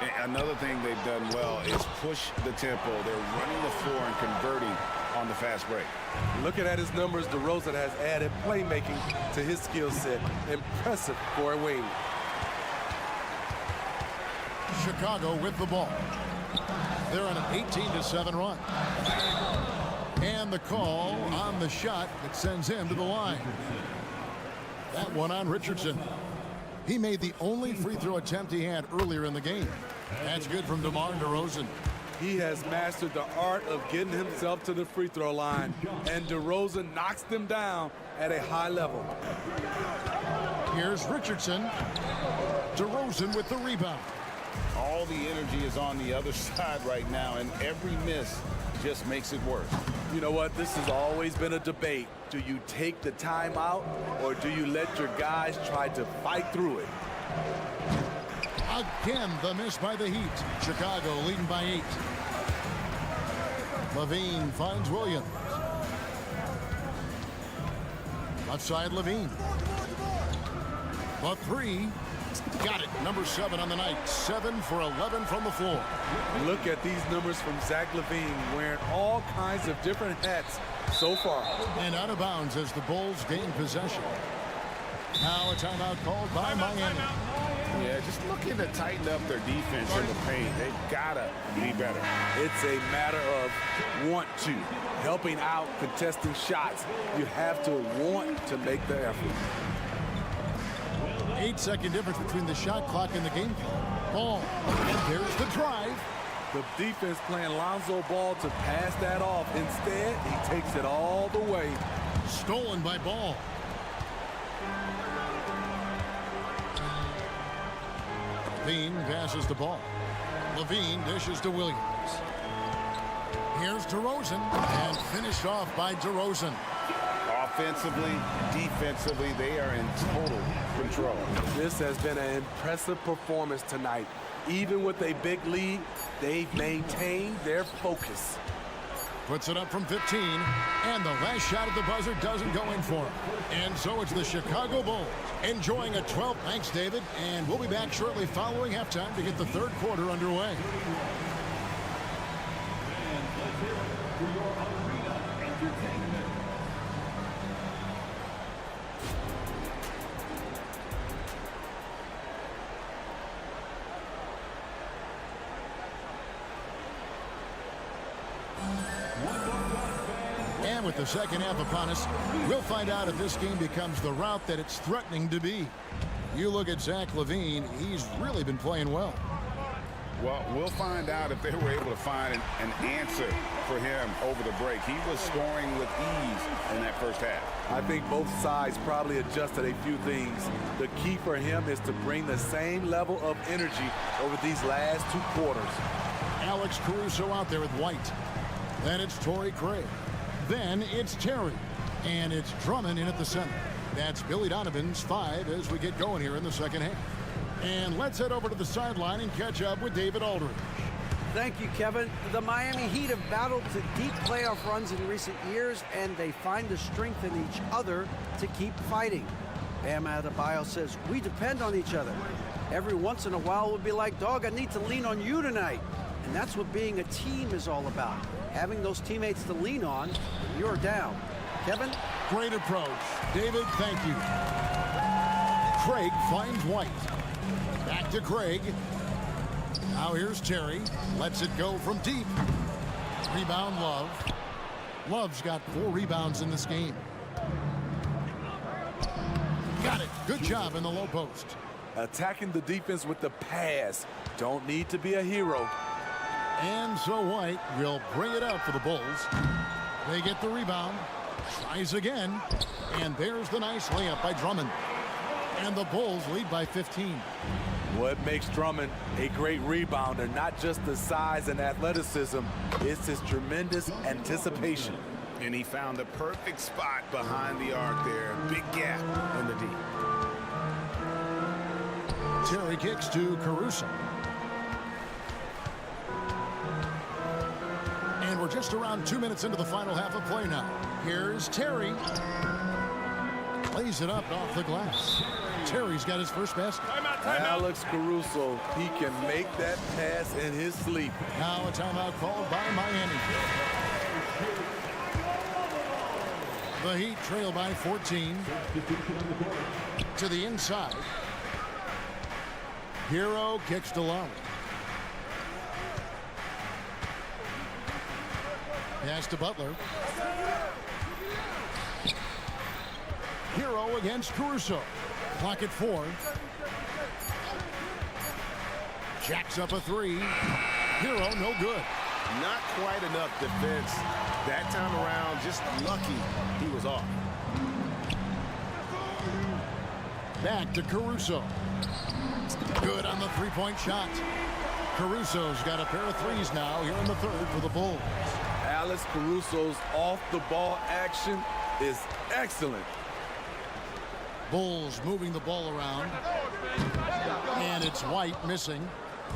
Speaker 6: And another thing they've done well is push the tempo. They're running the floor and converting on the fast break.
Speaker 3: Looking at his numbers, DeRozan has added playmaking to his skill set. Impressive for a wing.
Speaker 5: Chicago with the ball. They're on an 18-7 run. And the call on the shot that sends him to the line. That one on Richardson. He made the only free throw attempt he had earlier in the game. That's good from DeMar DeRozan.
Speaker 3: He has mastered the art of getting himself to the free throw line. And DeRozan knocks them down at a high level.
Speaker 5: Here's Richardson. DeRozan with the rebound.
Speaker 6: All the energy is on the other side right now, and every miss just makes it worse.
Speaker 3: You know what? This has always been a debate. Do you take the timeout, or do you let your guys try to fight through it?
Speaker 5: Again, the miss by the Heat. Chicago leading by 8. LaVine finds Williams. Left side, LaVine. The 3. Got it. Number 7 on the night. 7 for 11 from the floor.
Speaker 3: Look at these numbers from Zach LaVine, wearing all kinds of different hats so far.
Speaker 5: And out of bounds as the Bulls gain possession. Now a timeout called by Miami.
Speaker 6: Yeah, just looking to tighten up their defense in the paint. They've got to be better.
Speaker 3: It's a matter of want to. Helping out, contesting shots. You have to want to make the effort.
Speaker 5: 8-second difference between the shot clock and the game clock. Ball. And there's the drive.
Speaker 3: The defense playing Lonzo Ball to pass that off. Instead, he takes it all the way.
Speaker 5: Stolen by Ball. LaVine passes the ball. LaVine dishes to Williams. Here's DeRozan. And finished off by DeRozan.
Speaker 6: Offensively, defensively, they are in total control.
Speaker 3: This has been an impressive performance tonight. Even with a big lead, they've maintained their focus.
Speaker 5: Puts it up from 15, and the last shot at the buzzer doesn't go in for him. And so it's the Chicago Bulls enjoying a 12. Thanks, David. And we'll be back shortly following halftime to get the third quarter underway. And with the second half upon us, we'll find out if this game becomes the route that it's threatening to be. You look at Zach LaVine, he's really been playing well.
Speaker 6: Well, we'll find out if they were able to find an answer for him over the break. He was scoring with ease in that first half.
Speaker 3: I think both sides probably adjusted a few things. The key for him is to bring the same level of energy over these last 2 quarters.
Speaker 5: Alex Caruso out there with White. Then it's Torrey Craig. Then it's Terry. And it's Drummond in at the center. That's Billy Donovan's 5 as we get going here in the second half. And let's head over to the sideline and catch up with David Aldridge.
Speaker 8: Thank you, Kevin. The Miami Heat have battled to deep playoff runs in recent years, and they find the strength in each other to keep fighting. Bam Adebayo says, we depend on each other. Every once in a while we'll be like, dog, I need to lean on you tonight. And that's what being a team is all about. Having those teammates to lean on when you're down. Kevin?
Speaker 5: Great approach. David, thank you. Craig finds White. Back to Craig. Now here's Terry. Lets it go from deep. Rebound, Love. Love's got 4 rebounds in this game. Got it. Good job in the low post.
Speaker 3: Attacking the defense with the pass. Don't need to be a hero.
Speaker 5: And so White will bring it out for the Bulls. They get the rebound. Tries again. And there's the nice layup by Drummond. And the Bulls lead by 15.
Speaker 3: What makes Drummond a great rebounder, not just the size and athleticism, it's his tremendous anticipation.
Speaker 6: And he found the perfect spot behind the arc there. Big gap in the D.
Speaker 5: Terry kicks to Caruso. And we're just around 2 minutes into the final half of play now. Here's Terry. Plays it up off the glass. Terry's got his first basket.
Speaker 3: Alex Caruso, he can make that pass in his sleep.
Speaker 5: Now a timeout called by Miami. The Heat trail by 14. To the inside. Hero kicks to Lowry. Pass to Butler. Hero against Caruso. Clock at 4. Jacks up a 3. Hero no good.
Speaker 6: Not quite enough defense that time around. Just lucky he was off.
Speaker 5: Back to Caruso. Good on the three-point shot. Caruso's got a pair of threes now here in the third for the Bulls.
Speaker 3: Alex Caruso's off-the-ball action is excellent.
Speaker 5: Bulls moving the ball around. And it's White missing.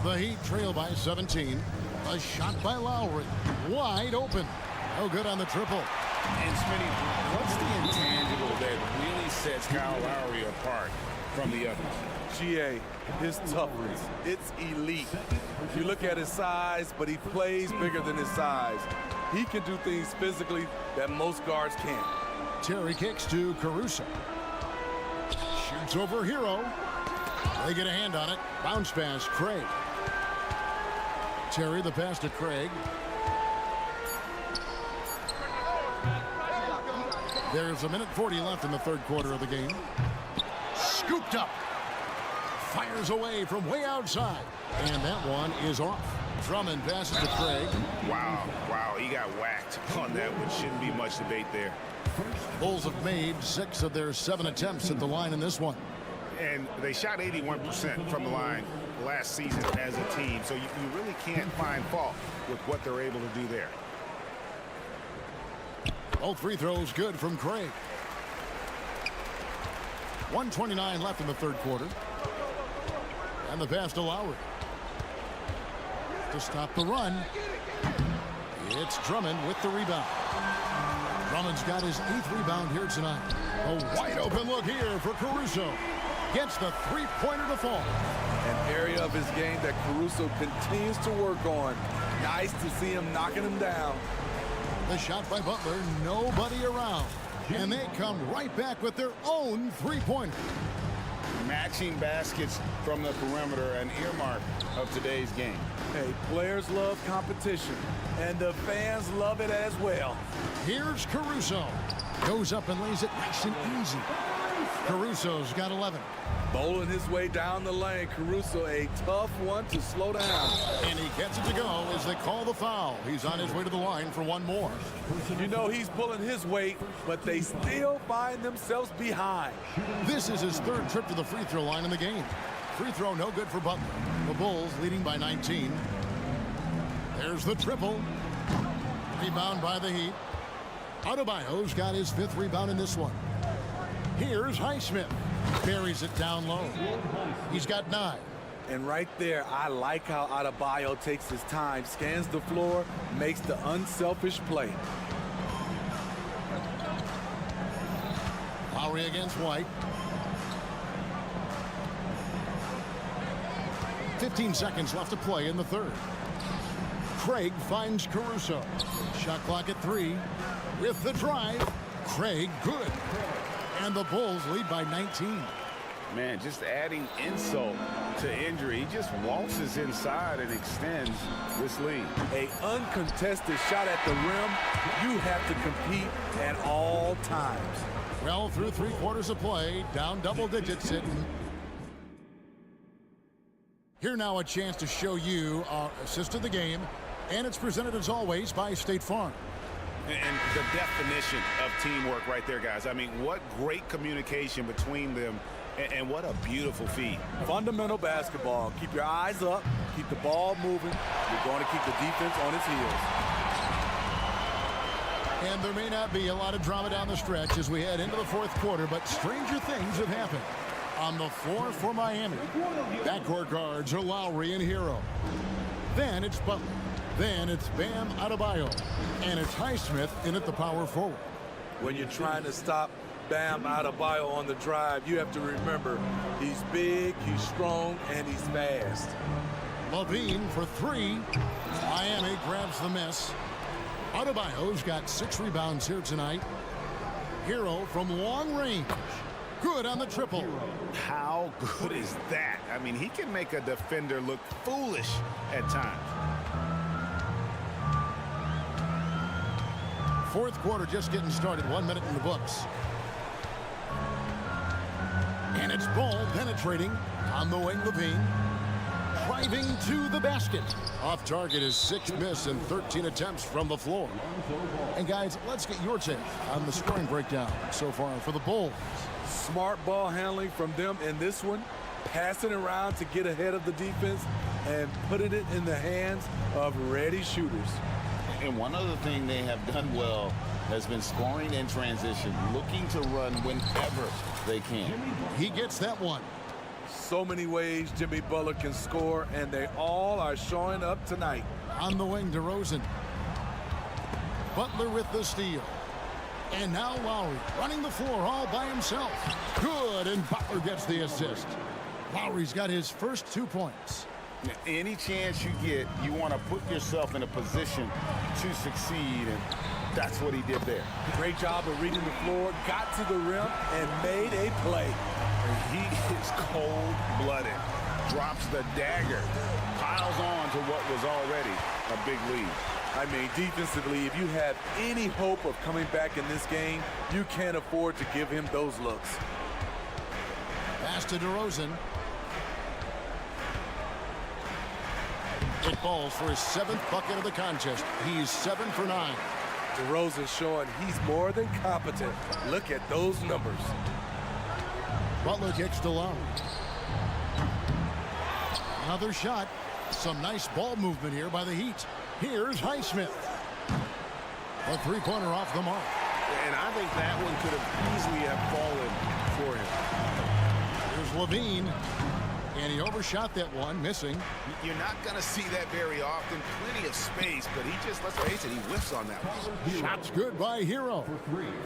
Speaker 5: The Heat trail by 17. A shot by Lowry. Wide open. No good on the triple.
Speaker 6: And Smitty, what's the intangible that really sets Kyle Lowry apart from the others?
Speaker 3: GA, his toughness, it's elite. You look at his size, but he plays bigger than his size. He can do things physically that most guards can't.
Speaker 5: Terry kicks to Caruso. Shoots over Hero. They get a hand on it. Bounce pass, Craig. Terry the pass to Craig. There's a minute 40 left in the third quarter of the game. Scooped up. Fires away from way outside. And that one is off. Drummond passes to Craig.
Speaker 6: Wow, he got whacked on that one. Shouldn't be much debate there.
Speaker 5: Bulls have made 6 of their 7 attempts at the line in this one.
Speaker 6: And they shot 81% from the line last season as a team, so you really can't find fault with what they're able to do there.
Speaker 5: Both free throws good from Craig. 1:29 left in the third quarter. And the pass to Lowry. To stop the run. It's Drummond with the rebound. Drummond's got his 8th rebound here tonight. A wide open look here for Caruso. Gets the three-pointer to fall.
Speaker 3: An area of his game that Caruso continues to work on. Nice to see him knocking him down.
Speaker 5: The shot by Butler, nobody around. And they come right back with their own three-pointer.
Speaker 6: Matching baskets from the perimeter, an earmark of today's game.
Speaker 3: Hey, players love competition, and the fans love it as well.
Speaker 5: Here's Caruso. Goes up and lays it nice and easy. Caruso's got 11.
Speaker 3: Bowling his way down the lane. Caruso, a tough one to slow down.
Speaker 5: And he gets it to go as they call the foul. He's on his way to the line for one more.
Speaker 3: You know he's pulling his weight, but they still find themselves behind.
Speaker 5: This is his 3rd trip to the free throw line in the game. Free throw no good for Butler. The Bulls leading by 19. There's the triple. Rebound by the Heat. Adebayo's got his 5th rebound in this one. Here's Highsmith. Buries it down low. He's got 9.
Speaker 3: And right there, I like how Adebayo takes his time, scans the floor, makes the unselfish play.
Speaker 5: Lowry against White. 15 seconds left to play in the third. Craig finds Caruso. Shot clock at 3. With the drive, Craig good. And the Bulls lead by 19.
Speaker 6: Man, just adding insult to injury. He just waltzes inside and extends this lead.
Speaker 3: A uncontested shot at the rim, you have to compete at all times.
Speaker 5: Well, through 3 quarters of play, down double digits sitting. Here now a chance to show you our assist of the game, and it's presented as always by State Farm.
Speaker 6: And the definition of teamwork right there, guys. I mean, what great communication between them, and what a beautiful feed.
Speaker 3: Fundamental basketball. Keep your eyes up, keep the ball moving. You're going to keep the defense on its heels.
Speaker 5: And there may not be a lot of drama down the stretch as we head into the fourth quarter, but stranger things have happened. On the floor for Miami, backcourt guards are Lowry and Hero. Then it's Butler. Then it's Bam Adebayo. And it's Highsmith in at the power forward.
Speaker 3: When you're trying to stop Bam Adebayo on the drive, you have to remember he's big, he's strong, and he's fast.
Speaker 5: Levine for 3. Miami grabs the miss. Adebayo's got 6 rebounds here tonight. Hero from long range. Good on the triple.
Speaker 6: How good is that? I mean, he can make a defender look foolish at times.
Speaker 5: Fourth quarter just getting started. 1 minute in the books. And it's Ball penetrating on the wing. Levine driving to the basket. Off target is 6th miss and 13 attempts from the floor. And guys, let's get your take on the scoring breakdown so far for the Bulls.
Speaker 3: Smart ball handling from them in this one. Passing around to get ahead of the defense and putting it in the hands of ready shooters.
Speaker 6: And one other thing they have done well has been scoring in transition, looking to run whenever they can.
Speaker 5: He gets that one.
Speaker 3: So many ways Jimmy Butler can score, and they all are showing up tonight.
Speaker 5: On the wing, DeRozan. Butler with the steal. And now Lowry running the floor all by himself. Good, and Butler gets the assist. Lowry's got his first 2 points.
Speaker 6: Any chance you get, you want to put yourself in a position to succeed, and that's what he did there.
Speaker 3: Great job of reading the floor, got to the rim, and made a play.
Speaker 6: He is cold-blooded, drops the dagger, piles on to what was already a big lead.
Speaker 3: I mean, defensively, if you have any hope of coming back in this game, you can't afford to give him those looks.
Speaker 5: Pass to DeRozan. It falls for his 7th bucket of the contest. He's 7 for 9.
Speaker 3: DeRozan showing he's more than competent. Look at those numbers.
Speaker 5: Butler kicks to Lowry. Another shot. Some nice ball movement here by the Heat. Here's Highsmith. A 3-pointer off the mark.
Speaker 6: And I think that one could have easily have fallen for him.
Speaker 5: Here's Levine. And he overshot that one, missing.
Speaker 6: You're not going to see that very often. Plenty of space, but he just, let's face it, he whiffs on that one.
Speaker 5: Shots good by Hero.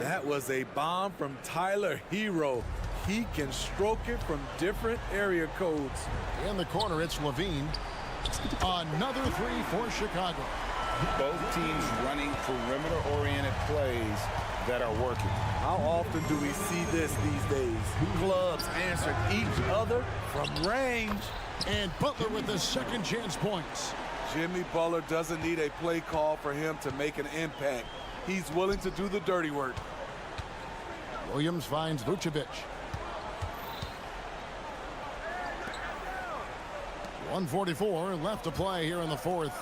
Speaker 3: That was a bomb from Tyler Hero. He can stroke it from different area codes.
Speaker 5: In the corner, it's Levine. Another 3 for Chicago.
Speaker 6: Both teams running perimeter-oriented plays that are working.
Speaker 3: How often do we see this these days? Clubs answering each other from range.
Speaker 5: And Butler with the second chance points.
Speaker 3: Jimmy Butler doesn't need a play call for him to make an impact. He's willing to do the dirty work.
Speaker 5: Williams finds Vucevic. 1:44 left to play here in the fourth.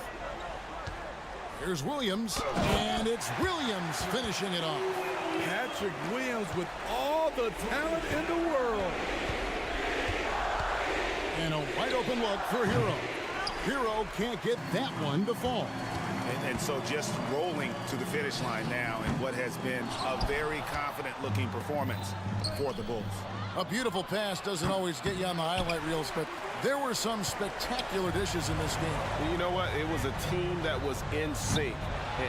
Speaker 5: Here's Williams, and it's Williams finishing it off.
Speaker 3: Patrick Williams with all the talent in the world.
Speaker 5: And a wide open look for Hero. Hero can't get that one to fall.
Speaker 6: And so just rolling to the finish line now in what has been a very confident-looking performance for the Bulls.
Speaker 5: A beautiful pass doesn't always get you on the highlight reels, but there were some spectacular dishes in this game.
Speaker 11: You know what? It was a team that was in sync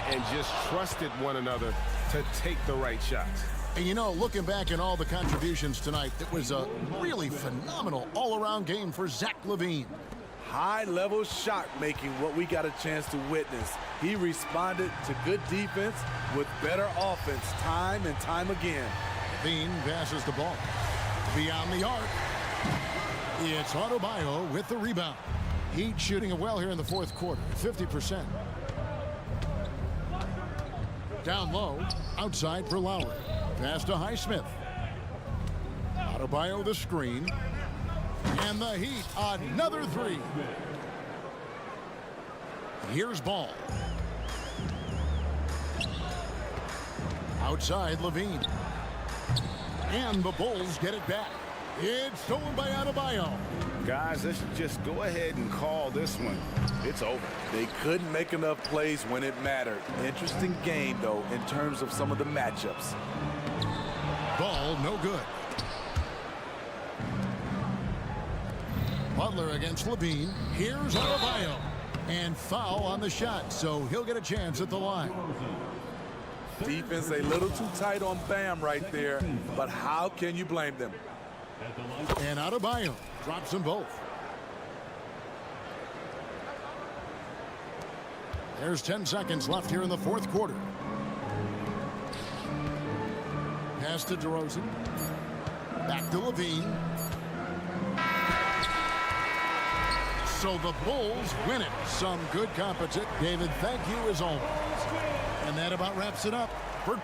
Speaker 11: and just trusted one another to take the right shots.
Speaker 5: And you know, looking back at all the contributions tonight, it was a really phenomenal all-around game for Zach LaVine.
Speaker 3: High-level shot making, what we got a chance to witness. He responded to good defense with better offense time and time again.
Speaker 5: LaVine passes the ball beyond the arc. It's Adebayo with the rebound. Heat shooting it well here in the fourth quarter, 50%. Down low, outside for Lowry. Pass to Highsmith. Adebayo the screen. And the Heat, another three. Here's Ball. Outside LaVine. And the Bulls get it back. It's stolen by Adebayo.
Speaker 6: Guys, let's just go ahead and call this one. It's over.
Speaker 3: They couldn't make enough plays when it mattered. Interesting game, though, in terms of some of the matchups.
Speaker 5: Ball no good. Butler against LaVine. Here's Adebayo. And foul on the shot, so he'll get a chance at the line.
Speaker 3: Defense a little too tight on Bam right there, but how can you blame them?
Speaker 5: And Adebayo drops them both. There's 10 seconds left here in the fourth quarter. Pass to DeRozan. Back to LaVine. So the Bulls win it. Some good competition. David, thank you as always. And that about wraps it up for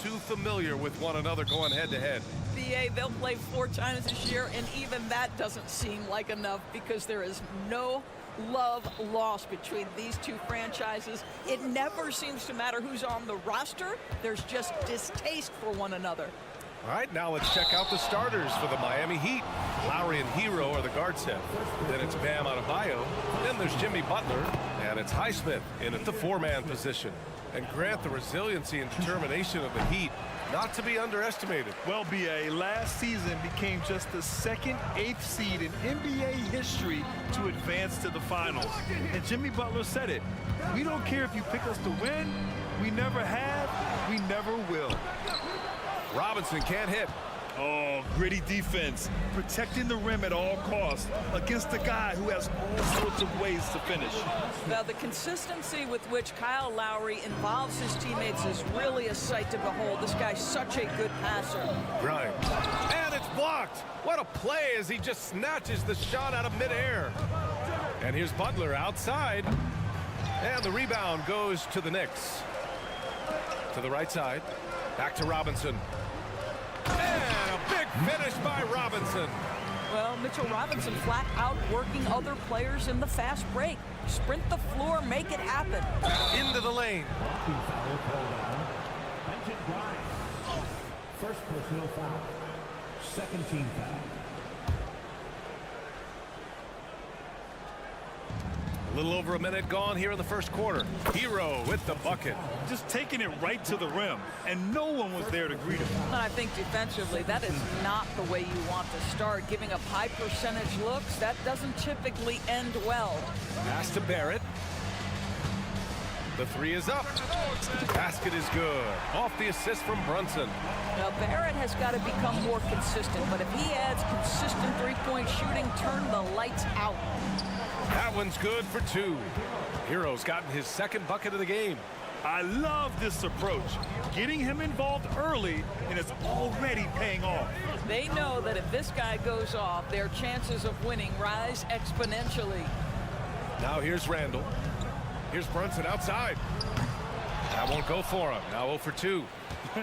Speaker 1: too familiar with one another going head-to-head.
Speaker 12: BA, they'll play 4 times this year, and even that doesn't seem like enough because there is no love lost between these two franchises. It never seems to matter who's on the roster. There's just distaste for one another.
Speaker 1: All right, now let's check out the starters for the Miami Heat. Lowry and Hero are the guard set. Then it's Bam Adebayo. Then there's Jimmy Butler. And it's Highsmith in at the 4-man position. And Grant, the resiliency and determination of the Heat, not to be underestimated.
Speaker 2: Well, BA, last season became just the second 8th seed in NBA history to advance to the finals. And Jimmy Butler said it. We don't care if you pick us to win. We never have. We never will.
Speaker 1: Robinson can't hit.
Speaker 2: Oh, gritty defense, protecting the rim at all costs against a guy who has all sorts of ways to finish.
Speaker 12: Now, the consistency with which Kyle Lowry involves his teammates is really a sight to behold. This guy's such a good passer.
Speaker 1: Grimes. And it's blocked. What a play as he just snatches the shot out of midair. And here's Butler outside. And the rebound goes to the Knicks. To the right side. Back to Robinson. And a big finish by Robinson.
Speaker 12: Well, Mitchell Robinson flat out working other players in the fast break. Sprint the floor, make it happen.
Speaker 1: Into the lane.
Speaker 4: First personal foul. Second team foul.
Speaker 1: A little over a minute gone here in the first quarter. Hero with the bucket.
Speaker 2: Just taking it right to the rim, and no one was there to greet him.
Speaker 12: And I think defensively, that is not the way you want to start. Giving up high percentage looks, that doesn't typically end well.
Speaker 1: Pass to Barrett. The 3 is up. Basket is good. Off the assist from Brunson.
Speaker 12: Now, Barrett has got to become more consistent, but if he adds consistent three-point shooting, turn the lights out.
Speaker 1: That one's good for 2. Hero's gotten his second bucket of the game.
Speaker 2: I love this approach. Getting him involved early, and it's already paying off.
Speaker 12: They know that if this guy goes off, their chances of winning rise exponentially.
Speaker 1: Now here's Randall. Here's Brunson outside. That won't go for him. Now 0 for 2.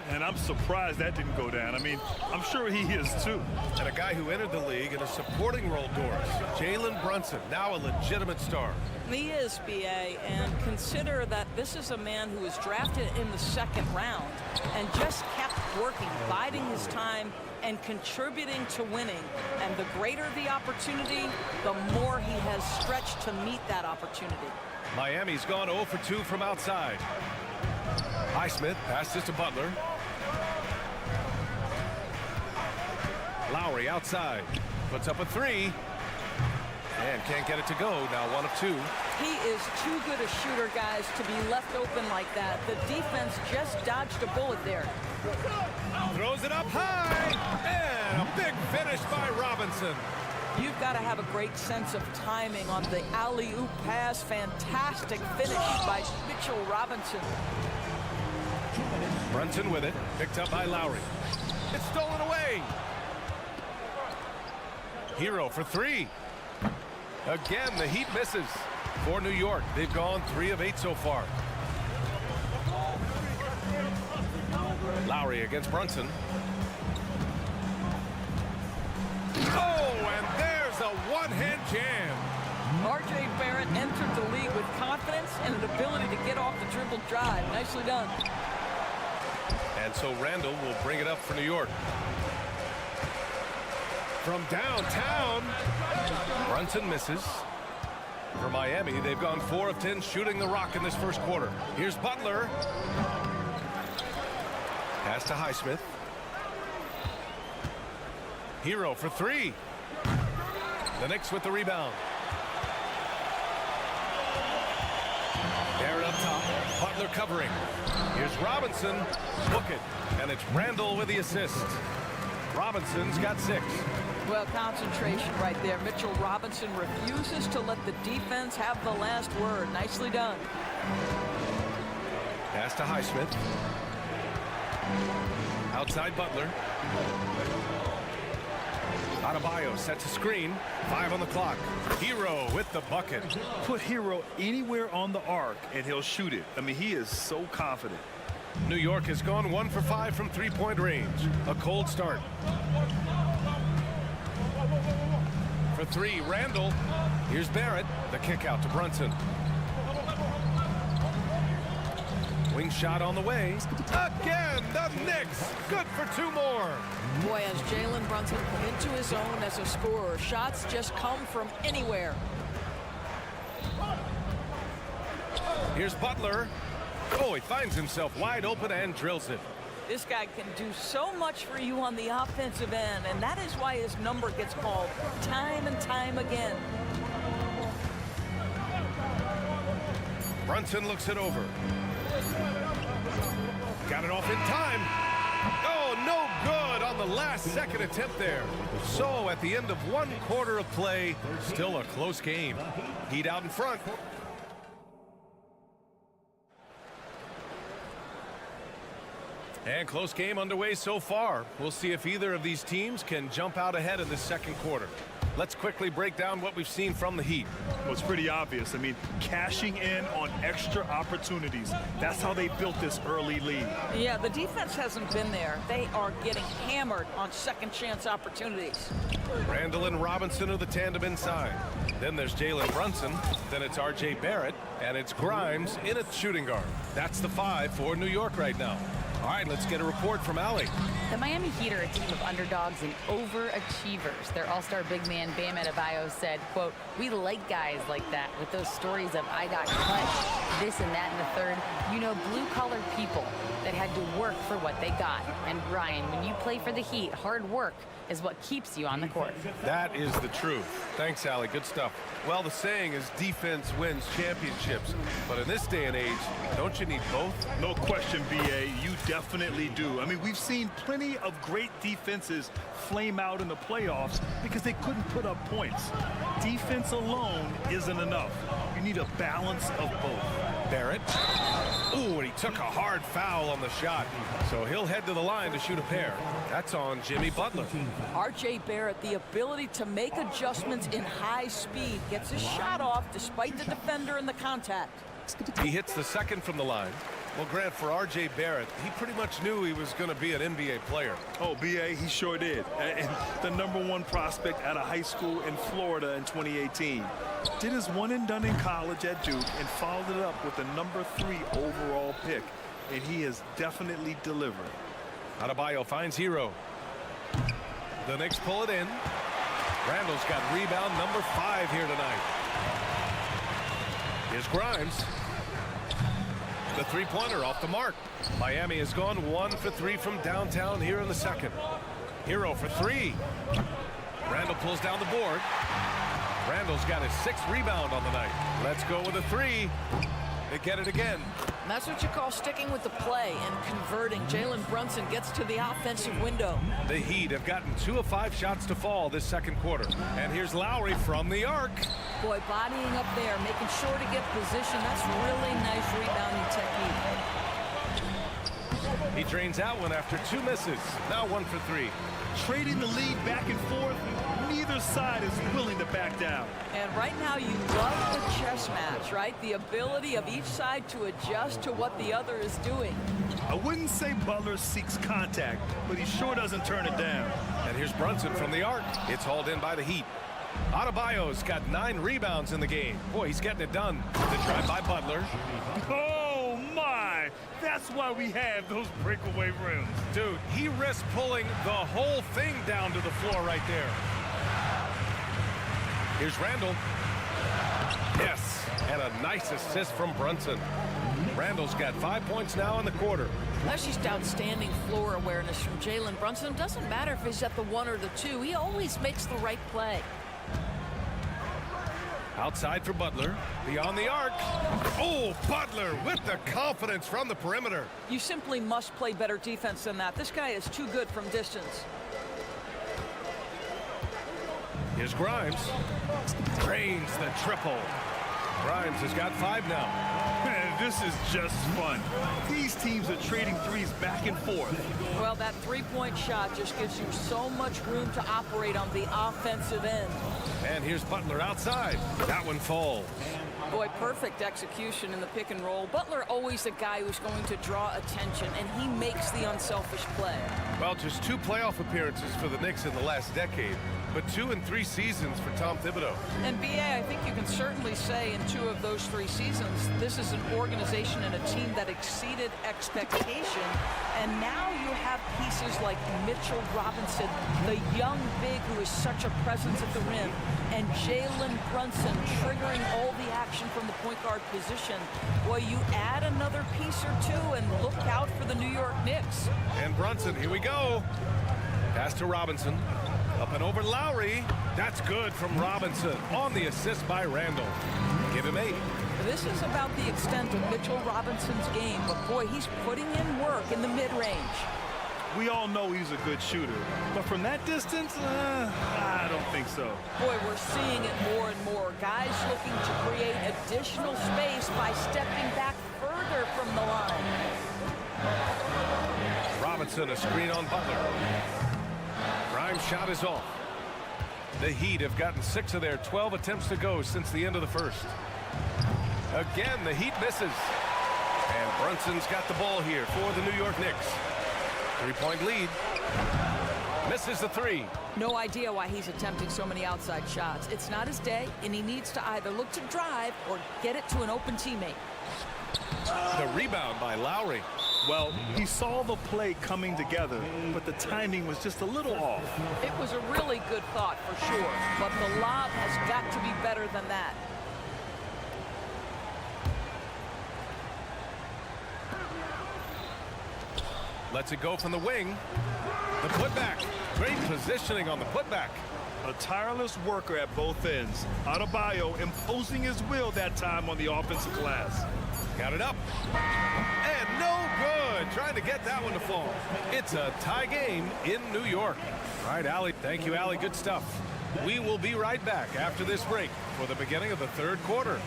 Speaker 2: And I'm surprised that didn't go down. I mean, I'm sure he is too.
Speaker 1: And a guy who entered the league in a supporting role, Doris. Jalen Brunson, now a legitimate star.
Speaker 12: He is, BA, and consider that this is a man who was drafted in the 2nd round and just kept working, biding his time and contributing to winning. And the greater the opportunity, the more he has stretched to meet that opportunity.
Speaker 1: Miami's gone 0 for 2 from outside. Highsmith passes to Butler. Lowry outside. Puts up a 3. And can't get it to go. Now 1 of 2.
Speaker 12: He is too good a shooter, guys, to be left open like that. The defense just dodged a bullet there.
Speaker 1: Throws it up high. And a big finish by Robinson.
Speaker 12: You've got to have a great sense of timing on the alley-oop pass. Fantastic finish by Mitchell Robinson.
Speaker 1: Brunson with it. Picked up by Lowry. It's stolen away. Hero for 3. Again, the Heat misses. For New York, they've gone 3 of 8 so far. Lowry against Brunson. Oh, and there's a one-hand jam.
Speaker 12: R.J. Barrett entered the league with confidence and an ability to get off the dribble drive. Nicely done.
Speaker 1: And so Randall will bring it up for New York. From downtown, Brunson misses. For Miami, they've gone 4 of 10 shooting the rock in this first quarter. Here's Butler. Pass to Highsmith. Hero for 3. The Knicks with the rebound. Barrett up top. Butler covering. Here's Robinson. Book it. And it's Randall with the assist. Robinson's got 6.
Speaker 12: Well, concentration right there. Mitchell Robinson refuses to let the defense have the last word. Nicely done.
Speaker 1: Pass to Highsmith. Outside Butler. Adebayo sets a screen. 5 on the clock. Hero with the bucket.
Speaker 2: Put Hero anywhere on the arc, and he'll shoot it. I mean, he is so confident.
Speaker 1: New York has gone 1 for 5 from three-point range. A cold start. For three, Randall. Here's Barrett. The kick out to Brunson. Wing shot on the way. Again, the Knicks. Good for two more.
Speaker 12: Boy, as Jalen Brunson come into his own as a scorer, shots just come from anywhere.
Speaker 1: Here's Butler. Oh, he finds himself wide open and drills it.
Speaker 12: This guy can do so much for you on the offensive end, and that is why his number gets called time and time again.
Speaker 1: Brunson looks it over. Got it off in time. Oh, no good on the last second attempt there. So at the end of one quarter of play, still a close game. Heat out in front. And close game underway so far. We'll see if either of these teams can jump out ahead in the second quarter. Let's quickly break down what we've seen from the Heat.
Speaker 2: Well, it's pretty obvious. I mean, cashing in on extra opportunities. That's how they built this early lead.
Speaker 12: Yeah, the defense hasn't been there. They are getting hammered on second chance opportunities.
Speaker 1: Randall and Robinson are the tandem inside. Then there's Jalen Brunson. Then it's R.J. Barrett. And it's Grimes in at shooting guard. That's the 5 for New York right now. All right, let's get a report from Allie.
Speaker 10: The Miami Heat are a team of underdogs and overachievers. Their all-star big man, Bam Adebayo, said, quote, "We like guys like that with those stories of I got cut, this and that in the third. You know, blue-collar people that had to work for what they got. And Brian, when you play for the Heat, hard work is what keeps you on the court."
Speaker 1: That is the truth. Thanks, Allie. Good stuff. Well, the saying is defense wins championships. But in this day and age, don't you need both?
Speaker 2: No question, B.A. You definitely do. I mean, we've seen plenty of great defenses flame out in the playoffs because they couldn't put up points. Defense alone isn't enough. You need a balance of both.
Speaker 1: Barrett. Ooh, and he took a hard foul on the shot. So he'll head to the line to shoot a pair. That's on Jimmy Butler.
Speaker 12: R.J. Barrett, the ability to make adjustments in high speed, gets his shot off despite the defender and the contact.
Speaker 1: He hits the second from the line. Well, Grant, for R.J. Barrett, he pretty much knew he was going to be an NBA player.
Speaker 2: Oh, B.A., he sure did. And the #1 prospect out of high school in Florida in 2018. Did his one and done in college at Duke and followed it up with the #3 overall pick. And he has definitely delivered.
Speaker 1: Adebayo finds Hero. The Knicks pull it in. Randall's got rebound #5 here tonight. Here's Grimes. The three-pointer off the mark. Miami has gone 1 for 3 from downtown here in the second. Hero for 3. Randall pulls down the board. Randall's got his 6th rebound on the night. Let's go with a 3. They get it again.
Speaker 12: And that's what you call sticking with the play and converting. Jalen Brunson gets to the offensive window.
Speaker 1: The Heat have gotten 2 of 5 shots to fall this second quarter. And here's Lowry from the arc.
Speaker 12: Boy, bodying up there, making sure to get position. That's really nice rebounding technique.
Speaker 1: He drains out one after 2 misses. Now 1 for 3.
Speaker 2: Trading the lead back and forth. Neither side is willing to back down.
Speaker 12: And right now you love the chess match, right? The ability of each side to adjust to what the other is doing.
Speaker 2: I wouldn't say Butler seeks contact, but he sure doesn't turn it down.
Speaker 1: And here's Brunson from the arc. It's hauled in by the Heat. Adebayo's got 9 rebounds in the game. Boy, he's getting it done. The drive by Butler.
Speaker 2: Oh, my! That's why we have those breakaway rims.
Speaker 1: Dude, he risked pulling the whole thing down to the floor right there. Here's Randall. Yes, and a nice assist from Brunson. Randall's got 5 points now in the quarter.
Speaker 12: That's just outstanding floor awareness from Jalen Brunson. Doesn't matter if he's at the 1 or the 2. He always makes the right play.
Speaker 1: Outside for Butler. Beyond the arc. Oh, Butler with the confidence from the perimeter.
Speaker 12: You simply must play better defense than that. This guy is too good from distance.
Speaker 1: Here's Grimes. Drains the triple. Grimes has got 5 now.
Speaker 2: Man, this is just fun. These teams are trading threes back and forth.
Speaker 12: Well, that three-point shot just gives you so much room to operate on the offensive end.
Speaker 1: And here's Butler outside. That one falls.
Speaker 12: Boy, perfect execution in the pick and roll. Butler always a guy who's going to draw attention, and he makes the unselfish play.
Speaker 1: Well, just 2 playoff appearances for the Knicks in the last decade, but 2 in 3 seasons for Tom Thibodeau.
Speaker 12: And BA, I think you can certainly say in 2 of those 3 seasons, this is an organization and a team that exceeded expectation. And now you have pieces like Mitchell Robinson, the young big who is such a presence at the rim, and Jalen Brunson triggering all the action from the point guard position. Boy, you add another piece or 2 and look out for the New York Knicks.
Speaker 1: And Brunson, here we go. Pass to Robinson. Up and over Lowry. That's good from Robinson on the assist by Randall. Give him 8.
Speaker 12: This is about the extent of Mitchell Robinson's game, but boy, he's putting in work in the mid-range.
Speaker 2: We all know he's a good shooter, but from that distance, I don't think so.
Speaker 12: Boy, we're seeing it more and more. Guys looking to create additional space by stepping back further from the line.
Speaker 1: Robinson, a screen on Butler. Grimes' shot is off. The Heat have gotten 6 of their 12 attempts to go since the end of the first. Again, the Heat misses. And Brunson's got the ball here for the New York Knicks. 3-point lead. Misses the 3.
Speaker 12: No idea why he's attempting so many outside shots. It's not his day, and he needs to either look to drive or get it to an open teammate.
Speaker 1: The rebound by Lowry.
Speaker 2: Well, he saw the play coming together, but the timing was just a little off.
Speaker 12: It was a really good thought for sure, but the lob has got to be better than that.
Speaker 1: Lets it go from the wing. The putback. Great positioning on the putback.
Speaker 2: A tireless worker at both ends. Adebayo imposing his will that time on the offensive glass.
Speaker 1: Got it up. And no good. Trying to get that one to fall. It's a tie game in New York. All right, Allie. Thank you, Allie. Good stuff. We will be right back after this break for the beginning of the 3rd quarter.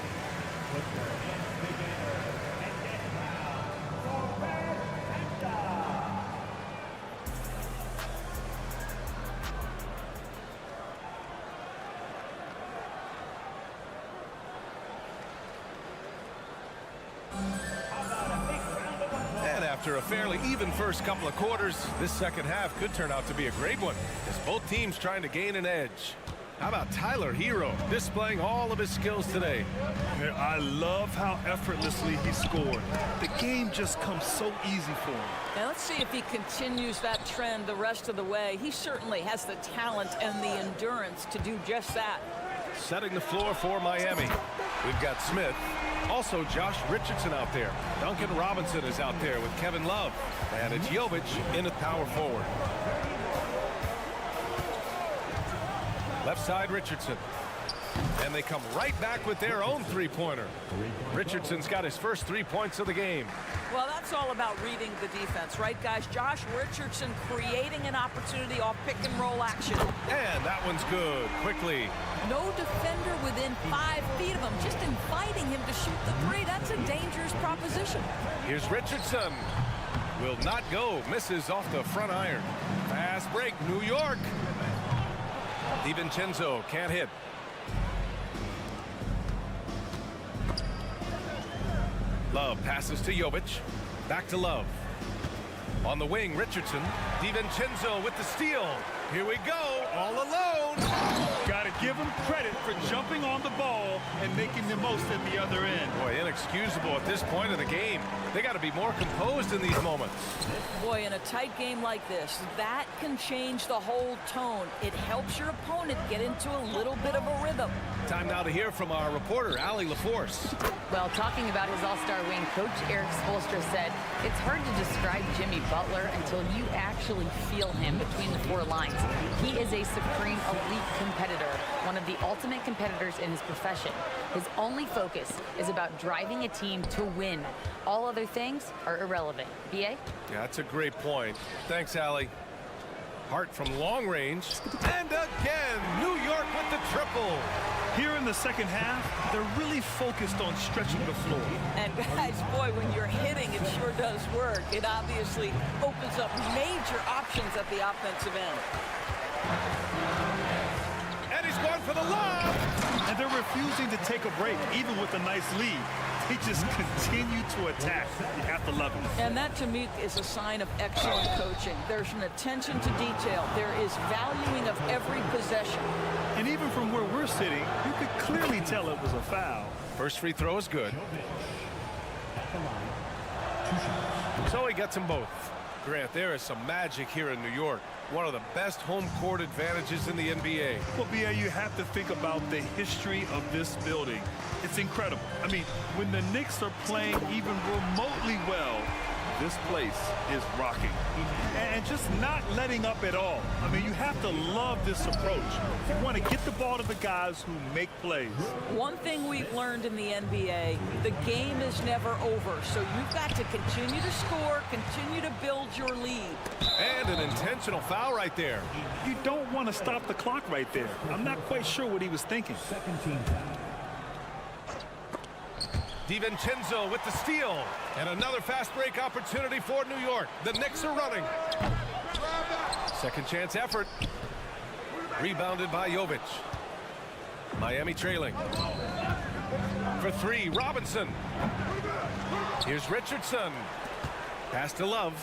Speaker 1: After a fairly even first couple of quarters, this second half could turn out to be a great one as both teams trying to gain an edge. How about Tyler Hero displaying all of his skills today?
Speaker 2: I love how effortlessly he scored. The game just comes so easy for him.
Speaker 12: Now let's see if he continues that trend the rest of the way. He certainly has the talent and the endurance to do just that.
Speaker 1: Setting the floor for Miami. We've got Smith. Also, Josh Richardson out there. Duncan Robinson is out there with Kevin Love. And it's Jovic in at power forward. Left side, Richardson. And they come right back with their own 3-pointer. Richardson's got his first 3 points of the game.
Speaker 12: Well, that's all about reading the defense, right, guys? Josh Richardson creating an opportunity off pick-and-roll action.
Speaker 1: And that one's good. Quickly.
Speaker 12: No defender within 5 feet of him, just inviting him to shoot the 3. That's a dangerous proposition.
Speaker 1: Here's Richardson. Will not go. Misses off the front iron. Fast break, New York. DiVincenzo can't hit. Love passes to Jovic. Back to Love. On the wing, Richardson. DiVincenzo with the steal. Here we go, all alone.
Speaker 2: Got to give him credit for jumping on the ball and making the most at the other end.
Speaker 1: Boy, inexcusable at this point of the game. They got to be more composed in these moments.
Speaker 12: Boy, in a tight game like this, that can change the whole tone. It helps your opponent get into a little bit of a rhythm.
Speaker 1: Time now to hear from our reporter, Allie LaForce.
Speaker 10: Well, talking about his all-star wing, Coach Eric Spoelstra said, it's hard to describe Jimmy Butler until you actually feel him between the 4 lines. He is a supreme elite competitor, one of the ultimate competitors in his profession. His only focus is about driving a team to win. All other things are irrelevant. BA?
Speaker 1: Yeah, that's a great point. Thanks, Allie. Hart from long range. And again, New York with the triple.
Speaker 2: Here in the second half, they're really focused on stretching the floor.
Speaker 12: And guys, boy, when you're hitting, it sure does work. It obviously opens up major options at the offensive end.
Speaker 1: And he's going for the lob.
Speaker 2: And they're refusing to take a break, even with a nice lead. They just continue to attack. You have to love it.
Speaker 12: And that, to me, is a sign of excellent coaching. There's an attention to detail. There is valuing of every possession.
Speaker 2: And even from where we're sitting, you could clearly tell it was a foul.
Speaker 1: First free throw is good. So he gets them both. Grant, there is some magic here in New York. One of the best home court advantages in the NBA.
Speaker 2: Well, B.A., you have to think about the history of this building. It's incredible. I mean, when the Knicks are playing even remotely well, this place is rocking. And just not letting up at all. I mean, you have to love this approach. You want to get the ball to the guys who make plays.
Speaker 12: One thing we've learned in the NBA, the game is never over. So you've got to continue to score, continue to build your lead.
Speaker 1: And an intentional foul right there.
Speaker 2: You don't want to stop the clock right there. I'm not quite sure what he was thinking.
Speaker 4: Second team foul.
Speaker 1: DiVincenzo with the steal. And another fast break opportunity for New York. The Knicks are running. Second chance effort. Rebounded by Jovic. Miami trailing. For three, Robinson. Here's Richardson. Pass to Love.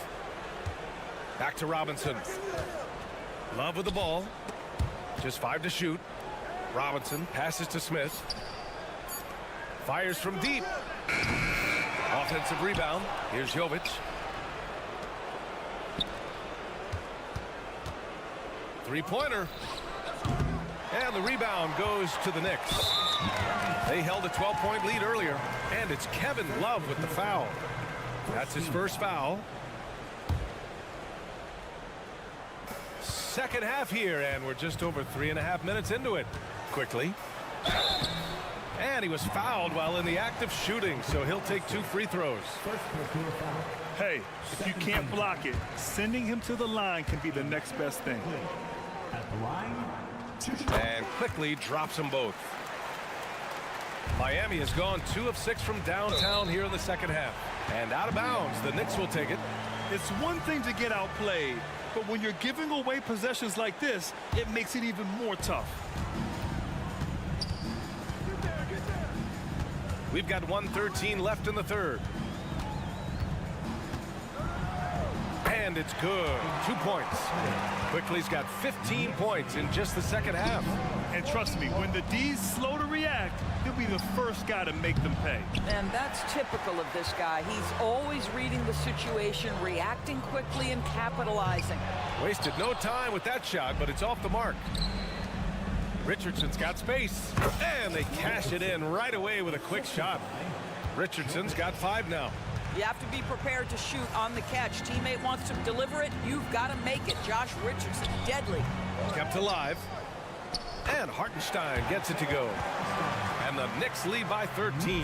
Speaker 1: Back to Robinson. Love with the ball. Just 5 to shoot. Robinson passes to Smith. Fires from deep. Offensive rebound. Here's Jovic. Three-pointer. And the rebound goes to the Knicks. They held a 12-point lead earlier. And it's Kevin Love with the foul. That's his first foul. Second half here, and we're just over 3.5 minutes into it. Quickly. And he was fouled while in the act of shooting, so he'll take 2 free throws.
Speaker 2: Hey, if you can't block it, sending him to the line can be the next best thing.
Speaker 4: At the line,
Speaker 1: And quickly drops them both. Miami has gone 2 of 6 from downtown here in the second half. And out of bounds, the Knicks will take it.
Speaker 2: It's one thing to get outplayed, but when you're giving away possessions like this, it makes it even more tough.
Speaker 1: We've got 1:13 left in the third. And it's good. 2 points. Quickly's got 15 points in just the second half.
Speaker 2: And trust me, when the D's slow to react, he'll be the first guy to make them pay.
Speaker 12: And that's typical of this guy. He's always reading the situation, reacting quickly, and capitalizing.
Speaker 1: Wasted no time with that shot, but it's off the mark. Richardson's got space. And they cash it in right away with a quick shot. Richardson's got 5 now.
Speaker 12: You have to be prepared to shoot on the catch. Teammate wants to deliver it. You've got to make it. Josh Richardson, deadly.
Speaker 1: Kept alive. And Hartenstein gets it to go. And the Knicks lead by 13.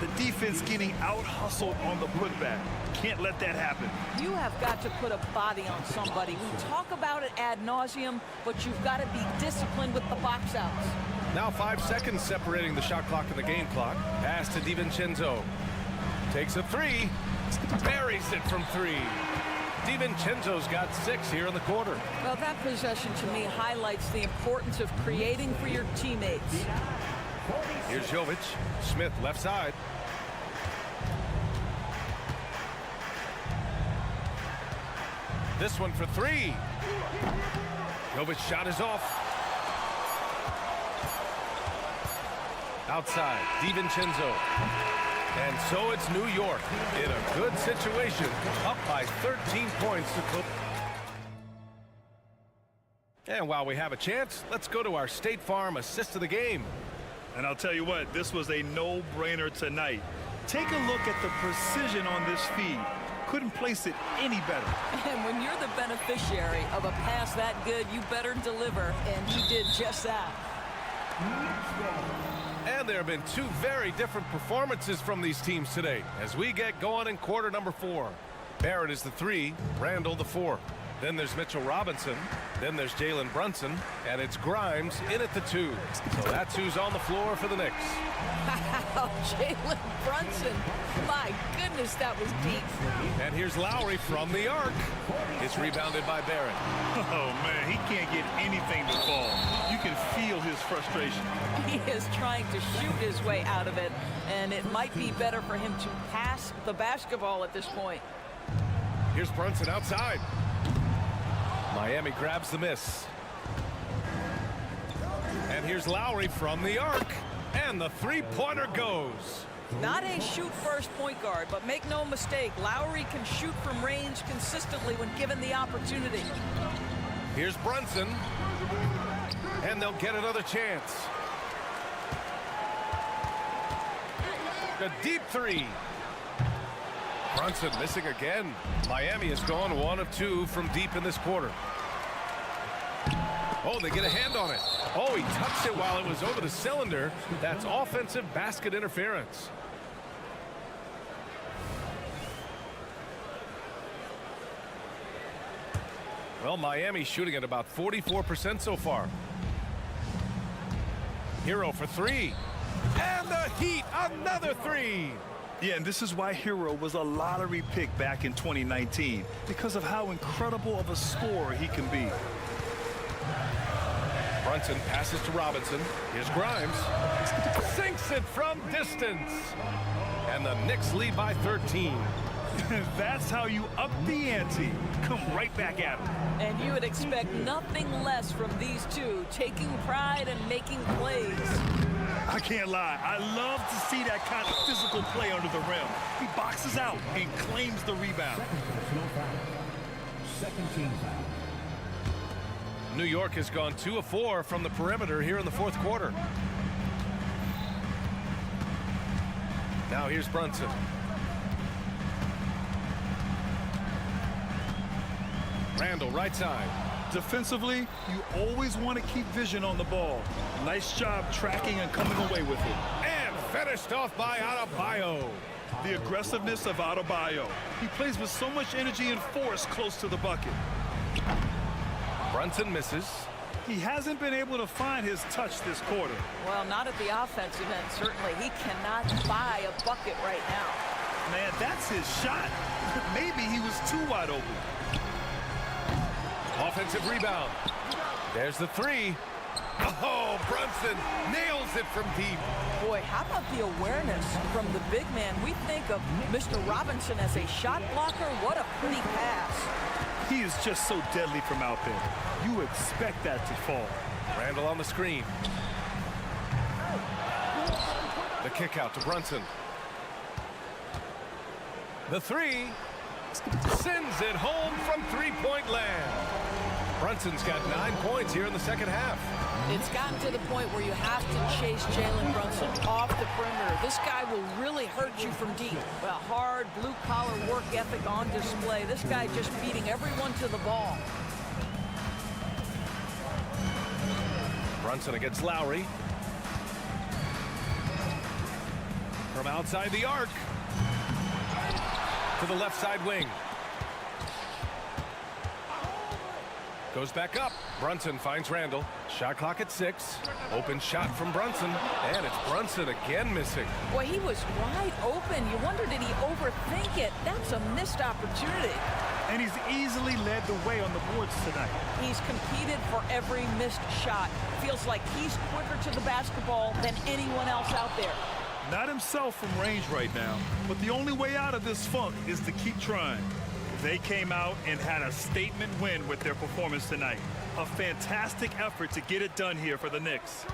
Speaker 2: The defense getting out-hustled on the putback. Can't let that happen.
Speaker 12: You have got to put a body on somebody. We talk about it ad nauseum, but you've got to be disciplined with the box outs.
Speaker 1: Now 5 seconds separating the shot clock and the game clock. Pass to DiVincenzo. Takes a 3. Buries it from 3. DiVincenzo's got 6 here in the quarter.
Speaker 12: Well, that possession to me highlights the importance of creating for your teammates.
Speaker 1: Here's Jovic. Smith left side. This one for 3. Jovic's shot is off. Outside, DiVincenzo. And so it's New York in a good situation, up by 13 points to close. And while we have a chance, let's go to our State Farm assist of the game.
Speaker 2: And I'll tell you what, this was a no-brainer tonight. Take a look at the precision on this feed. Couldn't place it any better.
Speaker 12: And when you're the beneficiary of a pass that good, you better deliver, and he did just that.
Speaker 1: And there have been 2 very different performances from these teams today as we get going in quarter number 4. Barrett is the 3, Randall the 4. Then there's Mitchell Robinson. Then there's Jalen Brunson. And it's Grimes in at the 2. So that's who's on the floor for the Knicks.
Speaker 12: Wow, Jalen Brunson. My goodness, that was deep.
Speaker 1: And here's Lowry from the arc. It's rebounded by Barrett.
Speaker 2: Oh, man, he can't get anything to fall. You can feel his frustration.
Speaker 12: He is trying to shoot his way out of it, and it might be better for him to pass the basketball at this point.
Speaker 1: Here's Brunson outside. Miami grabs the miss. And here's Lowry from the arc. And the three-pointer goes.
Speaker 12: Not a shoot-first point guard, but make no mistake, Lowry can shoot from range consistently when given the opportunity.
Speaker 1: Here's Brunson. And they'll get another chance. A deep 3. Brunson missing again. Miami has gone 1 of 2 from deep in this quarter. Oh, they get a hand on it. Oh, he touched it while it was over the cylinder. That's offensive basket interference. Well, Miami's shooting at about 44% so far. Hero for 3. And the Heat, another 3.
Speaker 2: Yeah, and this is why Hero was a lottery pick back in 2019, because of how incredible of a scorer he can be.
Speaker 1: Brunson passes to Robinson. Here's Grimes. Sinks it from distance. And the Knicks lead by 13.
Speaker 2: That's how you up the ante. Come right back at him.
Speaker 12: And you would expect nothing less from these two, taking pride and making plays.
Speaker 2: I can't lie. I love to see that kind of physical play under the rim. He boxes out and claims the rebound.
Speaker 4: Second team foul.
Speaker 1: New York has gone 2 of 4 from the perimeter here in the fourth quarter. Now here's Brunson. Randall right side.
Speaker 2: Defensively, you always want to keep vision on the ball. Nice job tracking and coming away with it.
Speaker 1: And finished off by Adebayo.
Speaker 2: The aggressiveness of Adebayo. He plays with so much energy and force close to the bucket.
Speaker 1: Brunson misses.
Speaker 2: He hasn't been able to find his touch this quarter.
Speaker 12: Well, not at the offensive end, certainly. He cannot buy a bucket right now.
Speaker 2: Man, that's his shot. Maybe he was too wide open.
Speaker 1: Offensive rebound. There's the 3. Oh, Brunson nails it from deep.
Speaker 12: Boy, how about the awareness from the big man? We think of Mr. Robinson as a shot blocker. What a pretty pass.
Speaker 2: He is just so deadly from out there. You expect that to fall.
Speaker 1: Randall on the screen. The kick out to Brunson. The 3 sends it home from three-point land. Brunson's got 9 points here in the second half.
Speaker 12: It's gotten to the point where you have to chase Jalen Brunson off the perimeter. This guy will really hurt you from deep. Well, hard blue-collar work ethic on display. This guy just beating everyone to the ball.
Speaker 1: Brunson against Lowry. From outside the arc. To the left side wing. Goes back up. Brunson finds Randall. Shot clock at 6. Open shot from Brunson. And it's Brunson again missing.
Speaker 12: Boy, he was wide open. You wonder, did he overthink it? That's a missed opportunity.
Speaker 2: And he's easily led the way on the boards tonight.
Speaker 12: He's competed for every missed shot. Feels like he's quicker to the basketball than anyone else out there.
Speaker 2: Not himself from range right now, but the only way out of this funk is to keep trying. They came out and had a statement win with their performance tonight. A fantastic effort to get it done here for the Knicks.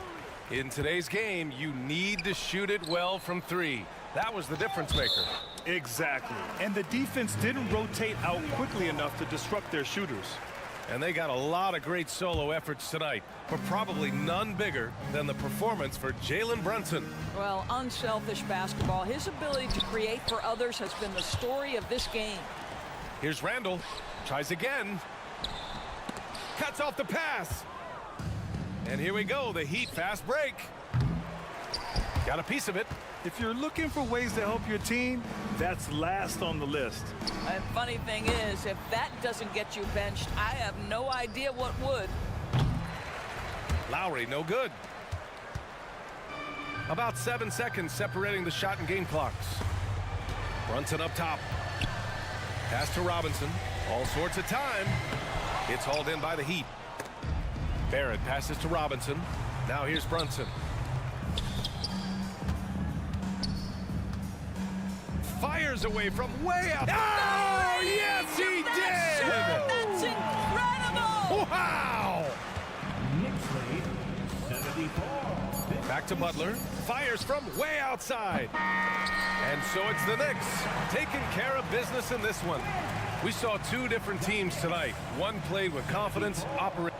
Speaker 1: In today's game, you need to shoot it well from 3. That was the difference maker.
Speaker 2: Exactly. And the defense didn't rotate out quickly enough to disrupt their shooters.
Speaker 1: And they got a lot of great solo efforts tonight, but probably none bigger than the performance for Jalen Brunson.
Speaker 12: Well, unselfish basketball. His ability to create for others has been the story of this game.
Speaker 1: Here's Randall. Tries again. Cuts off the pass. And here we go, the Heat fast break. Got a piece of it.
Speaker 2: If you're looking for ways to help your team, That's last on the list.
Speaker 12: And funny thing is, if that doesn't get you benched, I have no idea what would.
Speaker 1: Lowry, no good. About 7 seconds separating the shot and game clocks. Brunson up top. Pass to Robinson. All sorts of time. It's hauled in by the Heat. Barrett passes to Robinson. Now here's Brunson. Fires away from way out. Oh, yes, he did!
Speaker 12: That's incredible!
Speaker 1: Wow!
Speaker 4: Knicks lead 74.
Speaker 1: Back to Butler. Fires from way outside. And so it's the Knicks taking care of business in this one. We saw two different teams tonight. One played with confidence, operating.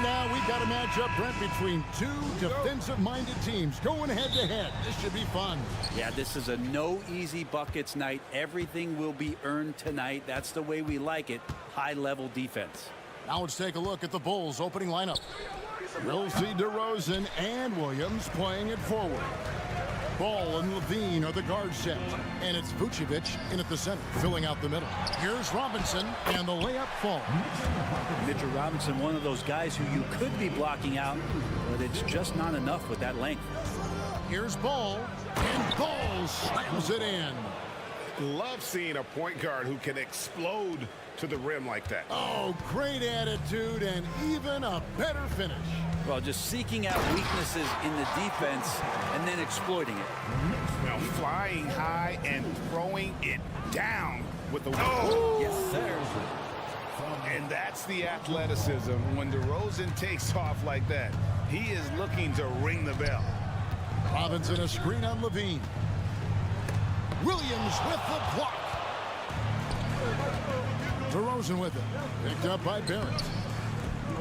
Speaker 5: Now we've got a matchup, Brent, between two defensive-minded teams going head-to-head. This should be fun.
Speaker 7: Yeah, this is a no easy buckets night. Everything will be earned tonight. That's the way we like it. High-level defense.
Speaker 5: Now let's take a look at the Bulls' opening lineup. We'll see DeRozan and Williams playing it forward. Ball and Levine are the guard set. And it's Vucevic in at the center, filling out the middle. Here's Robinson, and the layup falls.
Speaker 7: Mitchell Robinson, one of those guys who you could be blocking out, but it's just not enough with that length.
Speaker 5: Here's Ball, and Ball slams it in.
Speaker 11: Love seeing a point guard who can explode to the rim like that.
Speaker 5: Oh, great attitude and even a better finish.
Speaker 7: Well, just seeking out weaknesses in the defense and then exploiting it.
Speaker 6: Now flying high and throwing it down with the
Speaker 7: Yes, sir.
Speaker 6: And that's the athleticism. When DeRozan takes off like that, he is looking to ring the bell.
Speaker 5: Robinson a screen on Levine. Williams with the block. DeRozan with it. Picked up by Barrett.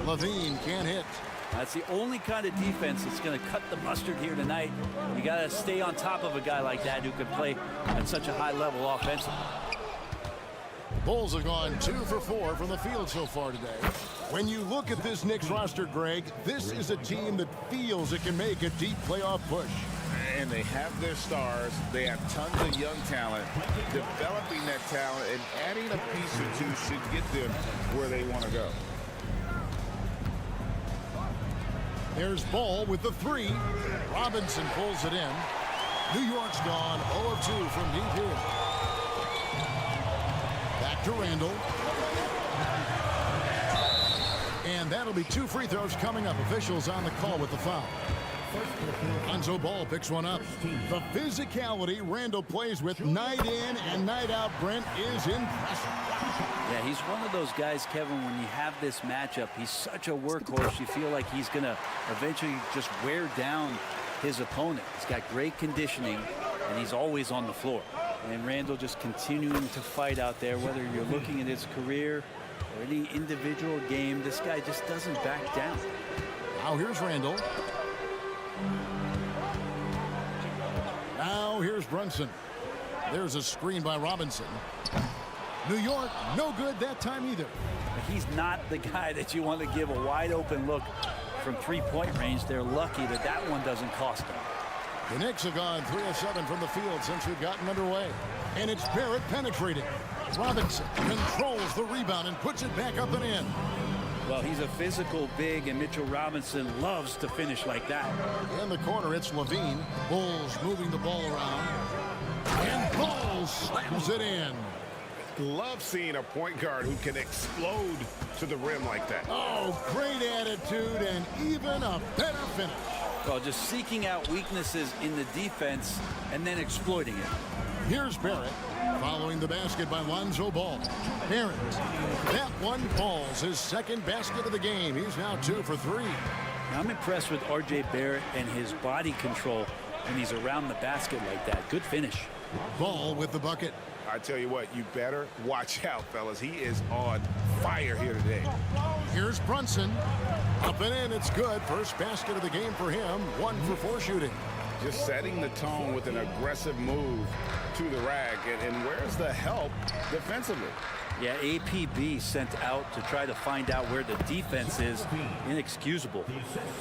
Speaker 5: Levine can't hit.
Speaker 7: That's the only kind of defense that's going to cut the mustard here tonight. You got to stay on top of a guy like that who can play at such a high level offensively.
Speaker 5: Bulls have gone 2 for 4 from the field so far today. When you look at this Knicks roster, Greg, this is a team that feels it can make a deep playoff push.
Speaker 6: And they have their stars. They have tons of young talent. Developing that talent and adding a piece or two should get them where they want to go.
Speaker 5: There's Ball with the 3. Robinson pulls it in. New York's gone 0 of 2 from deep here. Back to Randall. And that'll be 2 free throws coming up. Officials on the call with the foul. Lonzo Ball picks one up. The physicality Randall plays with night in and night out, Brent, is impressive.
Speaker 7: Yeah, he's one of those guys, Kevin, when you have this matchup, he's such a workhorse. You feel like he's going to eventually just wear down his opponent. He's got great conditioning, and he's always on the floor. And Randall just continuing to fight out there, whether you're looking at his career or any individual game, this guy just doesn't back down.
Speaker 5: Now here's Randall. Now here's Brunson. There's a screen by Robinson. New York, no good that time either.
Speaker 7: He's not the guy that you want to give a wide open look from three-point range. They're lucky that that one doesn't cost them.
Speaker 5: The Knicks have gone 3 of 7 from the field since we've gotten underway. And it's Barrett penetrating. Robinson controls the rebound and puts it back up and in.
Speaker 7: Well, he's a physical big, and Mitchell Robinson loves to finish like that.
Speaker 5: In the corner, it's Levine. Bulls moving the ball around. And Bulls slams it in.
Speaker 11: Love seeing a point guard who can explode to the rim like that.
Speaker 5: Oh, great attitude and even a better finish.
Speaker 7: Well, just seeking out weaknesses in the defense and then exploiting it.
Speaker 5: Here's Barrett following the basket by Lonzo Ball. Barrett, that one falls, his second basket of the game. He's now 2 for 3.
Speaker 7: Now, I'm impressed with R.J. Barrett and his body control when he's around the basket like that. Good finish.
Speaker 5: Ball with the bucket.
Speaker 11: I tell you what, you better watch out, fellas. He is on fire here today.
Speaker 5: Here's Brunson. Up and in, it's good. First basket of the game for him. 1 for 4 shooting.
Speaker 11: Just setting the tone with an aggressive move to the rack. And where's the help defensively?
Speaker 7: Yeah, APB sent out to try to find out where the defense is. Inexcusable.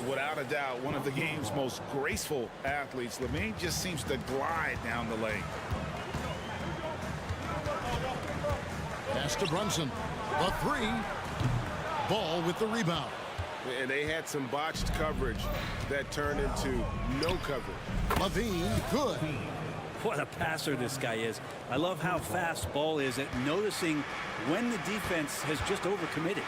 Speaker 11: Without a doubt, one of the game's most graceful athletes. Levine just seems to glide down the lane.
Speaker 5: Pass to Brunson. The 3. Ball with the rebound.
Speaker 11: And they had some botched coverage that turned into no coverage.
Speaker 5: Levine, good.
Speaker 7: What a passer this guy is. I love how fast Ball is at noticing when the defense has just overcommitted.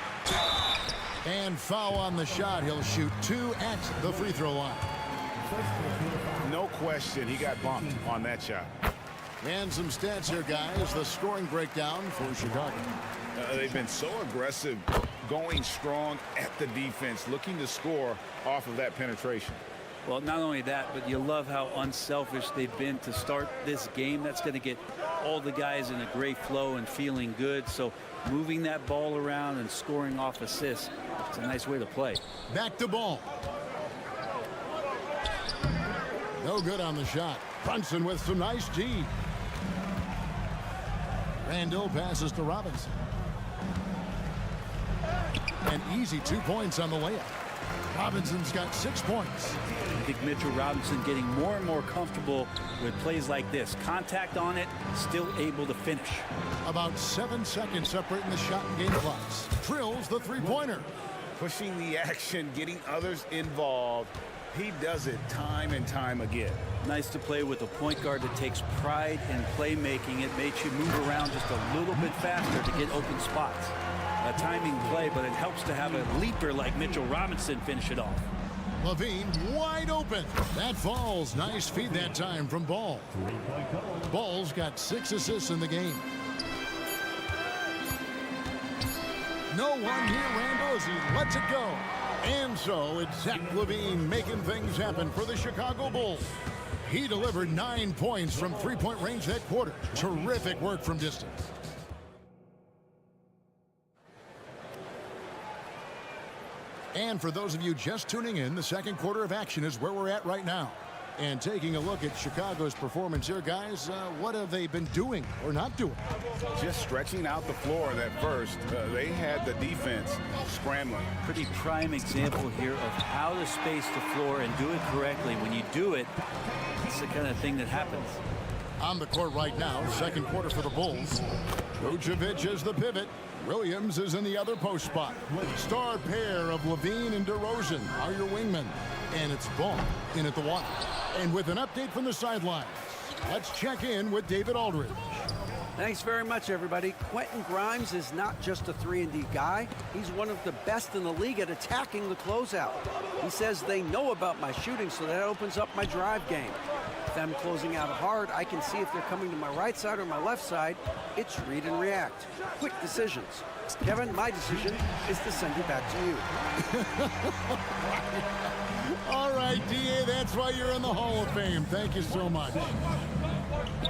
Speaker 5: And foul on the shot. He'll shoot 2 at the free throw line.
Speaker 11: No question, he got bumped on that shot.
Speaker 5: And some stats here, guys. The scoring breakdown for Chicago.
Speaker 11: They've been so aggressive, going strong at the defense, looking to score off of that penetration.
Speaker 7: Well, not only that, but you love how unselfish they've been to start this game. That's going to get all the guys in a great flow and feeling good. So moving that ball around and scoring off assists, it's a nice way to play.
Speaker 5: Back to Ball. No good on the shot. Brunson with some nice D. Randall passes to Robinson. An easy 2 points on the layup. Robinson's got 6 points.
Speaker 7: I think Mitchell Robinson getting more and more comfortable with plays like this. Contact on it, still able to finish.
Speaker 5: About 7 seconds separating the shot and game clocks. Drills the 3-pointer.
Speaker 11: Pushing the action, getting others involved. He does it time and time again.
Speaker 7: Nice to play with a point guard that takes pride in playmaking. It makes you move around just a little bit faster to get open spots. A timing play, but it helps to have a leaper like Mitchell Robinson finish it off.
Speaker 5: Levine wide open. That falls. Nice feed that time from Ball. Ball's got 6 assists in the game. No one near Randall as he lets it go. And so it's Zach Levine making things happen for the Chicago Bulls. He delivered 9 points from 3-point range that quarter. Terrific work from distance. And for those of you just tuning in, the second quarter of action is where we're at right now. And taking a look at Chicago's performance here, guys, what have they been doing or not doing?
Speaker 11: Just stretching out the floor at first. They had the defense scrambling.
Speaker 7: Pretty prime example here of how to space the floor and do it correctly. When you do it, it's the kind of thing that happens.
Speaker 5: On the court right now, second quarter for the Bulls. Vucevic is the pivot. Williams is in the other post spot. Star pair of Levine and DeRozan are your wingmen. And it's Ball in at the 1. And with an update from the sidelines, let's check in with David Aldridge.
Speaker 8: Thanks very much, everybody. Quentin Grimes is not just a 3-and-D guy. He's one of the best in the league at attacking the closeout. He says they know about my shooting, so that opens up my drive game. If I'm closing out hard, I can see if they're coming to my right side or my left side. It's read and react. Quick decisions. Kevin, my decision is to send it back to you.
Speaker 5: All right, D.A., that's why you're in the Hall of Fame. Thank you so much.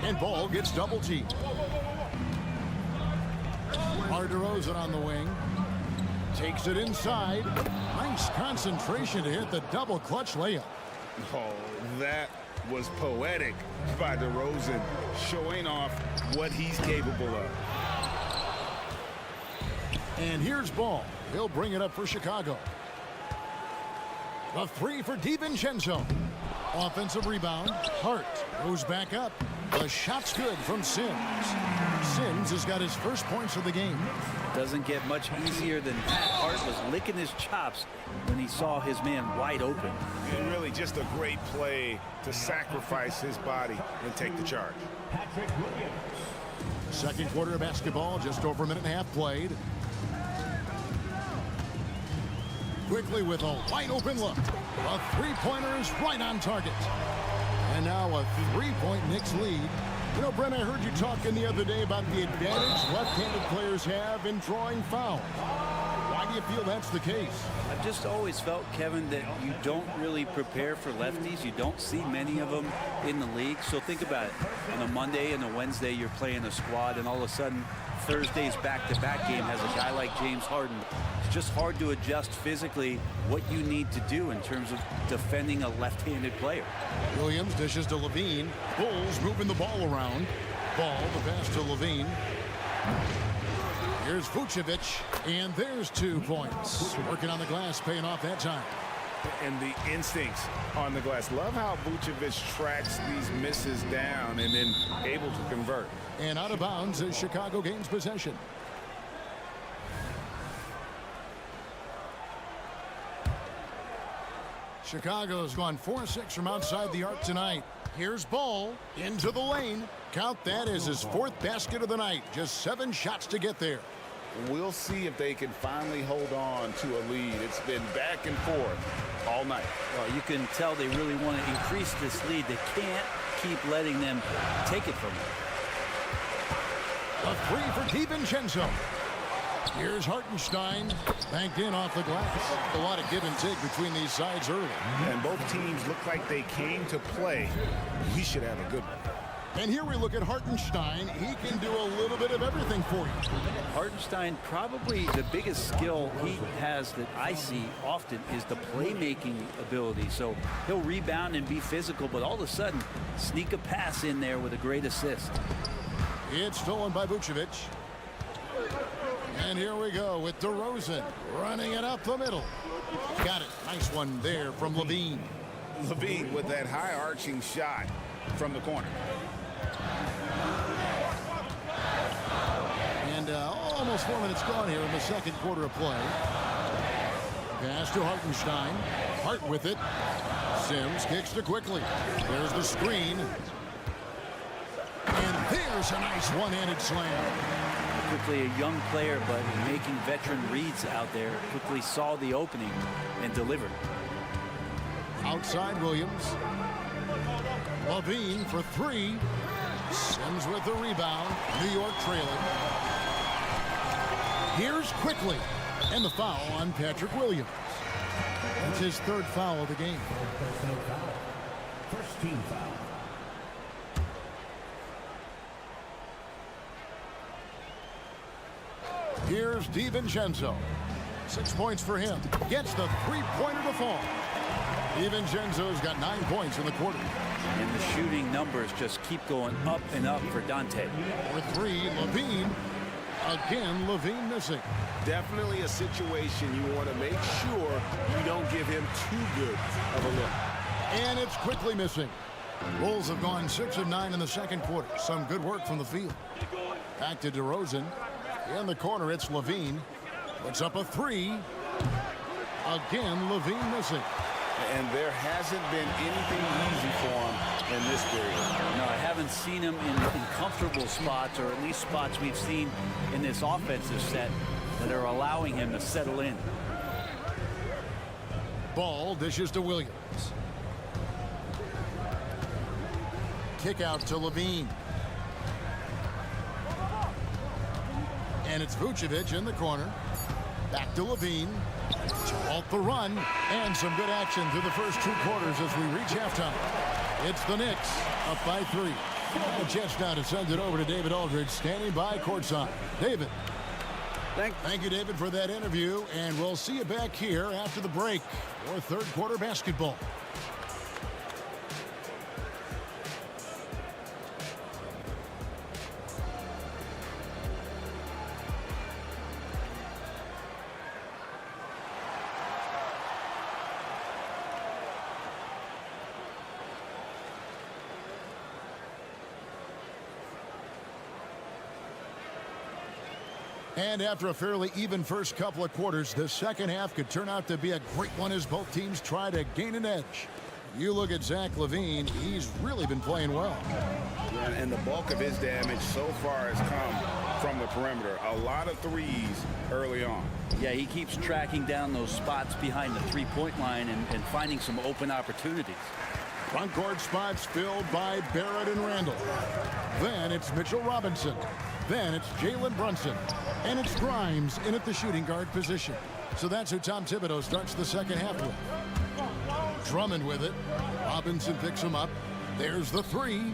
Speaker 5: And Ball gets double teamed. DeRozan on the wing. Takes it inside. Nice concentration to hit the double clutch layup.
Speaker 6: Oh, that was poetic by DeRozan, showing off what he's capable of.
Speaker 5: And here's Ball. He'll bring it up for Chicago. A 3 for DiVincenzo. Offensive rebound. Hart goes back up. The shot's good from Sims. Sims has got his first points of the game.
Speaker 7: Doesn't get much easier than that. Hart was licking his chops when he saw his man wide open.
Speaker 6: And really just a great play to sacrifice his body and take the charge.
Speaker 5: Second quarter of basketball, just over a minute and a half played. Quickly with a wide open look. A three-pointer is right on target. And now a 3-point Knicks lead. You know, Brent, I heard you talking the other day about the advantage left-handed players have in drawing fouls. Why do you feel that's the case?
Speaker 7: I've just always felt, Kevin, that you don't really prepare for lefties. You don't see many of them in the league. So think about it. On a Monday and a Wednesday, you're playing a squad, and all of a sudden, Thursday's back-to-back game has a guy like James Harden. It's just hard to adjust physically what you need to do in terms of defending a left-handed player.
Speaker 5: Williams dishes to Levine. Bulls moving the ball around. Ball, the pass to Levine. Here's Vucevic, and there's 2 points. Working on the glass, paying off that time.
Speaker 6: And the instincts on the glass. Love how Vucevic tracks these misses down and then able to convert.
Speaker 5: And out of bounds as Chicago gains possession. Chicago's gone 4-6 from outside the arc tonight. Here's Ball into the lane. Count that as his 4th basket of the night. Just 7 shots to get there.
Speaker 6: We'll see if they can finally hold on to a lead. It's been back and forth all night.
Speaker 7: Well, you can tell they really want to increase this lead. They can't keep letting them take it from them.
Speaker 5: A 3 for DiVincenzo. Here's Hartenstein, banked in off the glass. A lot of give and take between these sides early.
Speaker 6: And both teams look like they came to play. We should have a good one.
Speaker 5: And here we look at Hartenstein. He can do a little bit of everything for you.
Speaker 7: Hartenstein, probably the biggest skill he has that I see often is the playmaking ability. So he'll rebound and be physical, but all of a sudden sneak a pass in there with a great assist.
Speaker 5: It's stolen by Vucevic. And here we go with DeRozan running it up the middle. Got it. Nice one there from Levine.
Speaker 6: Levine with that high arching shot from the corner.
Speaker 5: And almost 4 minutes gone here in the second quarter of play. Pass to Hartenstein. Hart with it. Sims kicks to quickly. There's the screen. And there's a nice one-handed slam.
Speaker 7: Quickly a young player, but making veteran reads out there. Quickly saw the opening and delivered.
Speaker 5: Outside Williams. Levine for 3. Sims with the rebound. New York trailing. Here's quickly. And the foul on Patrick Williams. That's his 3rd foul of the game.
Speaker 4: First team foul.
Speaker 5: Here's DiVincenzo. 6 points for him. Gets the three-pointer to fall. DiVincenzo's got 9 points in the quarter.
Speaker 7: And the shooting numbers just keep going up and up for Dante.
Speaker 5: For 3, Levine. Again, Levine missing.
Speaker 11: Definitely a situation you want to make sure you don't give him too good of a look.
Speaker 5: And it's quickly missing. Bulls have gone 6 of 9 in the second quarter. Some good work from the field. Back to DeRozan. In the corner, it's Levine. Puts up a three. Again, Levine missing.
Speaker 6: And there hasn't been anything easy for him in this period.
Speaker 7: No, I haven't seen him in comfortable spots, or at least spots we've seen in this offensive set that are allowing him to settle in.
Speaker 5: Ball dishes to Williams. Kick out to Levine. And it's Vucevic in the corner. Back to Levine. To halt the run. And some good action through the first 2 quarters as we reach halftime. It's the Knicks up by 3. The Jets now to send it over to David Aldridge, standing by courtside. David. Thank you, David, for that interview. And we'll see you back here after the break for third quarter basketball. And after a fairly even first couple of quarters, the second half could turn out to be a great one as both teams try to gain an edge. You look at Zach LaVine, he's really been playing well.
Speaker 6: And the bulk of his damage so far has come from the perimeter. A lot of threes early on.
Speaker 7: Yeah, he keeps tracking down those spots behind the three-point line and finding some open opportunities.
Speaker 5: Front court spots filled by Barrett and Randall. Then it's Mitchell Robinson. Then it's Jalen Brunson. And it's Grimes in at the shooting guard position. So that's who Tom Thibodeau starts the second half with. Drummond with it. Robinson picks him up. There's the three.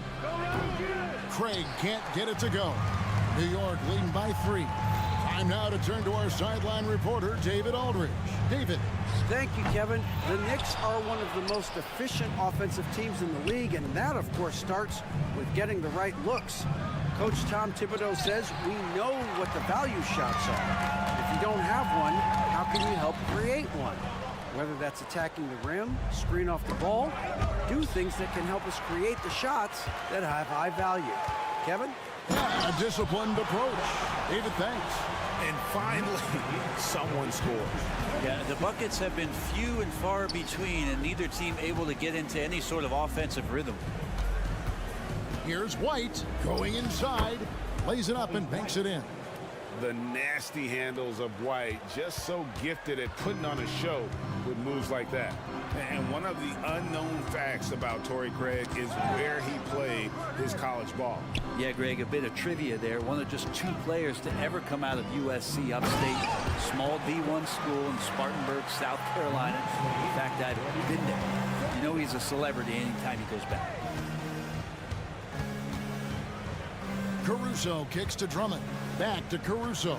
Speaker 5: Craig can't get it to go. New York leading by 3. Time now to turn to our sideline reporter, David Aldridge. David.
Speaker 8: Thank you, Kevin. The Knicks are one of the most efficient offensive teams in the league, and that, of course, starts with getting the right looks. Coach Tom Thibodeau says we know what the value shots are. If you don't have one, how can you help create one? Whether that's attacking the rim, screen off the ball, do things that can help us create the shots that have high value. Kevin?
Speaker 5: A disciplined approach. David, thanks.
Speaker 11: And finally, someone scores.
Speaker 7: Yeah, the buckets have been few and far between, and neither team able to get into any sort of offensive rhythm.
Speaker 5: Here's White going inside, lays it up and banks it in.
Speaker 6: The nasty handles of White, just so gifted at putting on a show with moves like that. And one of the unknown facts about Torrey Craig is where he played his college ball.
Speaker 7: Yeah, Greg, a bit of trivia there. One of just 2 players to ever come out of USC upstate, small D1 school in Spartanburg, South Carolina. In fact, I've been there. You know he's a celebrity anytime he goes back.
Speaker 5: Caruso kicks to Drummond. Back to Caruso.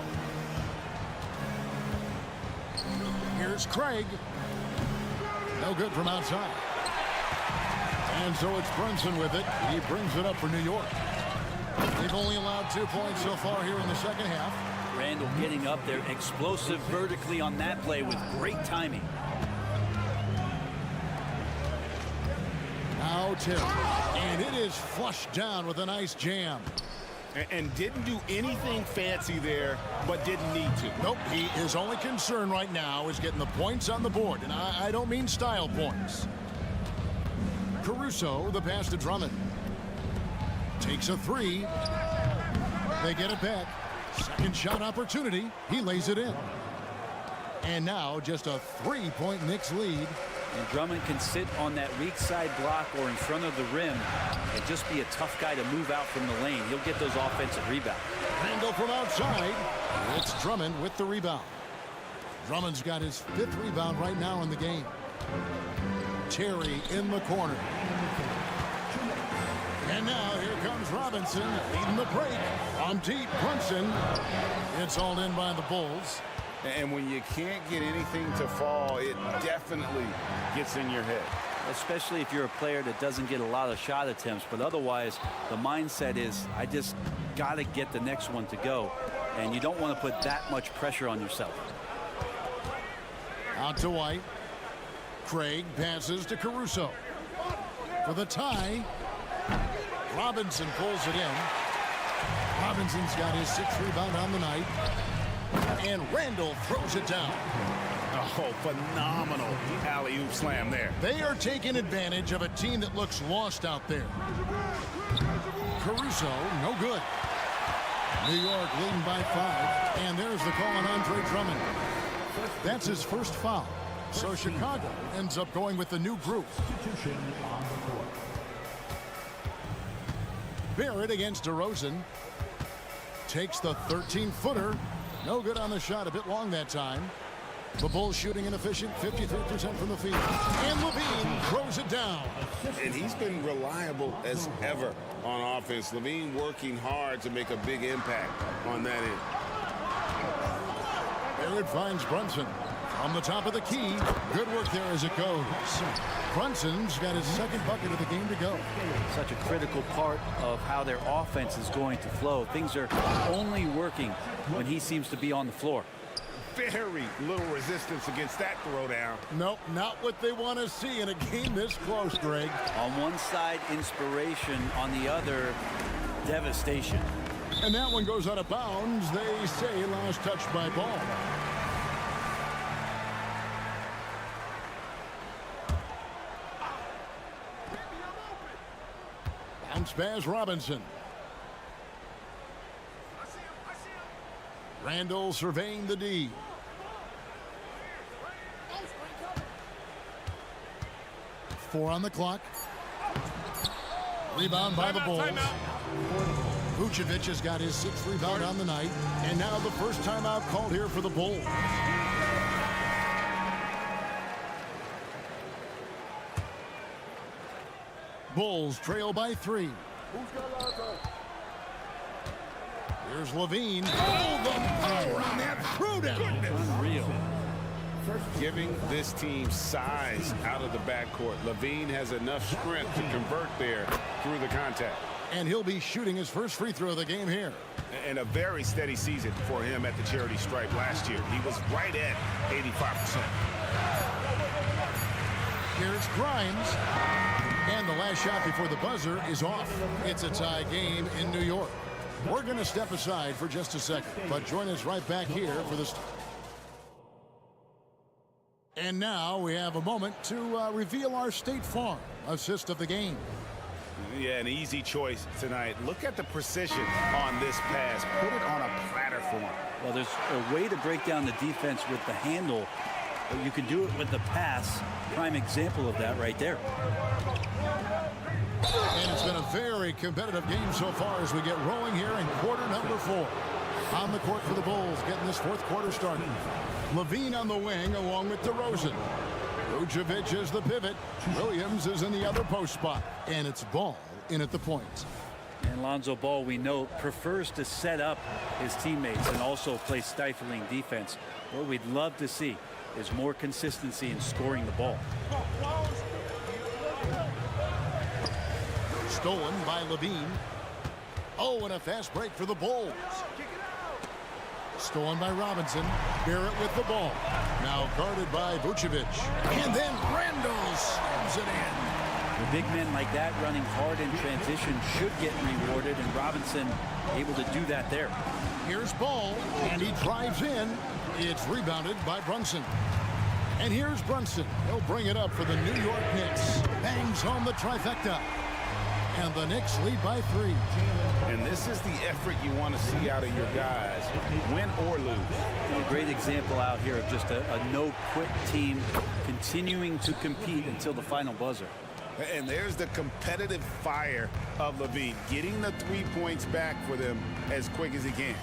Speaker 5: Here's Craig. No good from outside. And so it's Brunson with it. He brings it up for New York. They've only allowed 2 points so far here in the second half.
Speaker 7: Randall getting up there, explosive vertically on that play with great timing.
Speaker 5: Now Terry. And it is flushed down with a nice jam.
Speaker 6: And didn't do anything fancy there, but didn't need to.
Speaker 5: Nope, his only concern right now is getting the points on the board, and I don't mean style points. Caruso, the pass to Drummond. Takes a 3. They get it back. Second shot opportunity. He lays it in. And now just a 3-point Knicks lead.
Speaker 7: And Drummond can sit on that weak side block or in front of the rim and just be a tough guy to move out from the lane. He'll get those offensive rebounds.
Speaker 5: Randall from outside. It's Drummond with the rebound. Drummond's got his 5th rebound right now in the game. Terry in the corner. And now here comes Robinson leading the break. On deep, Brunson. It's all in by the Bulls.
Speaker 6: And when you can't get anything to fall, it definitely gets in your head.
Speaker 7: Especially if you're a player that doesn't get a lot of shot attempts. But otherwise, the mindset is, I just got to get the next one to go. And you don't want to put that much pressure on yourself.
Speaker 5: Out to White. Craig passes to Caruso. For the tie. Robinson pulls it in. Robinson's got his 6th rebound on the night. And Randall throws it down.
Speaker 6: Oh, phenomenal alley-oop slam there.
Speaker 5: They are taking advantage of a team that looks lost out there. Caruso, no good. New York leading by 5. And there's the call on Andre Drummond. That's his first foul. So Chicago ends up going with the new group. Barrett against DeRozan. Takes the 13-footer. No good on the shot, a bit long that time. The Bulls shooting inefficient, 53% from the field. And Levine throws it down.
Speaker 6: And he's been reliable as ever on offense. Levine working hard to make a big impact on that end.
Speaker 5: Barrett finds Brunson from the top of the key. Good work there as it goes. Brunson's got his 2nd bucket of the game to go.
Speaker 7: Such a critical part of how their offense is going to flow. Things are only working when he seems to be on the floor.
Speaker 6: Very little resistance against that throwdown.
Speaker 5: Nope, not what they want to see in a game this close, Greg.
Speaker 7: On one side, inspiration. On the other, devastation.
Speaker 5: And that one goes out of bounds. They say last touched by Ball. Bounce pass Robinson. Randall surveying the D. Four on the clock. Rebound by the Bulls. Vucevic has got his 6th rebound on the night. And now the first timeout called here for the Bulls. Bulls trail by 3. Here's Levine. Oh, the power on that throwdown.
Speaker 7: Unreal.
Speaker 6: Giving this team size out of the backcourt. Levine has enough strength to convert there through the contact.
Speaker 5: And he'll be shooting his first free throw of the game here.
Speaker 6: And a very steady season for him at the charity stripe last year. He was right at 85%.
Speaker 5: Here's Grimes. And the last shot before the buzzer is off. It's a tie game in New York. We're going to step aside for just a second, but join us right back here for this. And now we have a moment to reveal our State Farm assist of the game.
Speaker 6: Yeah, an easy choice tonight. Look at the precision on this pass. Put it on a platter for him.
Speaker 7: Well, there's a way to break down the defense with the handle, but you can do it with the pass. Prime example of that right there.
Speaker 5: And it's been a very competitive game so far as we get rolling here in quarter number 4. On the court for the Bulls, getting this 4th quarter started. Levine on the wing along with DeRozan. Vucevic is the pivot. Williams is in the other post spot. And it's Ball in at the point.
Speaker 7: And Lonzo Ball, we know, prefers to set up his teammates and also play stifling defense. What we'd love to see is more consistency in scoring the ball.
Speaker 5: Stolen by Levine. Oh, and a fast break for the Bulls. Stolen by Robinson. Barrett with the ball. Now guarded by Vucevic. And then Randall slams it in.
Speaker 7: The big men like that running hard in transition should get rewarded, and Robinson able to do that there.
Speaker 5: Here's Ball, and he drives in. It's rebounded by Brunson. And here's Brunson. He'll bring it up for the New York Knicks. Bangs home the trifecta. And the Knicks lead by 3.
Speaker 6: And this is the effort you want to see out of your guys, win or lose.
Speaker 7: And a great example out here of just a no-quit team continuing to compete until the final buzzer.
Speaker 6: And there's the competitive fire of Levine, getting the 3 points back for them as quick as he can.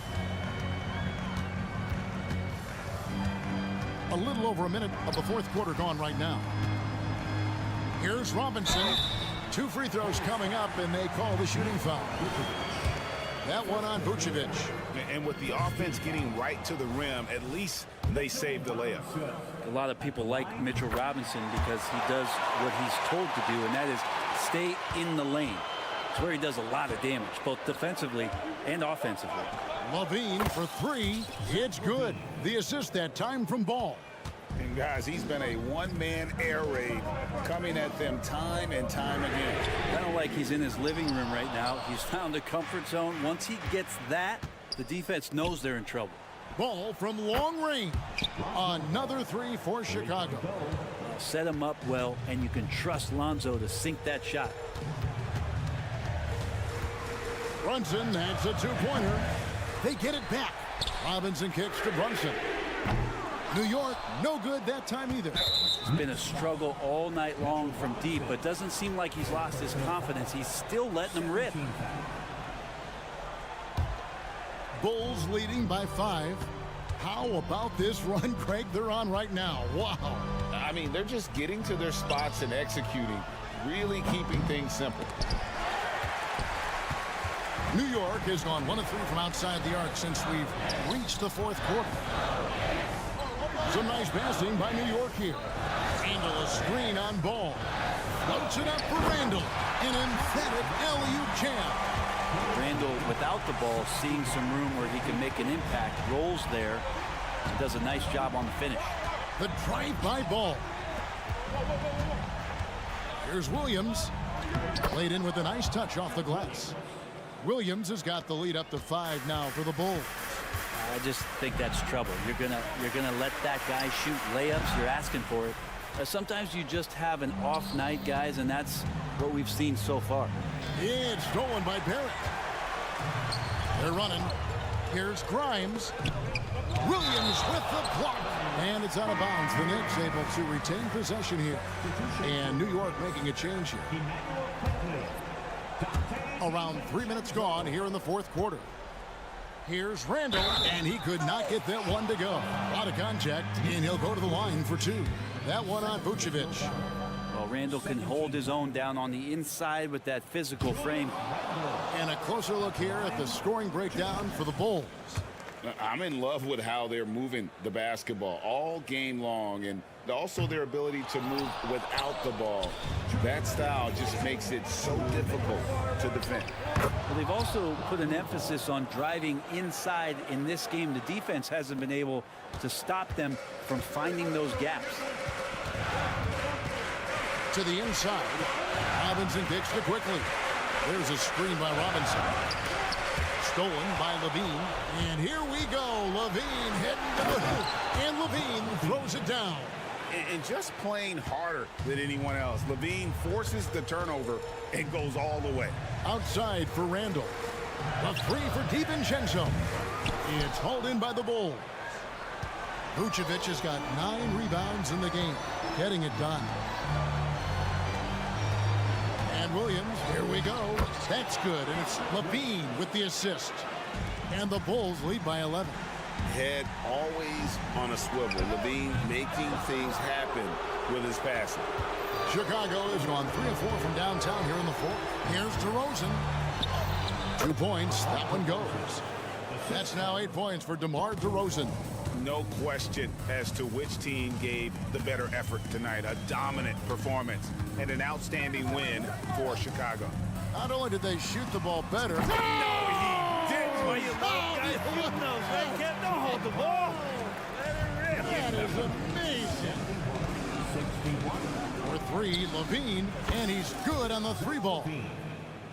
Speaker 5: A little over a minute of the 4th quarter gone right now. Here's Robinson. 2 free throws coming up, and they call the shooting foul. That one on Vucevic.
Speaker 6: And with the offense getting right to the rim, at least they saved the layup.
Speaker 7: A lot of people like Mitchell Robinson because he does what he's told to do, and that is stay in the lane. It's where he does a lot of damage, both defensively and offensively.
Speaker 5: Levine for 3. It's good. The assist that time from Ball.
Speaker 6: And guys, he's been a one-man air raid coming at them time and time again.
Speaker 7: Kind of like he's in his living room right now. He's found a comfort zone. Once he gets that, the defense knows they're in trouble.
Speaker 5: Ball from long range. Another three for Chicago.
Speaker 7: Set him up well, and you can trust Lonzo to sink that shot.
Speaker 5: Brunson, that's a two-pointer. They get it back. Robinson kicks to Brunson. New York, no good that time either.
Speaker 7: It's been a struggle all night long from deep, but doesn't seem like he's lost his confidence. He's still letting them rip.
Speaker 5: Bulls leading by 5. How about this run, Craig, they're on right now? Wow.
Speaker 6: I mean, they're just getting to their spots and executing, really keeping things simple.
Speaker 5: New York has gone 1 of 3 from outside the arc since we've reached the fourth quarter. Some nice passing by New York here. Randall a screen on Ball. Floats it up for Randall. An emphatic alley-oop jam.
Speaker 7: Randall, without the ball, seeing some room where he can make an impact, rolls there, and does a nice job on the finish.
Speaker 5: The drive-by Ball. Here's Williams. Played in with a nice touch off the glass. Williams has got the lead up to 5 now for the Bulls.
Speaker 7: I just think that's trouble. You're gonna let that guy shoot layups. You're asking for it. Sometimes you just have an off night, guys, and that's what we've seen so far.
Speaker 5: It's stolen by Barrett. They're running. Here's Grimes. Williams with the block. And it's out of bounds. The Knicks able to retain possession here. And New York making a change here. Around 3 minutes gone here in the fourth quarter. Here's Randall, and he could not get that one to go. A lot of contact, and he'll go to the line for 2. That one on Vucevic.
Speaker 7: Well, Randall can hold his own down on the inside with that physical frame.
Speaker 5: And a closer look here at the scoring breakdown for the Bulls.
Speaker 6: I'm in love with how they're moving the basketball all game long, and also their ability to move without the ball. That style just makes it so difficult to defend.
Speaker 7: Well, they've also put an emphasis on driving inside in this game. The defense hasn't been able to stop them from finding those gaps.
Speaker 5: To the inside. Robinson kicks to quickly. There's a screen by Robinson. Stolen by Levine. And here we go. Levine heading to the hoop. And Levine throws it down.
Speaker 6: And just playing harder than anyone else. Levine forces the turnover and goes all the way.
Speaker 5: Outside for Randall. A 3 for DiVincenzo. It's hauled in by the Bulls. Vucevic has got 9 rebounds in the game. Getting it done. And Williams, here we go. That's good, and it's Levine with the assist. And the Bulls lead by 11.
Speaker 6: Head always on a swivel. Levine making things happen with his passing.
Speaker 5: Chicago is on 3 of 4 from downtown here in the fourth. Here's DeRozan. 2 points. That one goes. That's now 8 points for DeMar DeRozan.
Speaker 6: No question as to which team gave the better effort tonight. A dominant performance and an outstanding win for Chicago.
Speaker 5: Not only did they shoot the ball better.
Speaker 2: No, he didn't. Why you little guys shooting those? Don't hold the ball. Let it rip.
Speaker 5: That is amazing. For 3, Levine, and he's good on the 3 ball.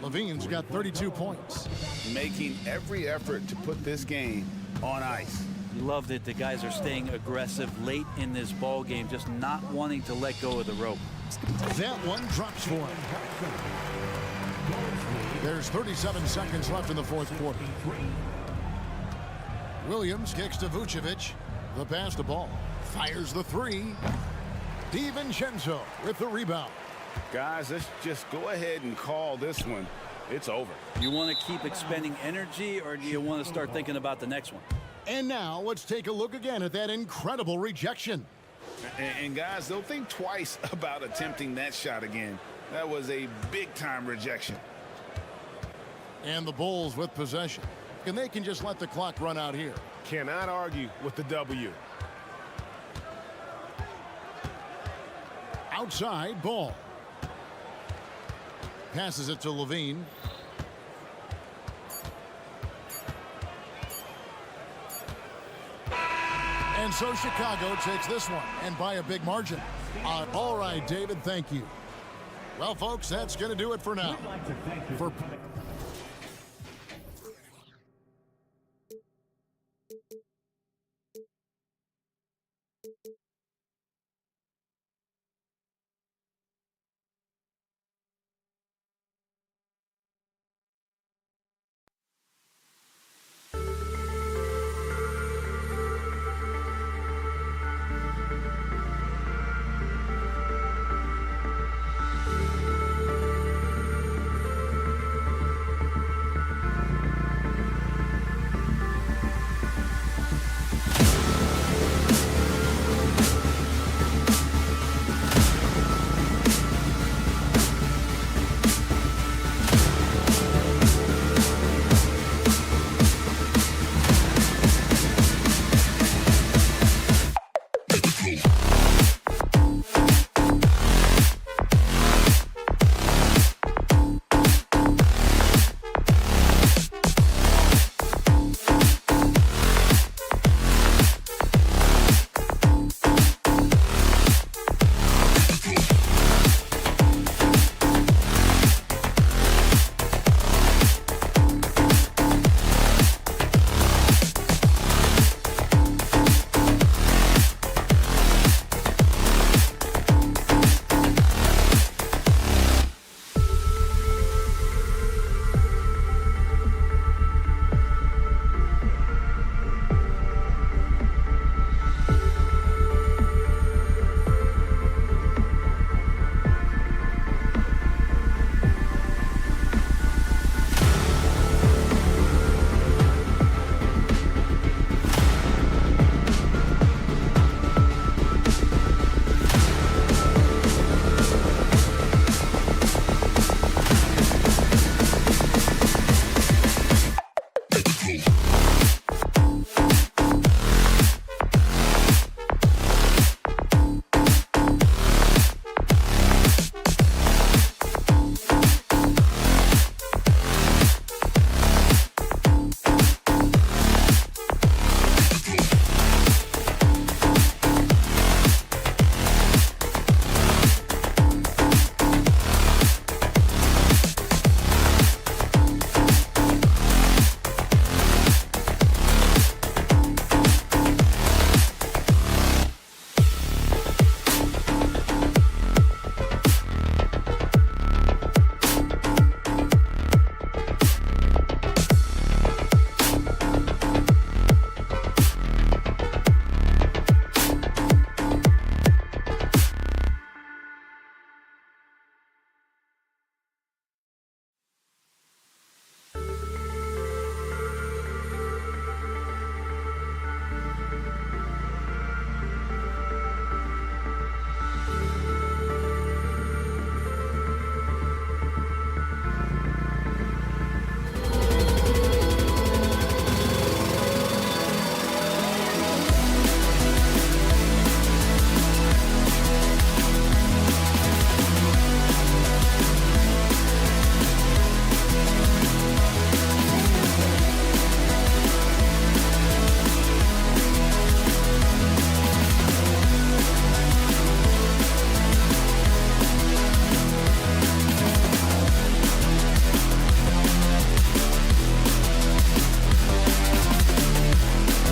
Speaker 5: Levine's got 32 points.
Speaker 6: Making every effort to put this game on ice.
Speaker 7: You love that the guys are staying aggressive late in this ball game, just not wanting to let go of the rope.
Speaker 5: That one drops for him. There's 37 seconds left in the fourth quarter. Williams kicks to Vucevic. The pass to Ball. Fires the 3. DiVincenzo with the rebound.
Speaker 6: Guys, let's just go ahead and call this one. It's over.
Speaker 7: You want to keep expending energy, or do you want to start thinking about the next one?
Speaker 5: And now let's take a look again at that incredible rejection.
Speaker 6: And guys, they'll think twice about attempting that shot again. That was a big-time rejection.
Speaker 5: And the Bulls with possession. And they can just let the clock run out here.
Speaker 11: Cannot argue with the W.
Speaker 5: Outside, Ball. Passes it to Levine. And And so Chicago takes this one, and by a big margin. All right, David, thank you. Well, folks, that's going to do it for now.